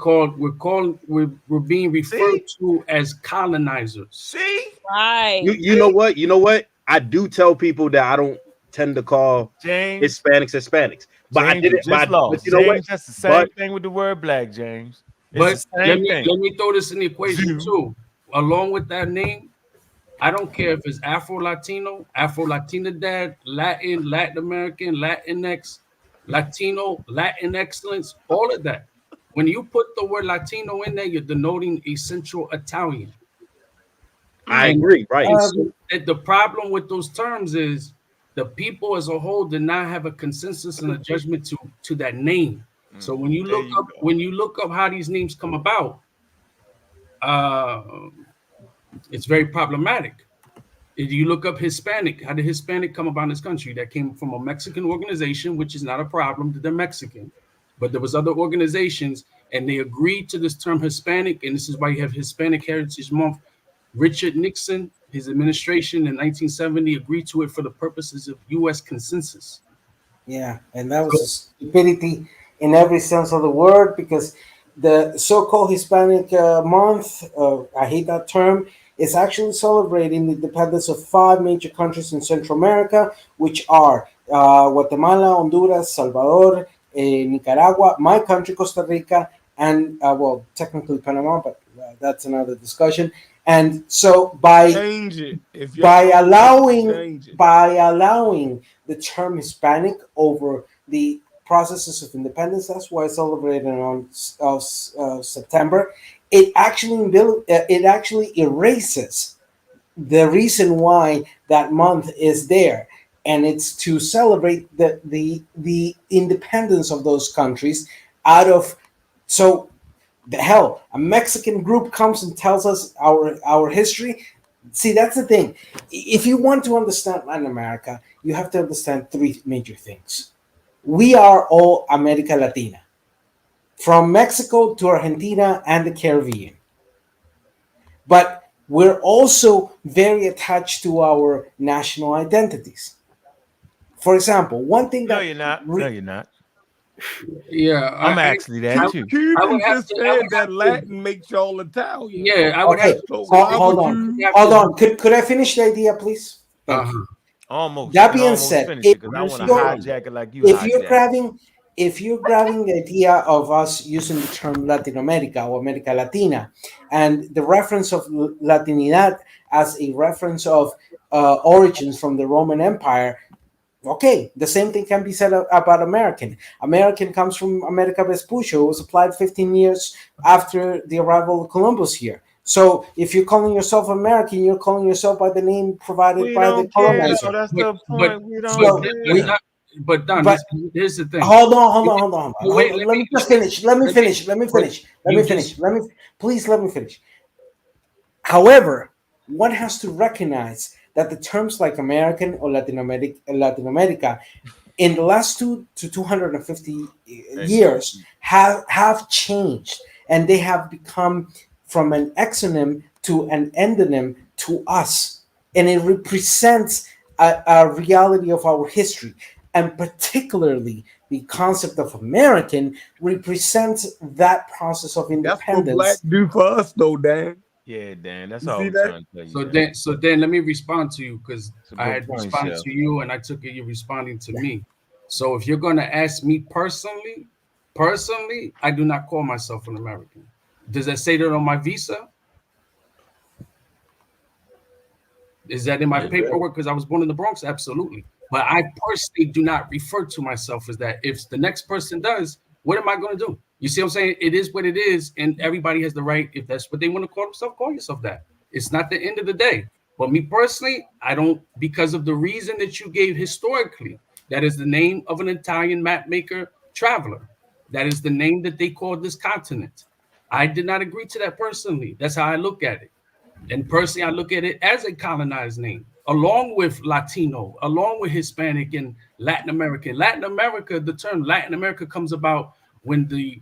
referred to as colonizers. See, right. You know what? I do tell people that I don't tend to call James Hispanics. But James, I did it. But you know James, what? That's the same thing with the word black, James. It's But let me throw this in the equation too. Along with that name, I don't care if it's Afro-Latino, Afro-Latinidad, Latin, Latin American, Latinx, Latino, Latin excellence, all of that. When you put the word Latino in there, you're denoting essential Italian. I agree, right? The problem with those terms is the people as a whole did not have a consensus and a judgment to that name. So when you look up how these names come about, it's very problematic. If you look up Hispanic, how did Hispanic come about in this country? That came from a Mexican organization, which is not a problem that they're Mexican, but there was other organizations and they agreed to this term Hispanic, and this is why you have Hispanic Heritage Month. Richard Nixon, his administration in 1970 agreed to it for the purposes of U.S. consensus. Yeah, and that was stupidity in every sense of the word, because the so-called Hispanic month, I hate that term, is actually celebrating the independence of 5 major countries in Central America, which are Guatemala, Honduras, Salvador, Nicaragua, my country, Costa Rica, and well, technically Panama, but that's another discussion. And so by allowing the term Hispanic over the processes of independence, that's why it's celebrated on September. It actually erases the reason why that month is there, and it's to celebrate the independence of those countries out of so. The hell, a Mexican group comes and tells us our history. See, that's the thing. If you want to understand Latin America, you have to understand 3 major things. We are all America Latina, from Mexico to Argentina and the Caribbean. But we're also very attached to our national identities. For example, one thing that... No, you're not. No, you're not. Yeah, I'm actually that too. Cuban just said that Latin makes y'all Italian. Yeah, I would have to. Hold on. Could I finish the idea, please? Almost. That being said, if you're grabbing the idea of us using the term Latin America or America Latina, and the reference of Latinidad as a reference of origins from the Roman Empire. Okay, the same thing can be said about American. American comes from America Vespuccio. It was applied 15 years after the arrival of Columbus here. So if you're calling yourself American, you're calling yourself by the name provided by the colonizer. So that's the point. But Don, here's the thing. Hold on. Wait, let me just finish. Let me finish. Please let me finish. However, one has to recognize that the terms like American or Latin America in the last 250 years have changed, and they have become from an exonym to an endonym to us, and it represents a reality of our history, and particularly the concept of American represents that process of independence. That's what black do for us, though, Dan. Yeah, Dan, that's all I'm trying to tell you. So then let me respond to you, because I had responded to you and I took it you're responding to me. So if you're going to ask me personally, I do not call myself an American. Does that say that on my visa? Is that in my paperwork because I was born in the Bronx? Absolutely. But I personally do not refer to myself as that. If the next person does, what am I going to do? You see what I'm saying? It is what it is, and everybody has the right, if that's what they want to call themselves, call yourself that. It's not the end of the day. But me personally, I don't, because of the reason that you gave historically, that is the name of an Italian map maker traveler. That is the name that they called this continent. I did not agree to that personally. That's how I look at it. And personally, I look at it as a colonized name, along with Latino, along with Hispanic and Latin American. Latin America, the term Latin America comes about when the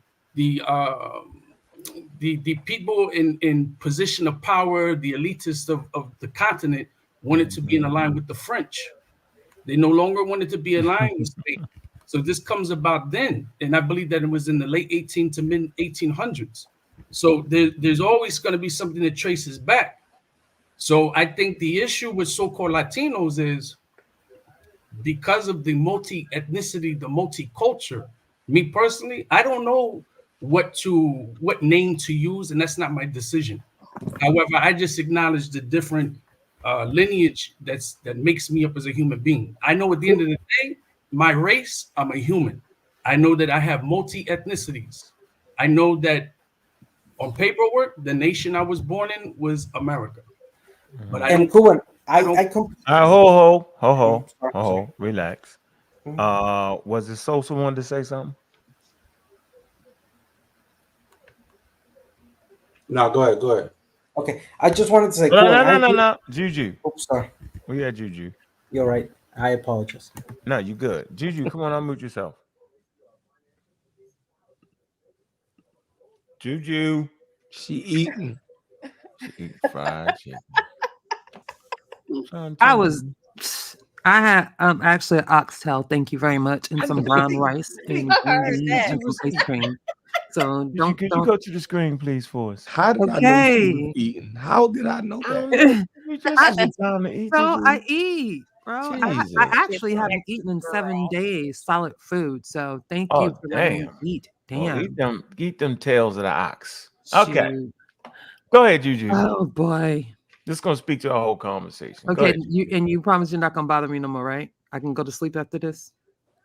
people in position of power, the elitists of the continent, wanted to be in line with the French. They no longer wanted to be aligned with Spain. So this comes about then, and I believe that it was in the late 18 to mid 1800s. So there's always going to be something that traces back. So I think the issue with so-called Latinos is because of the multi-ethnicity, the multicultural. Me personally, I don't know what name to use, and that's not my decision. However, I just acknowledge the different lineage that makes me up as a human being. I know at the end of the day, my race, I'm a human. I know that I have multi-ethnicities. I know that on paperwork, the nation I was born in was America. But I Kuban, ho, relax. Was it Sosa wanted to say something? No, go ahead. Okay, I just wanted to say, no, Juju. Oops, sorry. We had Juju. You're right. I apologize. No, you good. Juju, come on, unmute yourself. Juju, she eating fried chicken. I had actually an oxtail, thank you very much, and some brown rice and some ice cream. So could you go to the screen, please, for us? How did I know she was eating? How did I know that? I eat, bro. I actually haven't eaten in 7 days solid food. So thank you for letting me eat. Damn. Well, eat them tails of the ox. Okay. Go ahead, Juju. Oh boy. Just gonna speak to the whole conversation. Okay, you promise you're not gonna bother me no more, right? I can go to sleep after this.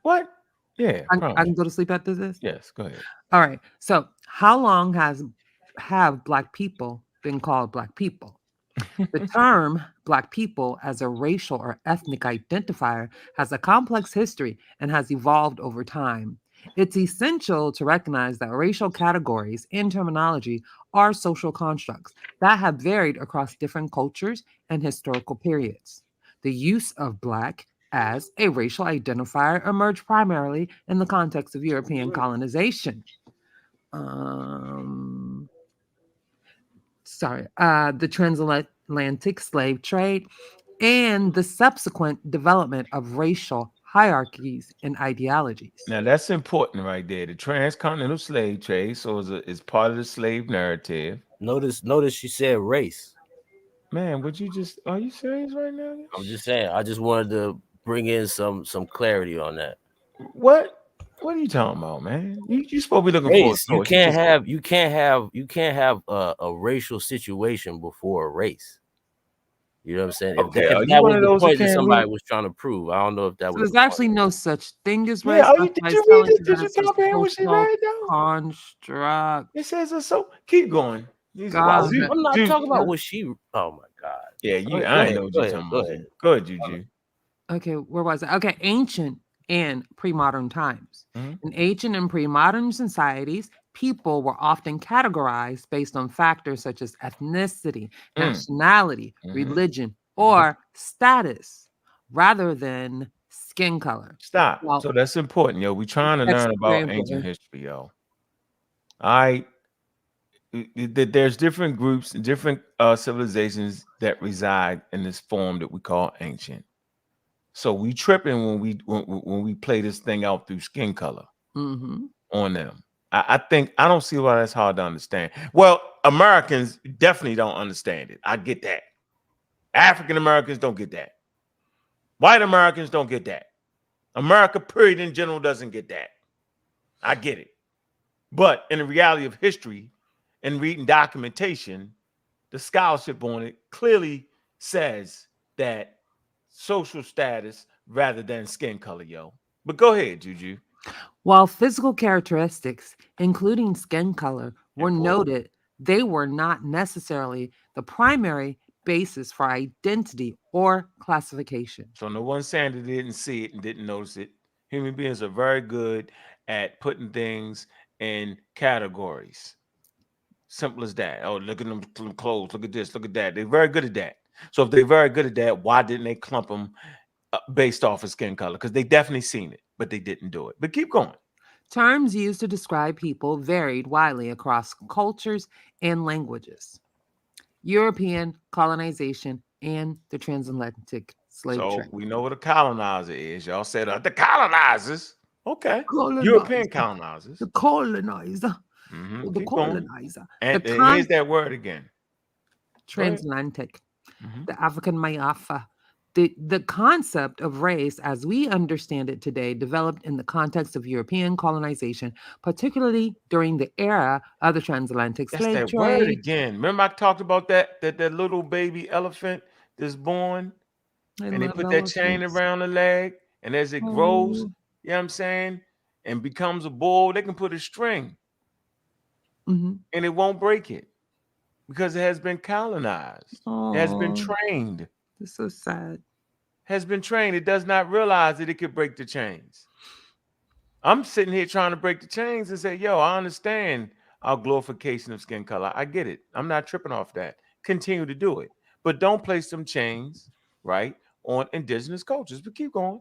What? Yeah, I can go to sleep after this. Yes, go ahead. All right. So, how long have Black people been called Black people? The term Black people as a racial or ethnic identifier has a complex history and has evolved over time. It's essential to recognize that racial categories and terminology are social constructs that have varied across different cultures and historical periods. The use of Black as a racial identifier emerged primarily in the context of European colonization. The transatlantic slave trade and the subsequent development of racial hierarchies and ideologies. Now that's important right there. The transcontinental slave trade, so is part of the slave narrative. Notice she said race. Man, are you serious right now? I'm just saying. I just wanted to bring in some clarity on that. What are you talking about, man? You supposed to be looking race. for You can't have a racial situation before a race. You know what I'm saying? Okay, if that was the point that somebody was trying to prove, I don't know if that was. There's actually no such thing as race. Did you read this? Did you comprehend what she read? Construct. It says so. Keep going. I'm not talking about what she. Oh my God. Yeah, I know what you're talking about. Go ahead, Juju. Okay, where was it? Okay, ancient and pre-modern times. In ancient and pre-modern societies, people were often categorized based on factors such as ethnicity, nationality, religion, or status, rather than skin color. Stop. Well, so that's important, yo. We're trying to learn about ancient history, yo. There's different groups, different civilizations that reside in this form that we call ancient. So we tripping when we play this thing out through skin color on them. I don't see why that's hard to understand. Well, Americans definitely don't understand it. I get that. African Americans don't get that. White Americans don't get that. America, period, in general, doesn't get that. I get it. But in the reality of history and reading documentation, the scholarship on it clearly says that social status rather than skin color, yo. But go ahead, Juju. While physical characteristics, including skin color, were noted, they were not necessarily the primary basis for identity or classification. So no one saying they didn't see it and didn't notice it. Human beings are very good at putting things in categories. Simple as that. Oh, look at them clothes. Look at this. Look at that. They're very good at that. So if they're very good at that, why didn't they clump them based off of skin color? Because they definitely seen it, but they didn't do it. But keep going. Terms used to describe people varied widely across cultures and languages. European colonization and the transatlantic slave trade. So we know what a colonizer is. Y'all said the colonizers. Okay. Colonizer. European colonizers. The colonizer. Mm-hmm. The colonizer. And here's that word again. Transatlantic. The African Mayafa. The concept of race, as we understand it today, developed in the context of European colonization, particularly during the era of the transatlantic slave trade. Word again. Remember I talked about that little baby elephant that's born, and they put that chain around the leg, and as it grows, you know what I'm saying, and becomes a bull, they can put a string, and it won't break it because it has been colonized. It has been trained. It's so sad. Has been trained. It does not realize that it could break the chains. I'm sitting here trying to break the chains and say, yo, I understand our glorification of skin color. I get it. I'm not tripping off that. Continue to do it. But don't place some chains, right, on indigenous cultures. But keep going.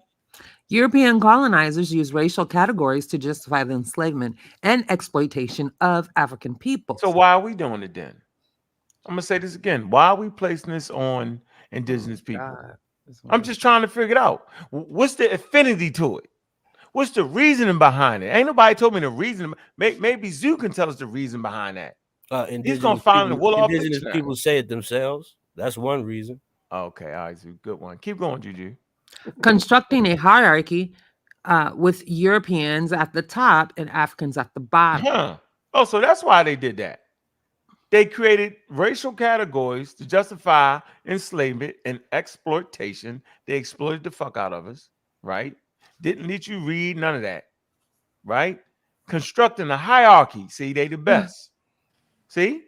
European colonizers used racial categories to justify the enslavement and exploitation of African people. So why are we doing it then? I'm going to say this again. Why are we placing this on indigenous people? I'm just trying to figure it out. What's the affinity to it? What's the reasoning behind it? Ain't nobody told me the reason. Maybe Zoo can tell us the reason behind that. He's gonna find the wool off indigenous people say it themselves. That's one reason. Okay, all right, Zoo, good one. Keep going, Juju. Constructing a hierarchy with Europeans at the top and Africans at the bottom. Oh, so that's why they did that. They created racial categories to justify enslavement and exploitation. They exploited the fuck out of us, right? Didn't let you read none of that, right? Constructing a hierarchy. See, they the best. See?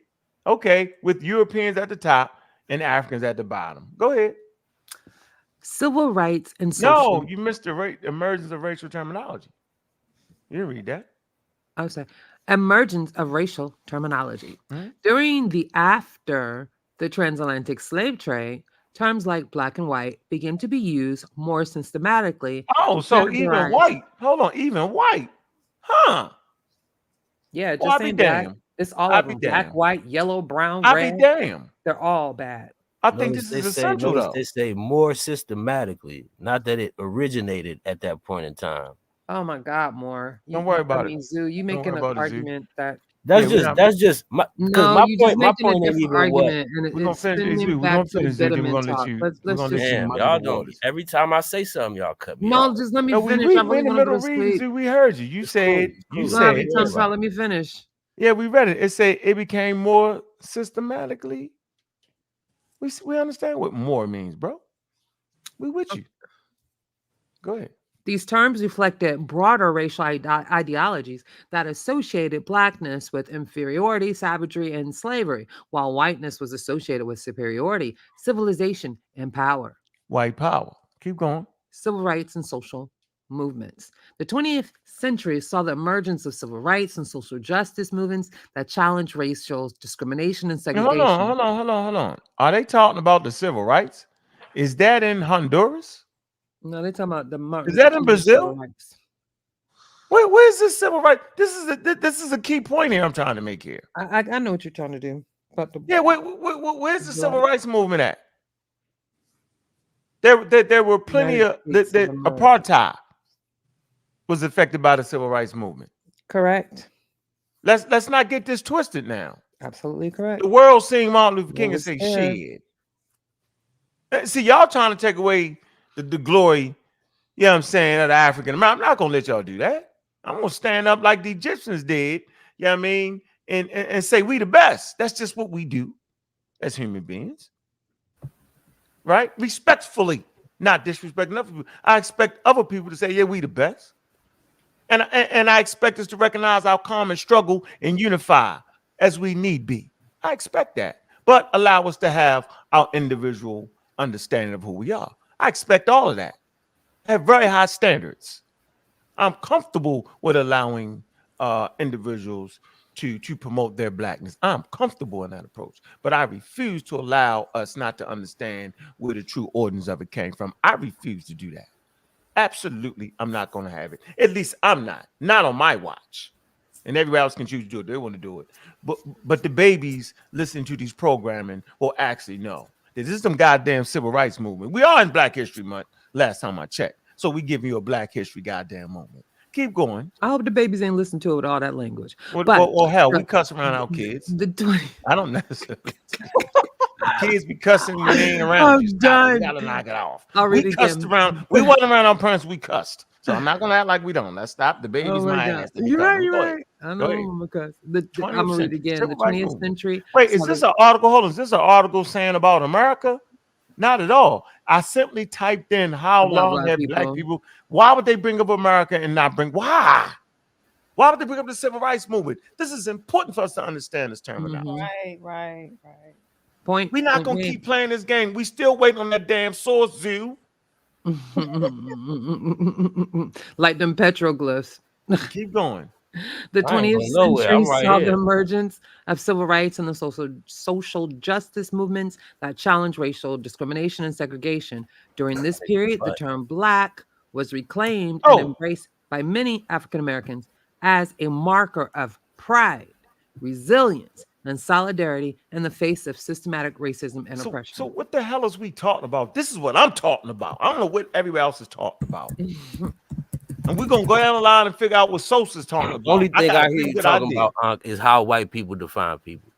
Okay, with Europeans at the top and Africans at the bottom. Go ahead. Civil rights and social... No, you missed the emergence of racial terminology. You didn't read that. I'm sorry. Emergence of racial terminology. During the after the transatlantic slave trade, terms like black and white began to be used more systematically. Oh, so even white. Hold on, even white. Huh. Yeah, just saying black. It's all of them. Black, white, yellow, brown, red. I'll be damn. They're all bad. I think this is essential, though. They say more systematically, not that it originated at that point in time. Oh my God, more. Don't worry about it. Zoo, you making an argument that that's just my point ain't even what. We're gonna finish. We're gonna finish. We're gonna let you. Damn, y'all don't. Every time I say something, y'all cut me. No, just let me finish. We're in the middle of reading. We heard you. You said. You said. Let me finish. Yeah, we read it. It said it became more systematically. We understand what more means, bro. We with you. Go ahead. These terms reflected broader racial ideologies that associated blackness with inferiority, savagery, and slavery, while whiteness was associated with superiority, civilization, and power. White power. Keep going. Civil rights and social movements. The 20th century saw the emergence of civil rights and social justice movements that challenged racial discrimination and segregation. Hold on. Are they talking about the civil rights? Is that in Honduras? No, they're talking about the. Is that in Brazil? Where's this civil right? This is a key point here. I'm trying to make here. I know what you're trying to do, but where's the civil rights movement at? There were plenty of apartheid was affected by the civil rights movement. Correct. Let's not get this twisted now. Absolutely correct. The world seeing Martin Luther King and say shit. See, y'all trying to take away the glory you know what I'm saying, of the African American. I'm not gonna let y'all do that. I'm gonna stand up like the Egyptians did, you know what I mean, and say we the best. That's just what we do as human beings. Right? Respectfully, not disrespecting other people. I expect other people to say, yeah, we the best. And I expect us to recognize our common struggle and unify as we need be. I expect that. But allow us to have our individual understanding of who we are. I expect all of that. I have very high standards. I'm comfortable with allowing individuals to promote their blackness. I'm comfortable in that approach, but I refuse to allow us not to understand where the true origins of it came from. I refuse to do that. Absolutely, I'm not going to have it. At least I'm not on my watch. And everybody else can choose to do it. They want to do it. But the babies listening to these programming will actually know that this is some goddamn civil rights movement. We are in Black History Month, last time I checked. So we give you a Black History goddamn moment. Keep going. I hope the babies ain't listen to it with all that language. Well, hell, we cuss around our kids. I don't necessarily. Kids be cussing when they ain't around. I'm done. We gotta knock it off. We cussed around. We wasn't around our parents. We cussed. So I'm not gonna act like we don't. Let's stop. The baby's my ass. You're right. I know I'm a cuss. I'm gonna read again. The 20th century. Wait, is this an article? Hold on. Is this an article saying about America? Not at all. I simply typed in how long have black people. Why would they bring up America and not bring? Why? Why would they bring up the civil rights movement? This is important for us to understand this terminology. Right. We're not gonna keep playing this game. We still waiting on that damn source zoo. Like them petroglyphs. Keep going. The 20th century saw the emergence of civil rights and the social justice movements that challenged racial discrimination and segregation. During this period, the term Black was reclaimed and embraced by many African Americans as a marker of pride, resilience, and solidarity in the face of systematic racism and oppression. So what the hell is we talking about? This is what I'm talking about. I don't know what everybody else is talking about. And we're going to go down the line and figure out what Sosa's talking about. The only thing I hear you talking about, Ankh, is how white people define people.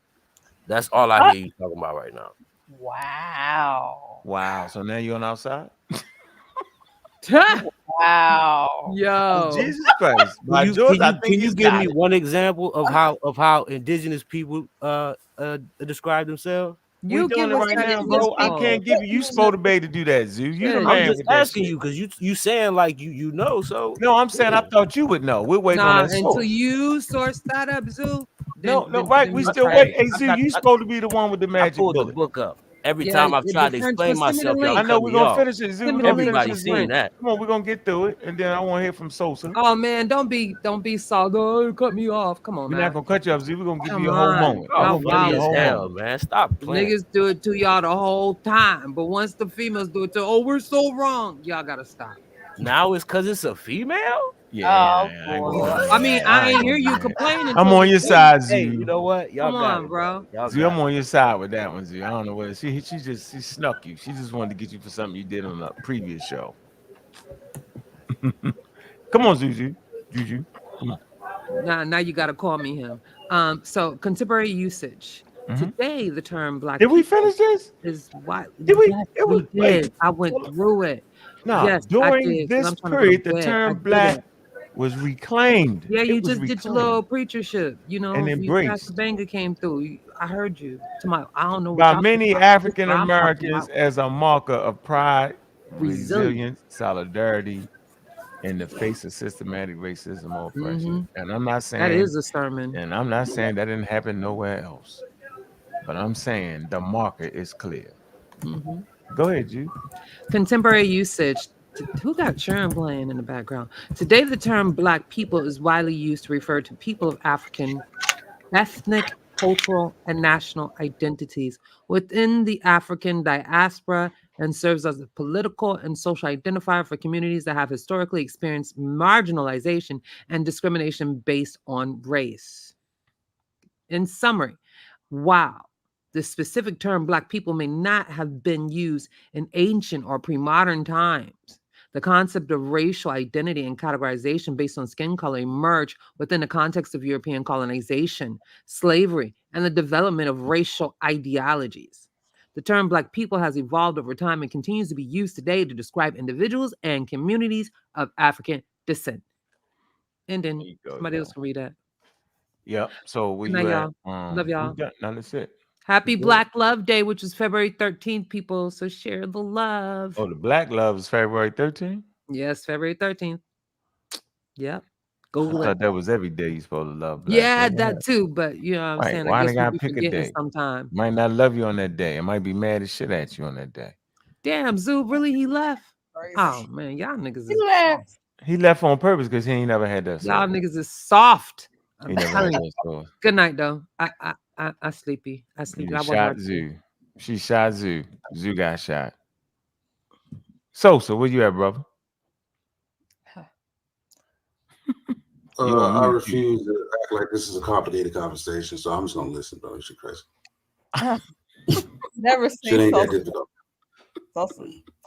That's all I hear you talking about right now. Wow. So now you're on outside? Wow. Yo. Jesus Christ. Can you give me one example of how indigenous people describe themselves? You doing it right now, bro. I can't give you. You supposed to be able to do that, Zoo. You the man. I'm just asking you because you saying like you know. So no, I'm saying I thought you would know. We're waiting on that until you source that up, Zoo. No, right. We still wait. Hey, Zoo, you supposed to be the one with the magic bullet. I pulled the book up. Every time I've tried to explain myself, I know we're gonna finish it, Zoo. Everybody's seen that. Come on, we're gonna get through it, and then I want to hear from Sosa. Oh man, don't be solid. Oh, cut me off. Come on, we're not gonna cut you off, Zoo. We're gonna give Come you a whole moment. Oh, funny as hell, man. Stop playing. Niggas do it to y'all the whole time, but once the females do it to, we're so wrong. Y'all gotta stop. Now it's because it's a female. Yeah. I mean, I ain't hear you complaining. I'm on your side, Z. Hey, you know what? Y'all Come on, bro. Z, I'm on your side with that one, Z. I don't know what she snuck you. She just wanted to get you for something you did on a previous show. Come on, Juju. Come on. Now you gotta call me him. So contemporary usage. Today, the term Black. Did we finish this? Is what? Did we? Yes, we did. I went through it. No, yes, during this period, the term Black was reclaimed. Yeah, you just did your little preachership, you know, and embraced. Banger came through. I heard you. I don't know. By many African Americans as a marker of pride, resilience, solidarity in the face of systematic racism or oppression. And I'm not saying that is a sermon. And I'm not saying that didn't happen nowhere else. But I'm saying the marker is clear. Go ahead, you. Contemporary usage. Who got churn playing in the background? Today, the term Black people is widely used to refer to people of African, ethnic, cultural, and national identities within the African diaspora and serves as a political and social identifier for communities that have historically experienced marginalization and discrimination based on race. In summary, while the specific term Black people may not have been used in ancient or pre-modern times, the concept of racial identity and categorization based on skin color emerged within the context of European colonization, slavery, and the development of racial ideologies. The term Black people has evolved over time and continues to be used today to describe individuals and communities of African descent. And then somebody else can read that. Yep. So where Good night, you at? y'all. Love y'all. Now that's it. Happy Black Love Day, which is February 13th, people. So share the love. Oh, the Black Love is February 13th? Yes, February 13th. Yep. I thought that was every day you're supposed to love Black. Yeah, that too. But you know what I'm saying? Why I they guess gotta we pick a forgetting day? sometime. Might not love you on that day. It might be mad as shit at you on that day. Damn, Zoo, really he left? Oh man, y'all niggas is left. He left on purpose because he ain't never had that. Y'all niggas is soft. He never had that sauce. Good night though. I sleepy. I sleepy. I shot Zoo. She shot Zoo. Zoo got shot. So where you at, brother? I refuse to act like this is a complicated conversation, so I'm just gonna listen, bro. You should crazy. Never seen Shit ain't that difficult. So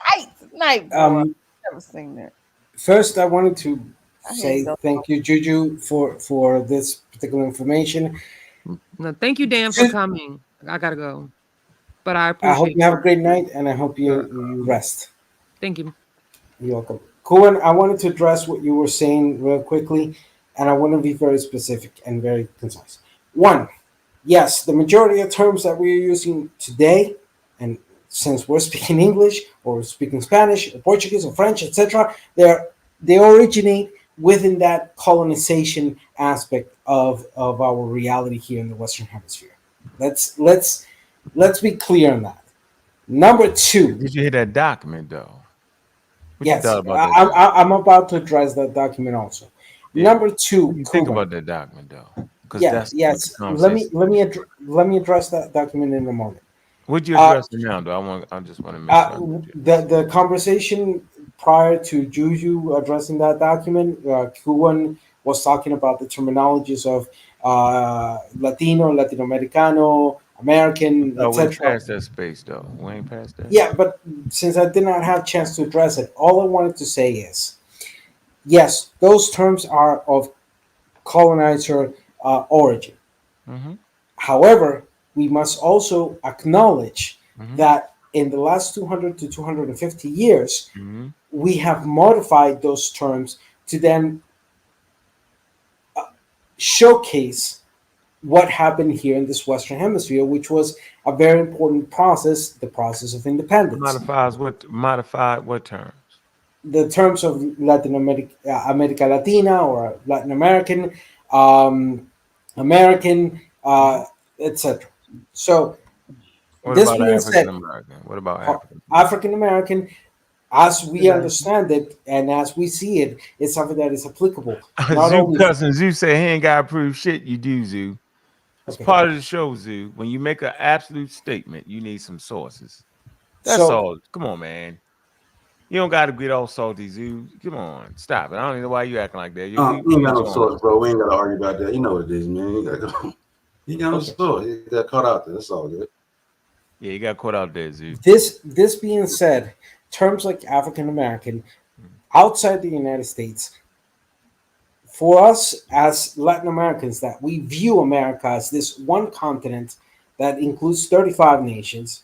tight night, boy. Never seen that. First, I wanted to say thank you, Juju, for this particular information. No, thank you, Dan, for coming. I gotta go, but I appreciate. I hope you have a great night, and I hope you rest. Thank you. You're welcome. Cohen, I wanted to address what you were saying real quickly, and I want to be very specific and very concise. One, yes, the majority of terms that we are using today, and since we're speaking English or speaking Spanish or Portuguese or French, etc., they originate within that colonization aspect of our reality here in the Western Hemisphere. Let's be clear on that. Number two. Did you hear that document though? Yes, I'm about to address that document also. Yeah. Number two, think about that document though. Yes. Let me address that document in a moment. Would you address it now though? I just want to make sure. The conversation prior to Juju addressing that document, Kuan was talking about the terminologies of Latino, Latinoamericano, American, etc. We ain't past that space though. We ain't past that. Yeah, but since I did not have a chance to address it, all I wanted to say is, yes, those terms are of colonizer origin. Mm-hmm. However, we must also acknowledge that in the last 200 to 250 years, we have modified those terms to then showcase what happened here in this Western Hemisphere, which was a very important process, the process of independence. Modified what terms? The terms of Latin America Latina or Latin American, American, etc. So, what about African American? What about African American? As we understand it and as we see it, it's something that is applicable. Zoo say he ain't got to prove shit. You do, Zoo. It's part of the show, Zoo. When you make an absolute statement, you need some sources. That's all. Come on, man. You don't got to get all salty, Zoo. Come on, stop it. I don't even know why you acting like that. We ain't got no source, bro. We ain't got to argue about that. You know what it is, man. You got to go. You got no source. You got caught out there. That's all good. Yeah, you got caught out there, Zoo. This being said, terms like African American outside the United States, for us as Latin Americans, that we view America as this one continent that includes 35 nations,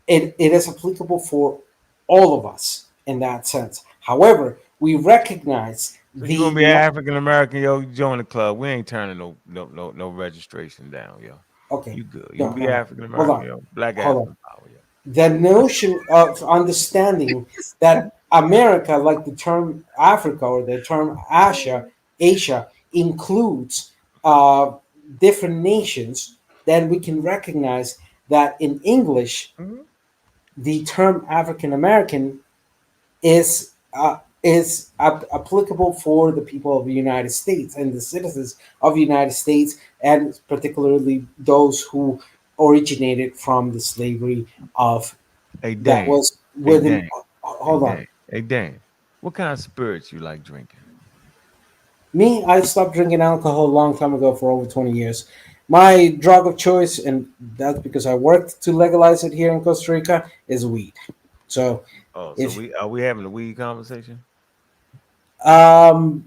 it is applicable for all of us in that sense. However, we recognize you're gonna be African American, yo. You join the club. We ain't turning no registration down, yo. Okay, you good? You be African American, yo. Black African power, yo. The notion of understanding that America, like the term Africa or the term Asia includes different nations, then we can recognize that in English, the term African American is applicable for the people of the United States and the citizens of the United States, and particularly those who originated from the slavery of that was within. Hold on. Hey Dan, what kind of spirits you like drinking? Me, I stopped drinking alcohol a long time ago, for over 20 years. My drug of choice, and that's because I worked to legalize it here in Costa Rica, is weed. So, are we having a weed conversation? No,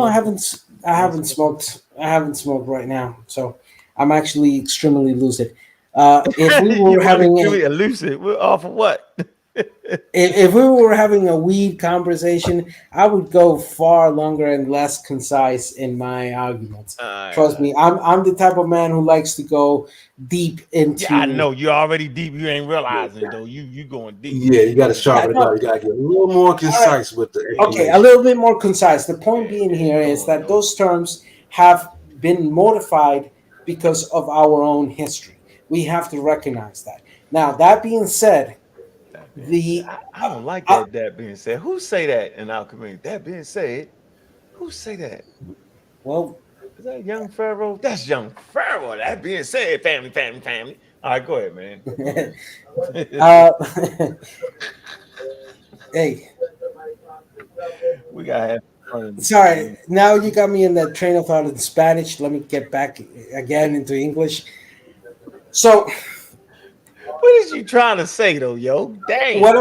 I haven't smoked. I haven't smoked right now. So I'm actually extremely lucid. If we were having elusive, we're off of what? if we were having a weed conversation, I would go far longer and less concise in my arguments. Trust me, I'm the type of man who likes to go deep into. Yeah, I know you're already deep. You ain't realizing though. You going deep. Yeah, you got to sharpen it up. You got to get a little more concise with the Okay, a little bit more concise. The point being here is that those terms have been modified because of our own history. We have to recognize that. Now, that being said, I don't like that. That being said, who say that in our community? That being said, who say that? Well, is that Young Pharaoh? That's Young Pharaoh. That being said, family. All right, go ahead, man. Hey, we gotta have fun. Sorry, now you got me in that train of thought in Spanish. Let me get back again into English. So, what is you trying to say though, yo? Dang. What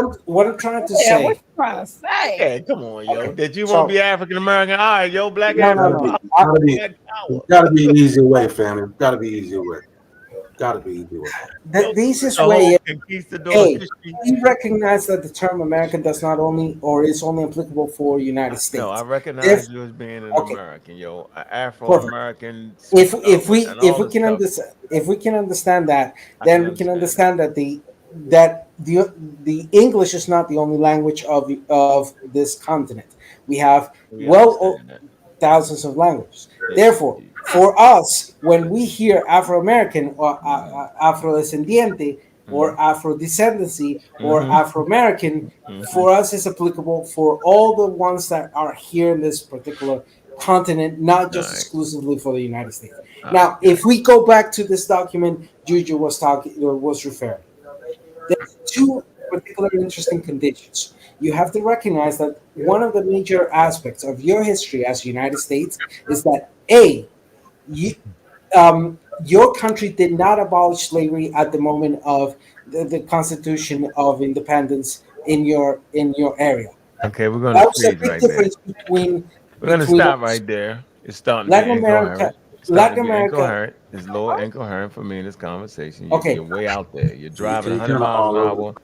I'm trying to say. What you trying to say? Yeah, come on, yo. That you won't be African American? All right, yo, black No. Gotta be an easier way, family. Gotta be easier way. Gotta be easier way. The easiest way is we recognize that the term American does not only or is only applicable for United States. No, I recognize you as being an American, yo, Afro-American. If we can understand that, then we can understand that the English is not the only language of this continent. We have thousands of languages. Therefore, for us, when we hear Afro-American or Afrodescendiente or Afro-descendancy or Afro-American, for us is applicable for all the ones that are here in this particular continent, not just exclusively for the United States. Now, if we go back to this document Juju was referring, there's two particular interesting conditions. You have to recognize that one of the major aspects of your history as United States is that your country did not abolish slavery at the moment of the Constitution of Independence in your area. Okay, we're going to freeze right there. We're going to stop right there. It's starting to be incoherent. It's a little incoherent for me in this conversation. You're way out there. You're driving 100 miles an hour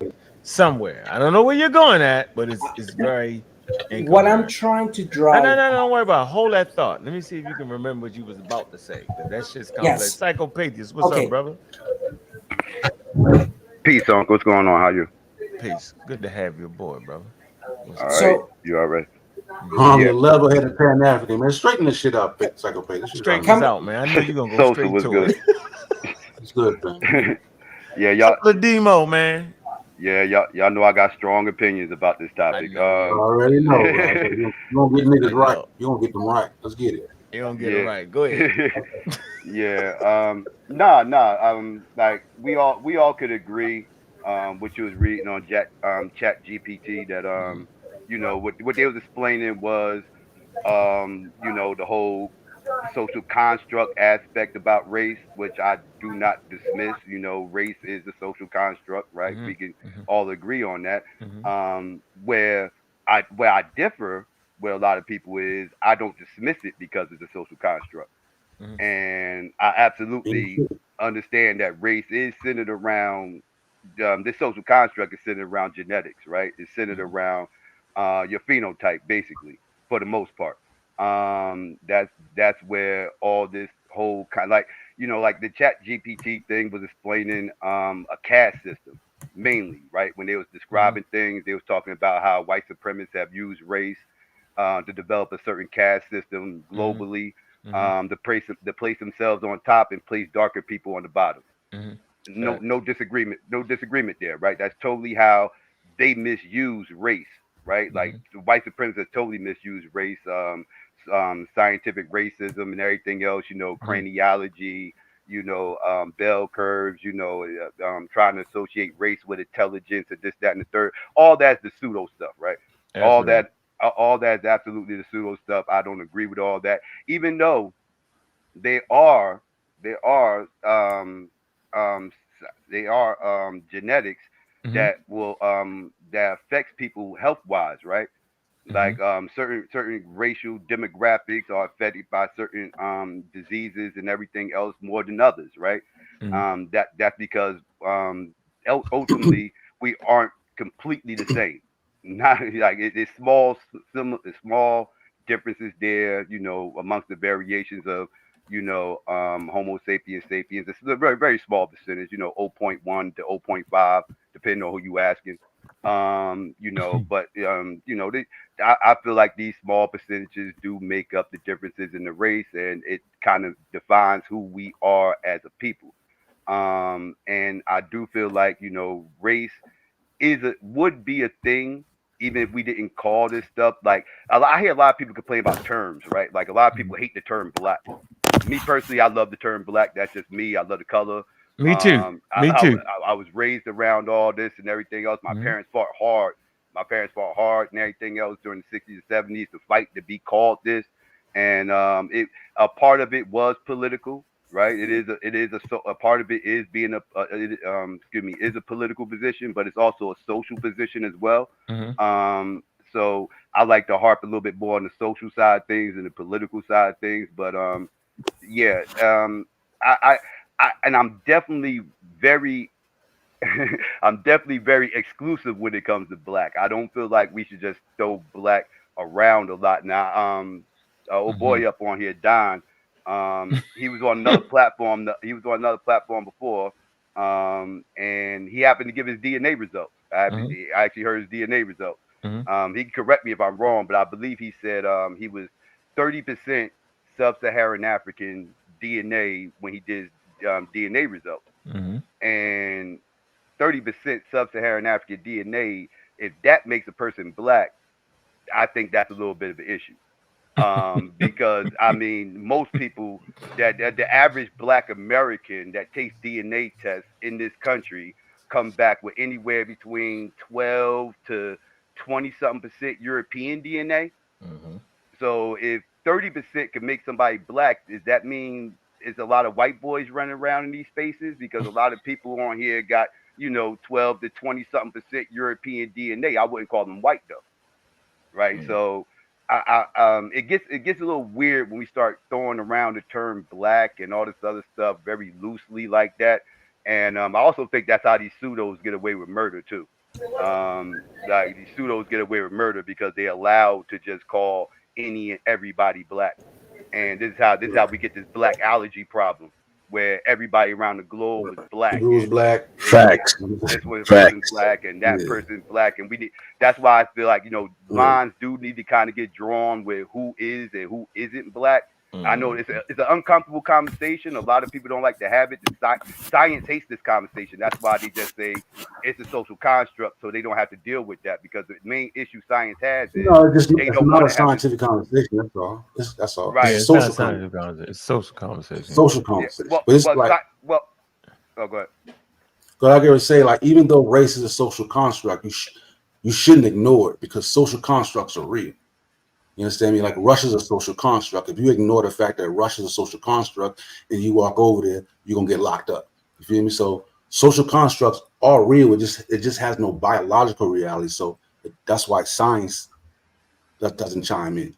somewhere. I don't know where you're going at, but it's very incoherent. What I'm trying to drive. No, don't worry about it. Hold that thought. Let me see if you can remember what you was about to say. That shit's complex. Psychopathist, what's up, brother? Peace, Uncle. What's going on? How you? Peace. Good to have you aboard, brother. All right. You all right? The level-headed Pan-African, man. Straighten this shit up, psychopath. Straighten this out, man. I know you're going to go straight to it. It's good, man. Yeah, y'all. The demo, man. Yeah, y'all know I got strong opinions about this topic. I already know. You don't get niggas right. You don't get them right. Let's get it. You don't get it right. Go ahead. Like we all could agree. What you was reading on Chat GPT that what they was explaining was the whole social construct aspect about race, which I do not dismiss. Race is a social construct, right? We can all agree on that. Where I differ with a lot of people is I don't dismiss it because it's a social construct. And I absolutely understand that race is centered around this social construct is centered around genetics, right? It's centered around your phenotype, basically, for the most part. That's where all this whole kind like the Chat GPT thing was explaining a caste system mainly, right? When they was describing things, they was talking about how white supremacists have used race to develop a certain caste system globally, to place themselves on top and place darker people on the bottom. No disagreement there, right? That's totally how they misuse race, right? Like the white supremacists totally misuse race, scientific racism and everything else, craniology, bell curves, trying to associate race with intelligence and this, that, and the third. All that's the pseudo stuff, right? All that's absolutely the pseudo stuff. I don't agree with all that, even though they are genetics that will that affects people health wise, right? Like certain racial demographics are affected by certain diseases and everything else more than others, right? That's because ultimately we aren't completely the same. Not like it's small differences there, amongst the variations of, Homo sapiens sapiens. It's a very, very small percentage, zero point 0.1 to 0.5, depending on who you asking. But I feel like these small percentages do make up the differences in the race, and it kind of defines who we are as a people. And I do feel like, race would be a thing even if we didn't call this stuff like I hear a lot of people complain about terms, right? Like a lot of people hate the term black. Me personally, I love the term black. That's just me. I love the color. Me too. Me too. I was raised around all this and everything else. My parents fought hard. My parents fought hard and everything else during the 60s and 70s to fight to be called this. And a part of it was political, right? A part of it is being is a political position, but it's also a social position as well. So I like to harp a little bit more on the social side of things and the political side of things. But yeah, and I'm definitely very I'm definitely very exclusive when it comes to black. I don't feel like we should just throw black around a lot. Now, old boy up on here, Don, he was on another platform. He was on another platform before, and he happened to give his DNA results. I actually heard his DNA results. He can correct me if I'm wrong, but I believe he said he was 30% sub-Saharan African DNA when he did DNA results, and 30% sub-Saharan African DNA. If that makes a person black, I think that's a little bit of an issue. Because I mean, most people that the average black American that takes DNA tests in this country come back with anywhere between 12 to 20 something percent European DNA. So if 30% can make somebody black, does that mean it's a lot of white boys running around in these spaces? Because a lot of people on here got 12 to 20 something percent European DNA. I wouldn't call them white though, right? So it gets a little weird when we start throwing around the term black and all this other stuff very loosely like that. And I also think that's how these pseudos get away with murder too. Like these pseudos get away with murder because they allowed to just call any and everybody black. And this is how we get this black allergy problem where everybody around the globe was black. Who was black? Facts. This was person black and that person's black, and that's why I feel like lines do need to kind of get drawn with who is and who isn't black. I know it's an uncomfortable conversation. A lot of people don't like to have it. Science hates this conversation. That's why they just say it's a social construct, so they don't have to deal with that. Because the main issue science has is it's not a scientific conversation. That's all. That's all. Right. It's social conversation. It's social conversation. Social conversation. Yeah. But it's go ahead. But I gotta say, like, even though race is a social construct, you shouldn't ignore it because social constructs are real. You understand me? Like Russia's a social construct. If you ignore the fact that Russia's a social construct and you walk over there, you're gonna get locked up. You feel me? So social constructs are real. It just has no biological reality. So that's why science that doesn't chime in.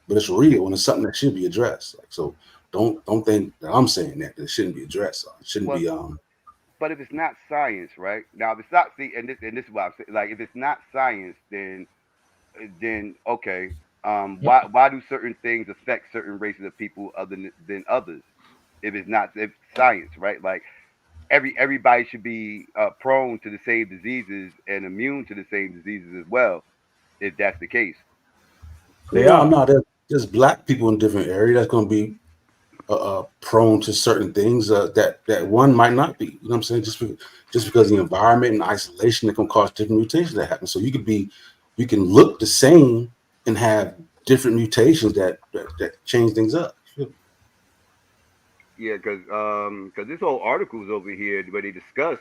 But it's real and it's something that should be addressed. Like, so don't think that I'm saying that it shouldn't be addressed. It shouldn't be But if it's not science, right? Now if it's not and this is what I'm saying, like if it's not science, then okay. Why do certain things affect certain races of people other than others? If it's science, right? Like everybody should be prone to the same diseases and immune to the same diseases as well, if that's the case. There's black people in different areas that's going to be prone to certain things that one might not be. You know what I'm saying? Just because the environment and isolation that can cause different mutations that happen. So you can look the same and have different mutations that change things up. Yeah, because this whole article is over here where they discuss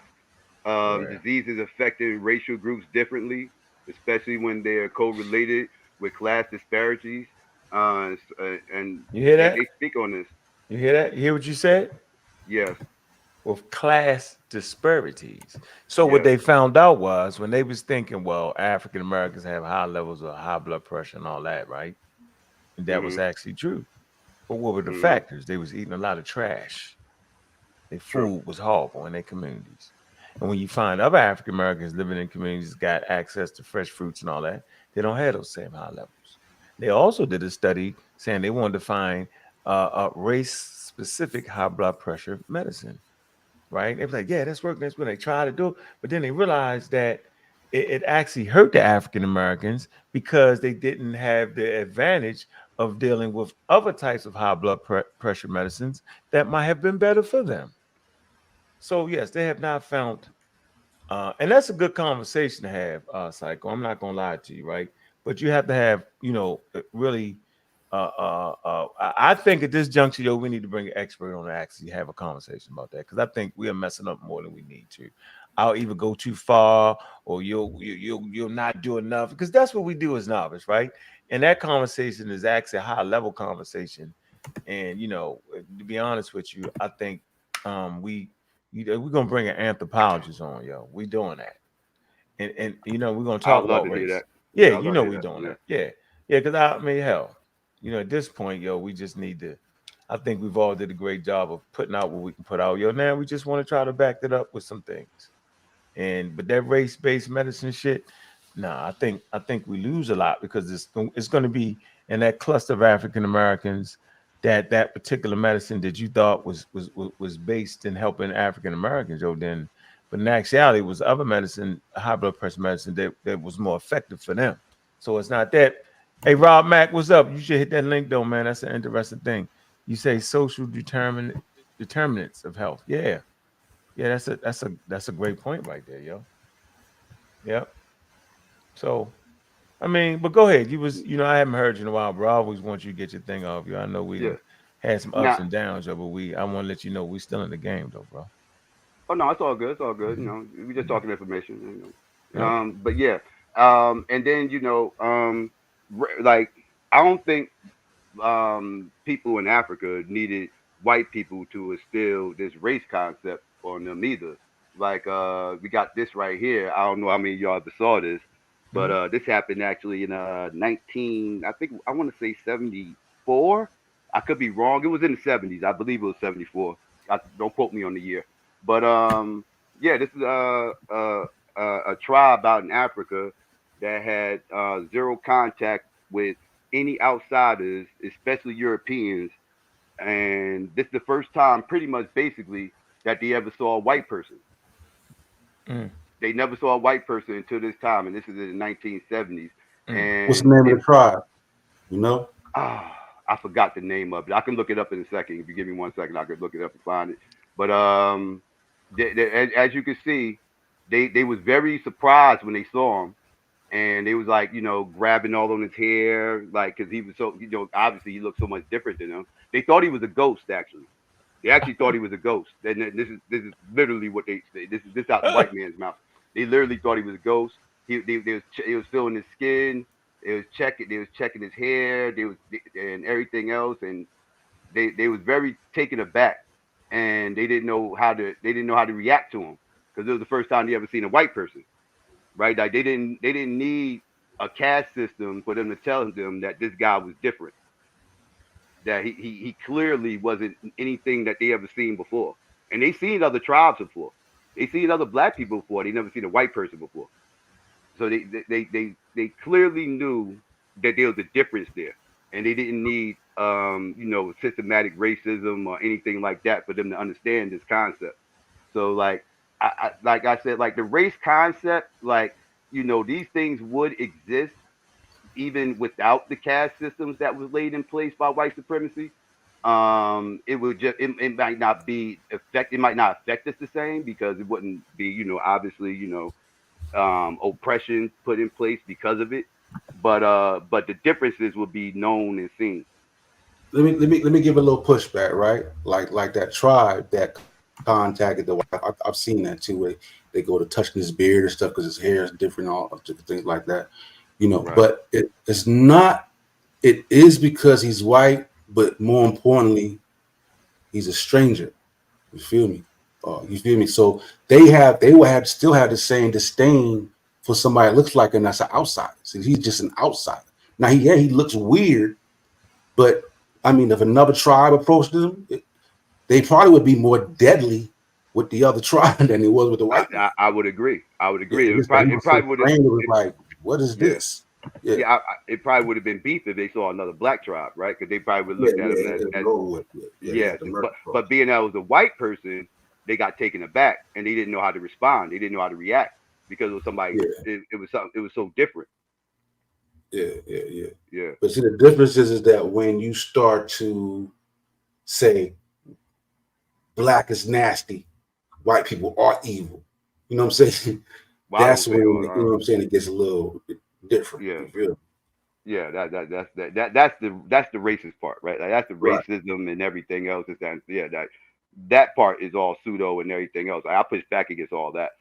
diseases affecting racial groups differently, especially when they're correlated with class disparities. And you hear that? They speak on this. You hear that? You hear what you said? Yes. With class disparities. So what they found out was when they was thinking, well, African Americans have high levels of high blood pressure and all that, right? And that was actually true. But what were the factors? They was eating a lot of trash. Their food was horrible in their communities. And when you find other African Americans living in communities got access to fresh fruits and all that, they don't have those same high levels. They also did a study saying they wanted to find race-specific high blood pressure medicine, right? They was like, yeah, that's working. That's what they tried to do. But then they realized that it actually hurt the African Americans because they didn't have the advantage of dealing with other types of high blood pressure medicines that might have been better for them. So yes, they have not found, and that's a good conversation to have, Psycho. I'm not gonna lie to you, right? But you have to have, really. I think at this juncture, yo, we need to bring an expert on to actually have a conversation about that because I think we are messing up more than we need to. I'll either go too far or you'll not do enough because that's what we do as novice, right? And that conversation is actually a high level conversation. And to be honest with you, I think we're gonna bring an anthropologist on, yo. We doing that, and we're gonna talk about race. Yeah, we're doing that. Yeah, because I mean, hell, at this point, yo, we just need to. I think we've all did a great job of putting out what we can put out, yo. Now we just want to try to back that up with some things, but that race-based medicine shit, nah, I think we lose a lot because it's going to be in that cluster of African Americans that particular medicine that you thought was based in helping African Americans, yo. Then, but in actuality, it was other medicine, high blood pressure medicine that was more effective for them. So it's not that. Hey, Rob Mack, what's up? You should hit that link though, man. That's an interesting thing. You say social determinants of health. Yeah, that's a great point right there, yo. Yep. So, I mean, but go ahead. I haven't heard you in a while, bro. I always want you to get your thing off. I know we had some ups and downs, yo, but I want to let you know we still in the game, though, bro. Oh no, it's all good. It's all good. We just talking information. But yeah. And then like I don't think people in Africa needed white people to instill this race concept on them either. Like we got this right here. I don't know how many of y'all ever saw this, but this happened actually in 19, I think I want to say 74. I could be wrong. It was in the 70s. I believe it was 74. Don't quote me on the year. But yeah, this is a tribe out in Africa that had zero contact with any outsiders, especially Europeans. And this is the first time, pretty much basically, that they ever saw a white person. They never saw a white person until this time, and this is in the 1970s. And what's the name of the tribe? I forgot the name of it. I can look it up in a second. If you give me 1 second, I could look it up and find it. But as you can see, they was very surprised when they saw him, and they was like, grabbing all on his hair, like, because he was so, obviously he looked so much different than them. They thought he was a ghost, actually. They actually thought he was a ghost. And this is literally what this out the white man's mouth. They literally thought he was a ghost. He was feeling his skin. They was checking his hair. And everything else, and they was very taken aback, and they didn't know how to react to him because it was the first time they ever seen a white person, right? Like they didn't need a caste system for them to tell them that this guy was different, that he clearly wasn't anything that they ever seen before, and they seen other tribes before, they seen other black people before, they never seen a white person before, so they clearly knew that there was a difference there, and they didn't need systematic racism or anything like that for them to understand this concept. So like I said, like the race concept, like these things would exist even without the caste systems that was laid in place by white supremacy. It would just it might not affect us the same because it wouldn't be obviously oppression put in place because of it, but the differences would be known and seen. Let me give a little pushback, right? Like that tribe that contacted the wife. I've seen that too, where they go to touching his beard and stuff because his hair is different, all different things like that. Right. But it's not. It is because he's white, but more importantly, he's a stranger. You feel me? You feel me? So they will still have the same disdain for somebody that looks like him that's an outsider. So he's just an outsider. Now he looks weird, but I mean, if another tribe approached him, they probably would be more deadly with the other tribe than it was with the white. I would agree. I would agree. Yeah, it probably would have. Like, what is this? Yeah, it probably would have been beef if they saw another black tribe, right? Because they probably would look at them as but being that it was a white person, they got taken aback and they didn't know how to respond. They didn't know how to react because it was somebody. It was something. It was so different. Yeah. But see, the difference is that when you start to say black is nasty, white people are evil. You know what I'm saying? Well, that's when you know what I'm saying. It gets a little bit different. Yeah, that's the racist part, right? Like, that's the racism and everything else. Is that part is all pseudo and everything else. I push back against all that.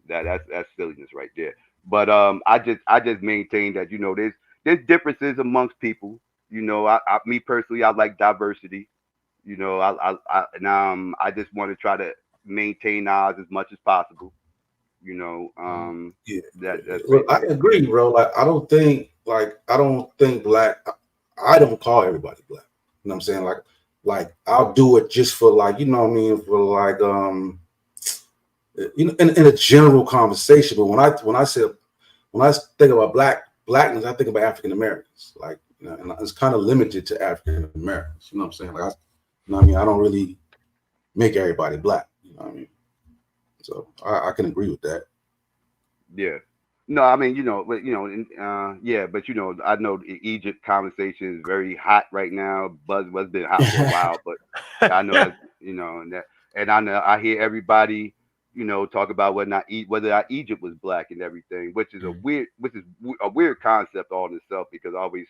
That's silliness right there. But I just maintain that there's differences amongst people. Me personally, I like diversity. I just want to try to maintain ours as much as possible. I agree, bro. Like I don't think black. I don't call everybody black. You know what I'm saying? Like I'll do it just for like, you know what I mean, for like in a general conversation. But when I think about blackness, I think about African Americans. Like, and it's kind of limited to African Americans. You know what I'm saying? Like I don't really make everybody black. You know what I mean? So I can agree with that. Yeah. No, I mean, but I know the Egypt conversation is very hot right now. Buzz's been hot for a while, but I know that, and I know I hear everybody, talk about whether or not Egypt was black and everything, which is a weird concept all in itself, because always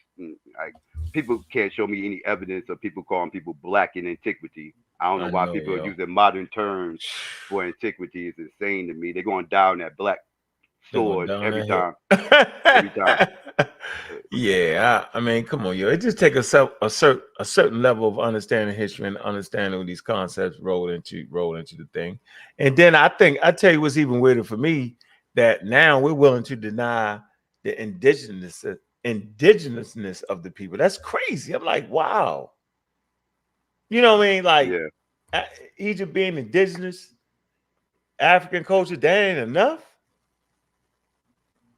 people can't show me any evidence of people calling people black in antiquity. I don't know why people are using modern terms for antiquity. It's insane to me. They're going down that black sword every time. Every time. Yeah, I mean, come on, yo. It just takes a certain level of understanding history and understanding these concepts roll into the thing. And then I tell you what's even weirder for me, that now we're willing to deny the indigenousness of the people. That's crazy. I'm like, wow. You know what I mean? Like, Egypt being indigenous, African culture, that ain't enough.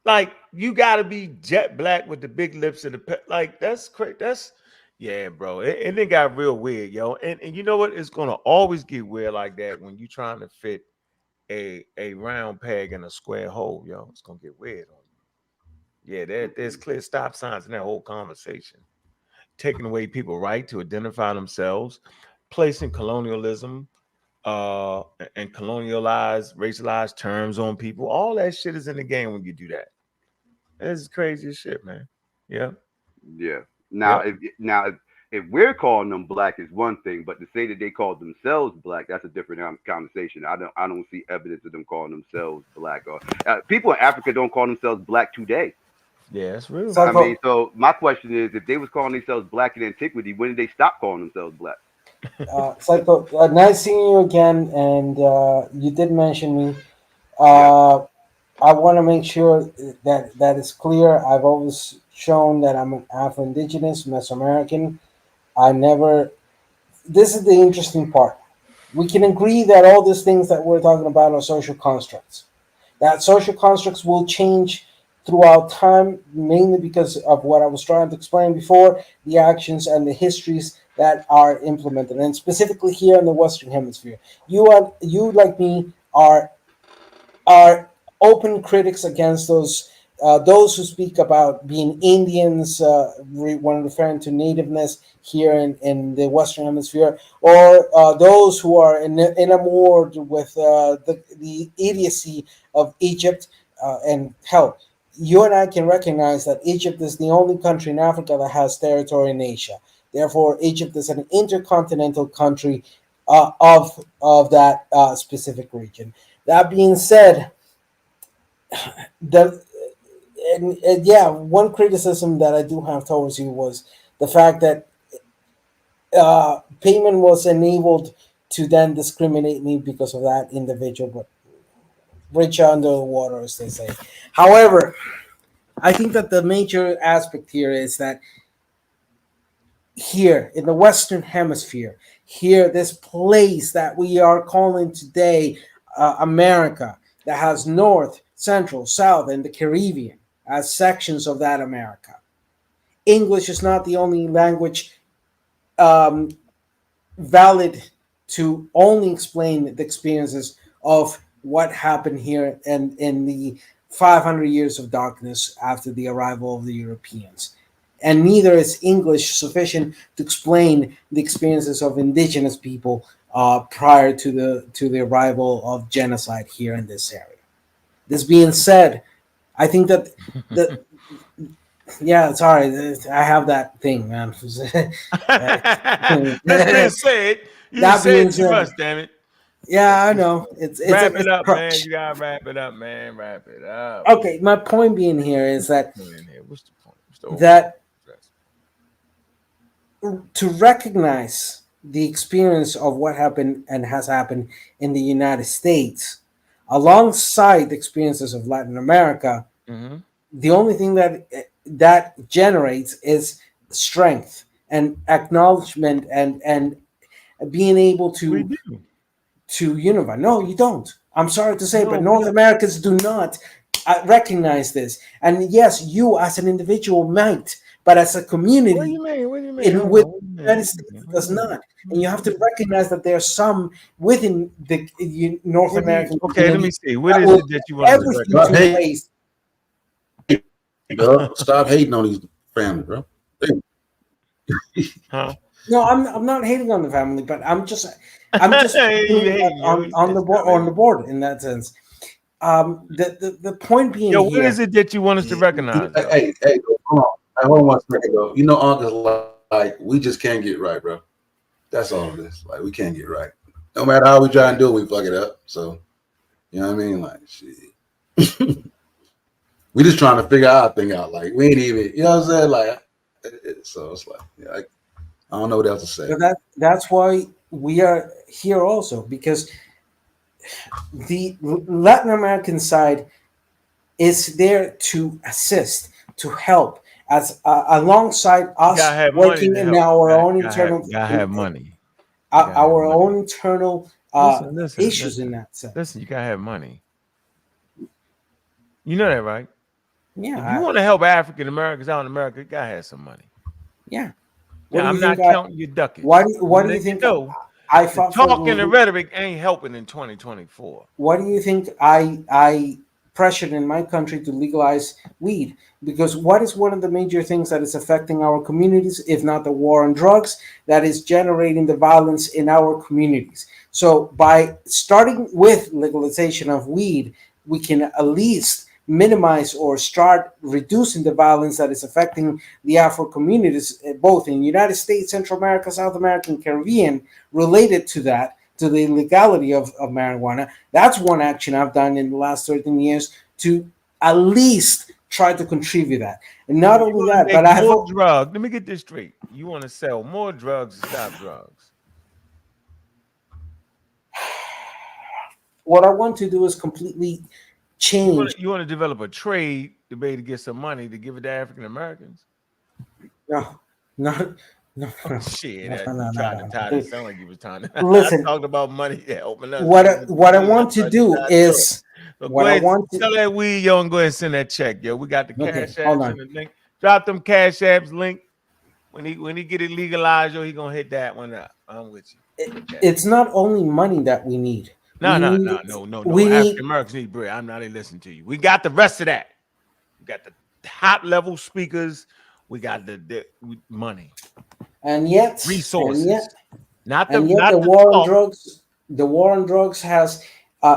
Like, you gotta be jet black with the big lips and that's crazy. Bro. It got real weird, yo. And you know what? It's gonna always get weird like that when you're trying to fit a round peg in a square hole, yo. It's gonna get weird on you. Yeah, there's clear stop signs in that whole conversation. Taking away people's right to identify themselves, placing colonialism and colonialized, racialized terms on people. All that shit is in the game when you do that. It's crazy as shit, man. Yeah. Yeah. Now, if we're calling them black is one thing, but to say that they call themselves black, that's a different conversation. I don't see evidence of them calling themselves black. Or people in Africa don't call themselves black today. Yeah, that's real. I mean, so my question is, if they was calling themselves black in antiquity, when did they stop calling themselves black? Psycho, nice seeing you again, and you did mention me. I want to make sure that is clear. I've always shown that I'm an Afro-Indigenous, Mesoamerican. This is the interesting part. We can agree that all these things that we're talking about are social constructs. That social constructs will change throughout time, mainly because of what I was trying to explain before, the actions and the histories that are implemented. And specifically here in the Western Hemisphere, you like me are open critics against those who speak about being Indians, when referring to nativeness here in the Western Hemisphere, or those who are enamored with the idiocy of Egypt. And hell, you and I can recognize that Egypt is the only country in Africa that has territory in Asia. Therefore, Egypt is an intercontinental country of that specific region. That being said, one criticism that I do have towards you was the fact that payment was enabled to then discriminate me because of that individual, but rich under the water, as they say. However, I think that the major aspect here is that here in the Western Hemisphere, here, this place that we are calling today America, that has North, Central, South, and the Caribbean as sections of that America. English is not the only language valid to only explain the experiences of what happened here and in the 500 years of darkness after the arrival of the Europeans. And neither is English sufficient to explain the experiences of indigenous people prior to the arrival of genocide here in this area. This being said, I think that the yeah, sorry, I have that thing, man. That's been said. You That say being it too said, much, damn it. yeah, I know. It's Wrap it's it up, man. crutch. You gotta wrap it up, man. Wrap it up. Okay, my point being here is that What's the point? What's the that to recognize the experience of what happened and has happened in the United States, alongside the experiences of Latin America, the only thing that generates is strength and acknowledgement and being able to unify. No, you don't. I'm sorry to say, but North Americans do not recognize this. And yes, you as an individual might, but as a community, what do you mean? What do you mean? in which the United States does not. And you have to recognize that there are some within the North American community. Let me see. What is it that you want to recognize? Stop hating on these family, bro. Huh? No, I'm not hating on the family, but I'm just on the board in that sense. The point being, what is it that you want us to recognize? Hey, hold on 1 second, though. You know, Ankh is like, we just can't get right, bro. That's all it is. Like, we can't get right. No matter how we try and do it, we fuck it up. So, you know what I mean? Like, shit. We just trying to figure our thing out. Like, we ain't even, you know what I'm saying? Like, so it's like, yeah, I don't know what else to say. But that's why we are here also, because the Latin American side is there to assist, to help, as alongside us working in our own internal. Have money. Our own internal issues in that sense. Listen, you gotta have money. You know that, right? Yeah. If you want to help African Americans out in America, you gotta have some money. Yeah. I'm not counting your ducats. What do you think? I fought talking and rhetoric ain't helping in 2024. What do you think I pressured in my country to legalize weed? Because what is one of the major things that is affecting our communities, if not the war on drugs, that is generating the violence in our communities? So by starting with legalization of weed, we can at least minimize or start reducing the violence that is affecting the Afro communities, both in the United States, Central America, South America, and Caribbean, related to that, to the legality of marijuana. That's one action I've done in the last 13 years to at least try to contribute that. And not only that, but I have drugs. Let me get this straight. You want to sell more drugs to stop drugs? What I want to do is completely change. You want to develop a trade to be able to get some money to give it to African Americans? No. Shit, trying to tie this. Sound like you was trying to listen. Talking about money helping us. What I want to do is what I want to tell that weed, yo, and go ahead and send that check, yo. We got the cash apps and the link. Drop them cash apps link. When he get it legalized, yo, he gonna hit that one up. I'm with you. It's not only money that we need. No. African Americans need bread. I'm not even listening to you. We got the rest of that. We got the top level speakers. We got the money. And yet resources. The war on drugs. The war on drugs has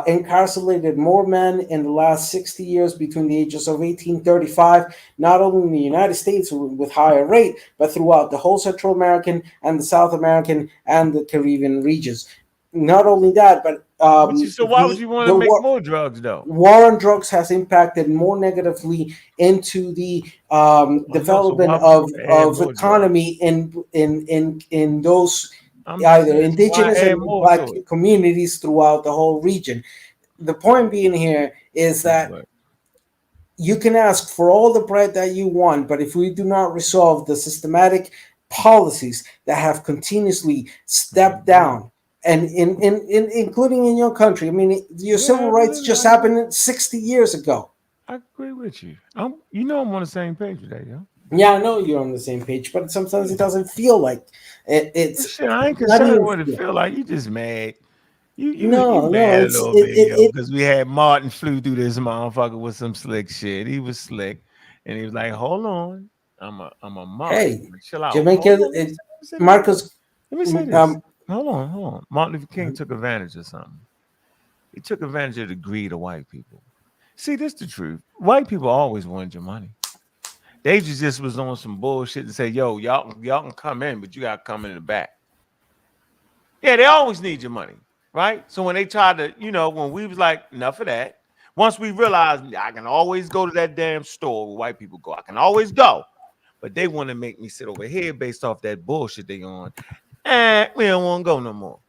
incarcerated more men in the last 60 years between the ages of 18 and 35, not only in the United States with higher rate, but throughout the whole Central American and the South American and the Caribbean regions. Not only that, but so why would you want to make more drugs, though? War on drugs has impacted more negatively into the development of economy in those either indigenous and black communities throughout the whole region. The point being here is that you can ask for all the bread that you want, but if we do not resolve the systematic policies that have continuously stepped down, and including in your country. I mean, your civil rights just happened 60 years ago. I agree with you. I'm on the same page with that, yo. Yeah, I know you're on the same page, but sometimes it doesn't feel like it's. Shit, I ain't concerned with what it feel like. You just mad. You mad a little bit, yo, because we had Martin flew through this motherfucker with some slick shit. He was slick, and he was like, "Hold on, I'm a Martin. Hey, chill out." Jamaica, Marcus. Let me say this. Hold on. Martin Luther King took advantage of something. He took advantage of the greed of white people. See, this the truth. White people always wanted your money. They just was on some bullshit and say, "Yo, y'all can come in, but you gotta come in the back." Yeah, they always need your money, right? So when they tried to, when we was like, enough of that, once we realized I can always go to that damn store where white people go, I can always go, but they want to make me sit over here based off that bullshit they on, and we don't want to go no more.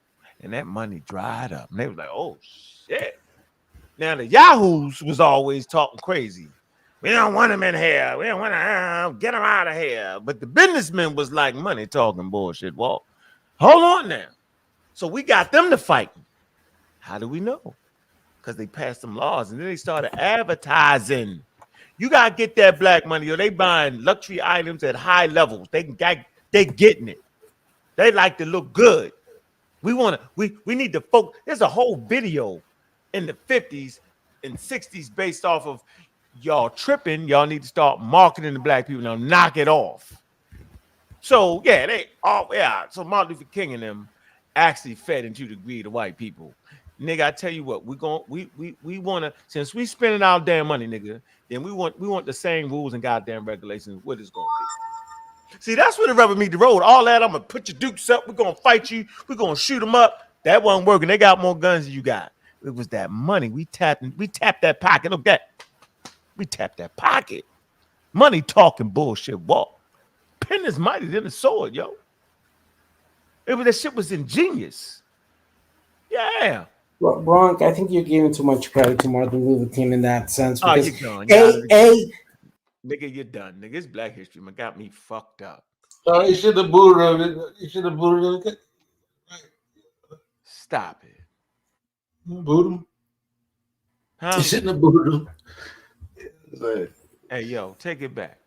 And that money dried up, and they was like, "Oh shit!" Now the yahoos was always talking crazy. We don't want them in here. We don't want to get them out of here. But the businessmen was like money talking bullshit. Well, hold on now. So we got them to fight. How do we know? Because they passed some laws and then they started advertising. You got to get that black money, or they buying luxury items at high levels. They getting it. They like to look good. We need to focus. There's a whole video in the 50s and 60s based off of y'all tripping. Y'all need to start marketing the black people. Now knock it off. So so Martin Luther King and them actually fed into the greed of white people. Nigga, I tell you what, we wanna, since we spending our damn money, nigga, then we want the same rules and goddamn regulations. What it's gonna be. See, that's where the rubber meet the road. All that, I'm gonna put your dukes up, we're gonna fight you, we're gonna shoot them up. That wasn't working. They got more guns than you got. It was that money. We tapped that pocket. Look that. We tapped that pocket. Money talking bullshit. Walk. Pen is mightier than a sword, yo. That shit was ingenious. Yeah. Well, Bronk, I think you're giving too much credit to Martin Luther King in that sense. Because you're done. Nigga, you're done. Nigga, it's Black History Month. Got me fucked up. You should have booted him. You should have booted him. Stop it. Boot him. Huh? You shouldn't have booted him. Hey, yo, take it back.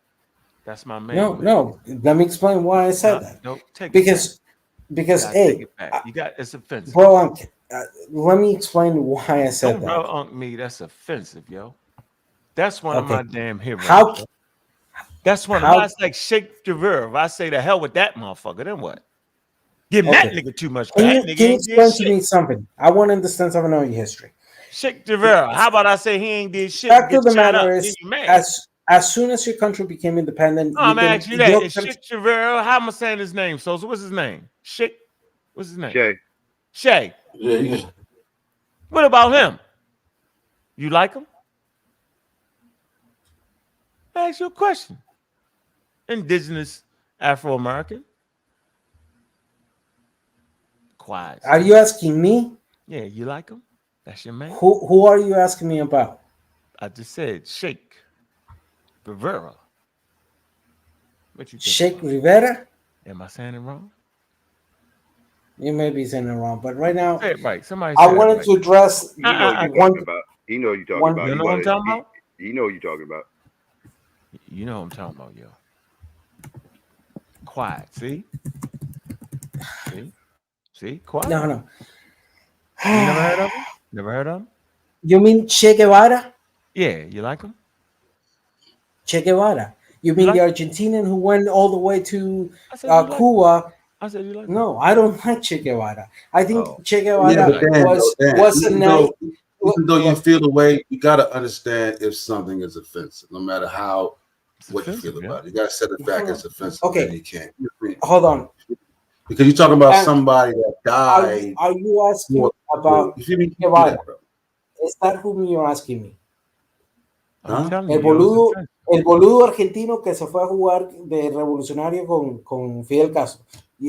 That's my man. No. Let me explain why I said that. No, take because take it back. It's offensive. Bro, let me explain why I said that. Don't me. That's offensive, yo. That's one of my damn heroes. That's one of my, like Sheikh Dever. If I say the hell with that motherfucker, then what? Give that nigga too much credit. Can you explain to me something? I want to understand something on your history. Sheikh Dever. How about I say he ain't did shit? Fact of the matter is, as soon as your country became independent, I'm asking you that. Sheikh Dever. How am I saying his name? So what's his name? Sheikh. What's his name? Shay. Yeah. What about him? You like him? I ask you a question. Indigenous Afro-American. Quiet. Are you asking me? Yeah, you like him? That's your man. Who are you asking me about? I just said Sheikh Rivera. What you think? Sheikh Rivera? Am I saying it wrong? You may be saying it wrong, but right now, say it right. Somebody. I wanted to address. You know what you're talking about. You know what you're talking about. You know what I'm talking about. You know what you're talking about. You know what I'm talking about, yo. Quiet. See, quiet. No. You never heard of him? Never heard of him? You mean Che Guevara? Yeah, you like him? Che Guevara. You mean the Argentinian who went all the way to Cuba? I said you like him. No, I don't like Che Guevara. I think Che Guevara was a nice. Even though you feel the way, you got to understand if something is offensive, no matter what you feel about it. You got to set it back as offensive. Okay, you can't. Hold on. Because you're talking about somebody that died. Are you asking about Guevara? Is that whom you're asking me? El boludo argentino que se fue a jugar de revolucionario con Fidel Castro.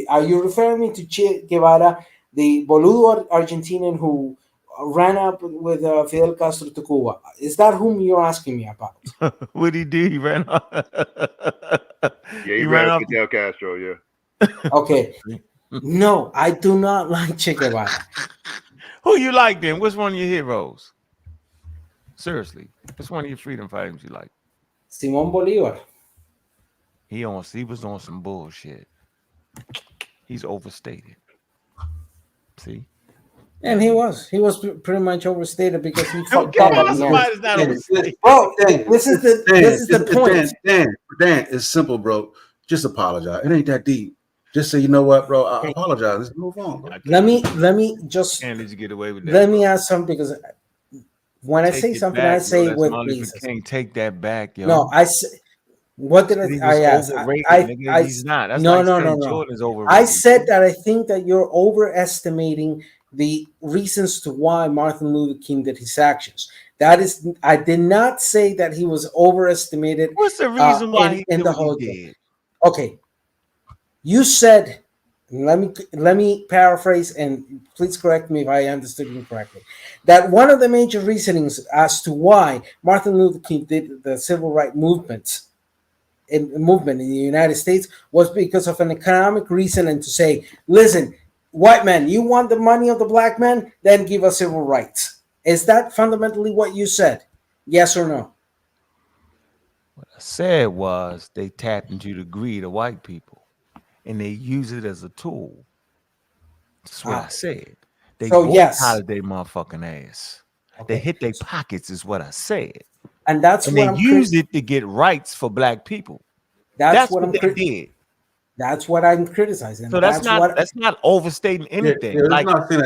Are you referring me to Che Guevara, the boludo Argentinian who ran up with Fidel Castro to Cuba? Is that whom you're asking me about? What did he do? He ran off. Yeah, he ran off Fidel Castro. Yeah. Okay. No, I do not like Che Guevara. Who you like then? What's one of your heroes? Seriously, what's one of your freedom fighters you like? Simón Bolívar. He was on some bullshit. He's overstated. See? And he was pretty much overstated because he Come fucked up. on, somebody's not overstated. Bro, this is the point. Dan, it's simple, bro. Just apologize. It ain't that deep. Just say, you know what, bro? I apologize. Let's move on. Bro. Let me just. Can't let you get away with that. Let me ask something, because when I say something, I say with basis. Can't take that back, yo. No, I say. What did I ask? He's not. That's no. Jordan is overrated. I said that I think that you're overestimating the reasons to why Martin Luther King did his actions. That is, I did not say that he was overestimated. What's the reason why he in did the what whole he thing? did? Okay, you said. Let me paraphrase, and please correct me if I understood you correctly. That one of the major reasonings as to why Martin Luther King did the civil rights movement in the United States was because of an economic reason, and to say, listen, white man, you want the money of the black man, then give us civil rights. Is that fundamentally what you said? Yes or no? What I said was they tapped into the greed of white people and they use it as a tool. That's what I said. They boycotted their motherfucking ass. Okay. They hit their pockets is what I said. And that's and what they used it to get rights for black people. That's what they did. That's what I'm criticizing. So that's not overstating anything. We're not saying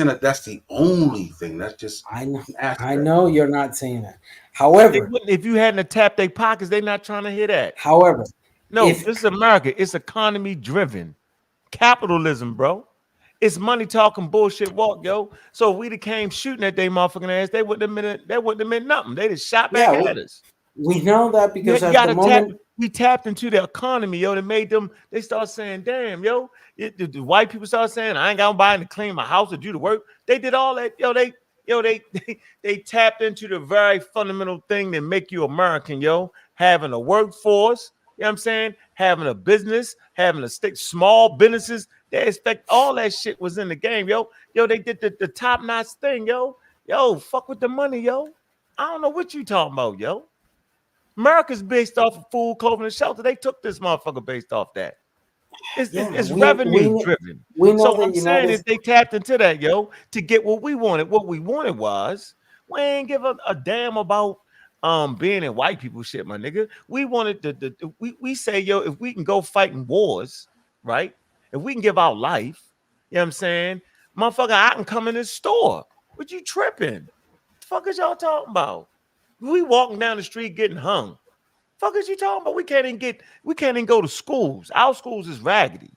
that that's the only thing. That's just I know you're not saying that. However, if you hadn't tapped their pockets, they're not trying to hear that. However, this is America. It's economy driven, capitalism, bro. It's money talking bullshit walk, yo. So if we came shooting at their motherfucking ass, they wouldn't have meant nothing. They just shot back at us. We know that because at the moment we tapped into the economy, yo. That made them. They start saying, "Damn, yo." The white people start saying, "I ain't got nobody to clean my house or do the work." They did all that, yo. They tapped into the very fundamental thing that make you American, yo. Having a workforce, you know what I'm saying? Having a business, having a small businesses. They expect all that shit was in the game, yo. Yo, they did the top-notch thing, yo. Yo, fuck with the money, yo. I don't know what you talking about, yo. America's based off of food, clothing, and shelter. They took this motherfucker based off that. It's revenue driven. So what I'm saying is they tapped into that, yo, to get what we wanted. What we wanted was we ain't give a damn about being in white people shit, my nigga. We wanted we say, yo, if we can go fight in wars, right? If we can give our life, you know what I'm saying? Motherfucker, I can come in this store. What you tripping? The fuck is y'all talking about? We walking down the street getting hung. Fuck is you talking about? We can't even go to schools. Our schools is raggedy.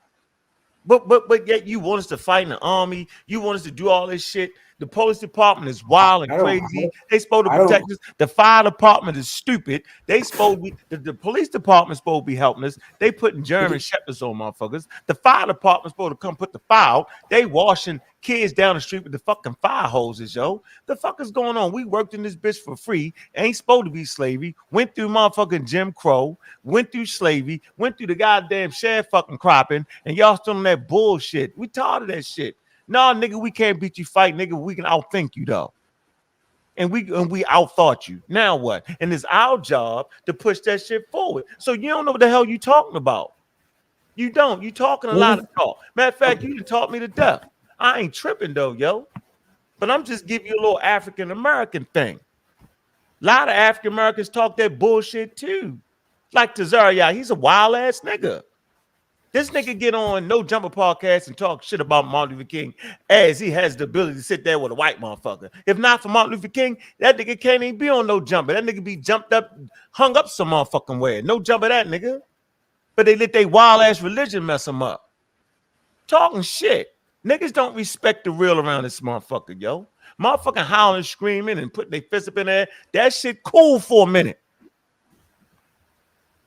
But yet you want us to fight in the army. You want us to do all this shit. The police department is wild and crazy. They supposed to protect us. The fire department is stupid. They supposed to be the police department supposed to be helping us. They putting German shepherds on motherfuckers. The fire department supposed to come put the fire out. They washing kids down the street with the fucking fire hoses, yo. The fuck is going on? We worked in this bitch for free. Ain't supposed to be slavery. Went through motherfucking Jim Crow. Went through slavery. Went through the goddamn share fucking cropping. And y'all still on that bullshit. We tired of that shit. No, nigga, we can't beat you fight, nigga. We can outthink you though. And we outthought you. Now what? And it's our job to push that shit forward. So you don't know what the hell you talking about. You don't. You talking a lot of talk. Matter of fact, you done taught me to death. I ain't tripping though, yo. But I'm just giving you a little African American thing. A lot of African Americans talk that bullshit too. Like Tazaria, he's a wild ass nigga. This nigga get on No Jumper podcast and talk shit about Martin Luther King as he has the ability to sit there with a white motherfucker. If not for Martin Luther King, that nigga can't even be on No Jumper. That nigga be jumped up, hung up some motherfucking way. No jumper that nigga. But they let their wild ass religion mess him up. Talking shit. Niggas don't respect the real around this motherfucker, yo. Motherfucking howling, screaming, and putting their fist up in there. That shit cool for a minute.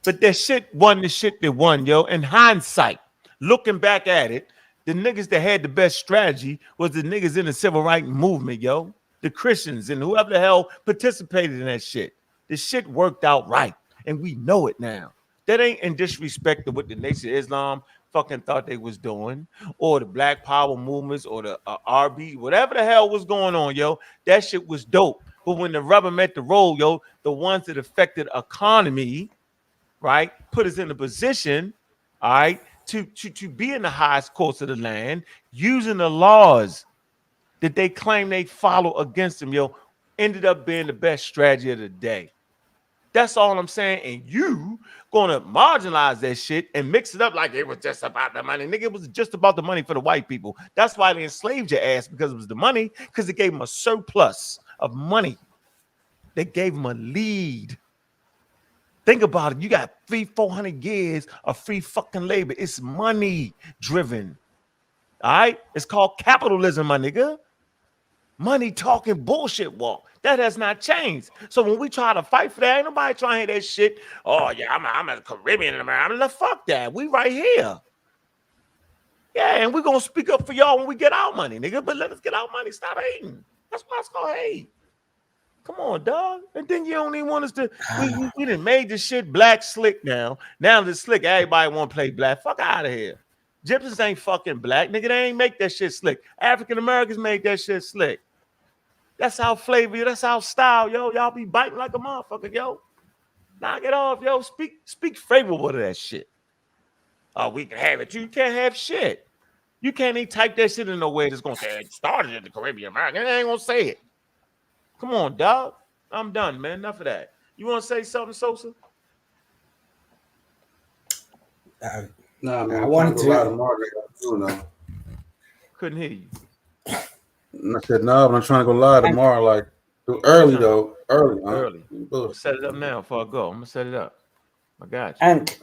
But that shit won the shit that won, yo. In hindsight, looking back at it, the niggas that had the best strategy was the niggas in the civil rights movement, yo. The Christians and whoever the hell participated in that shit. The shit worked out right, and we know it now. That ain't in disrespect to what the Nation of Islam fucking thought they was doing, or the Black Power movements, or the RB, whatever the hell was going on, yo, that shit was dope. But when the rubber met the road, yo, the ones that affected economy, right, put us in a position, all right, to be in the highest course of the land, using the laws that they claim they follow against them, yo, ended up being the best strategy of the day. That's all I'm saying. And you gonna marginalize that shit and mix it up like it was just about the money. Nigga, it was just about the money for the white people. That's why they enslaved your ass, because it was the money, because it gave them a surplus of money. They gave them a lead. Think about it. You got 300-400 years of free fucking labor. It's money driven. All right? It's called capitalism, my nigga. Money talking bullshit walk. That has not changed. So when we try to fight for that, ain't nobody trying to hear that shit. Oh, yeah, I'm a Caribbean American. I'm like, fuck that. We right here. Yeah, and we're going to speak up for y'all when we get our money, nigga. But let us get our money. Stop hating. That's why it's called hate. Come on, dog. And then you don't even want us to. We done made this shit black slick now. Now it's slick. Everybody want to play black. Fuck out of here. Gypsies ain't fucking black. Nigga, they ain't make that shit slick. African Americans made that shit slick. That's our flavor. That's our style, yo. Y'all be biting like a motherfucker, yo. Knock it off, yo. Speak favorable to that shit. Oh, we can have it. You can't have shit. You can't even type that shit in no way that's gonna say it started in the Caribbean American. It ain't gonna say it. Come on, dog. I'm done, man. Enough of that. You want to say something, Sosa? Nah, man. I wanted to ride tomorrow. Couldn't hear you. And I said, no, but I'm trying to go live tomorrow, like early though. Early. Early. We'll set it up now before I go. I'm gonna set it up. I got you. And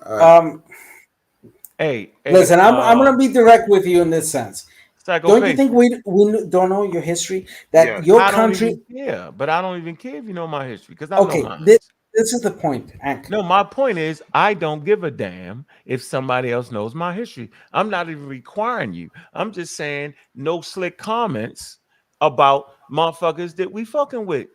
hey, listen, I'm gonna be direct with you in this sense. Don't you think we don't know your history? That your country. Yeah, but I don't even care if you know my history, because I okay, know mine. This is the point, Ankh. No, my point is I don't give a damn if somebody else knows my history. I'm not even requiring you. I'm just saying no slick comments about motherfuckers that we fucking with.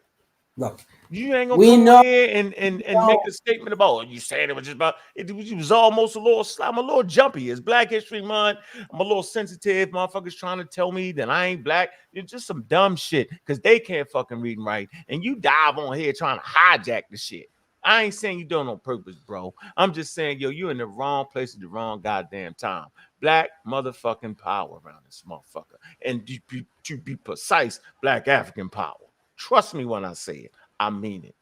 Look, you ain't gonna come in here and make a statement about, oh, you saying it was just about it was almost a little. I'm a little jumpy. It's Black History Month. I'm a little sensitive. Motherfuckers trying to tell me that I ain't black. It's just some dumb shit because they can't fucking read and write. And you dive on here trying to hijack the shit. I ain't saying you do it on purpose, bro. I'm just saying, yo, you're in the wrong place at the wrong goddamn time. Black motherfucking power around this motherfucker. And to be precise, Black African power. Trust me when I say it. I mean it.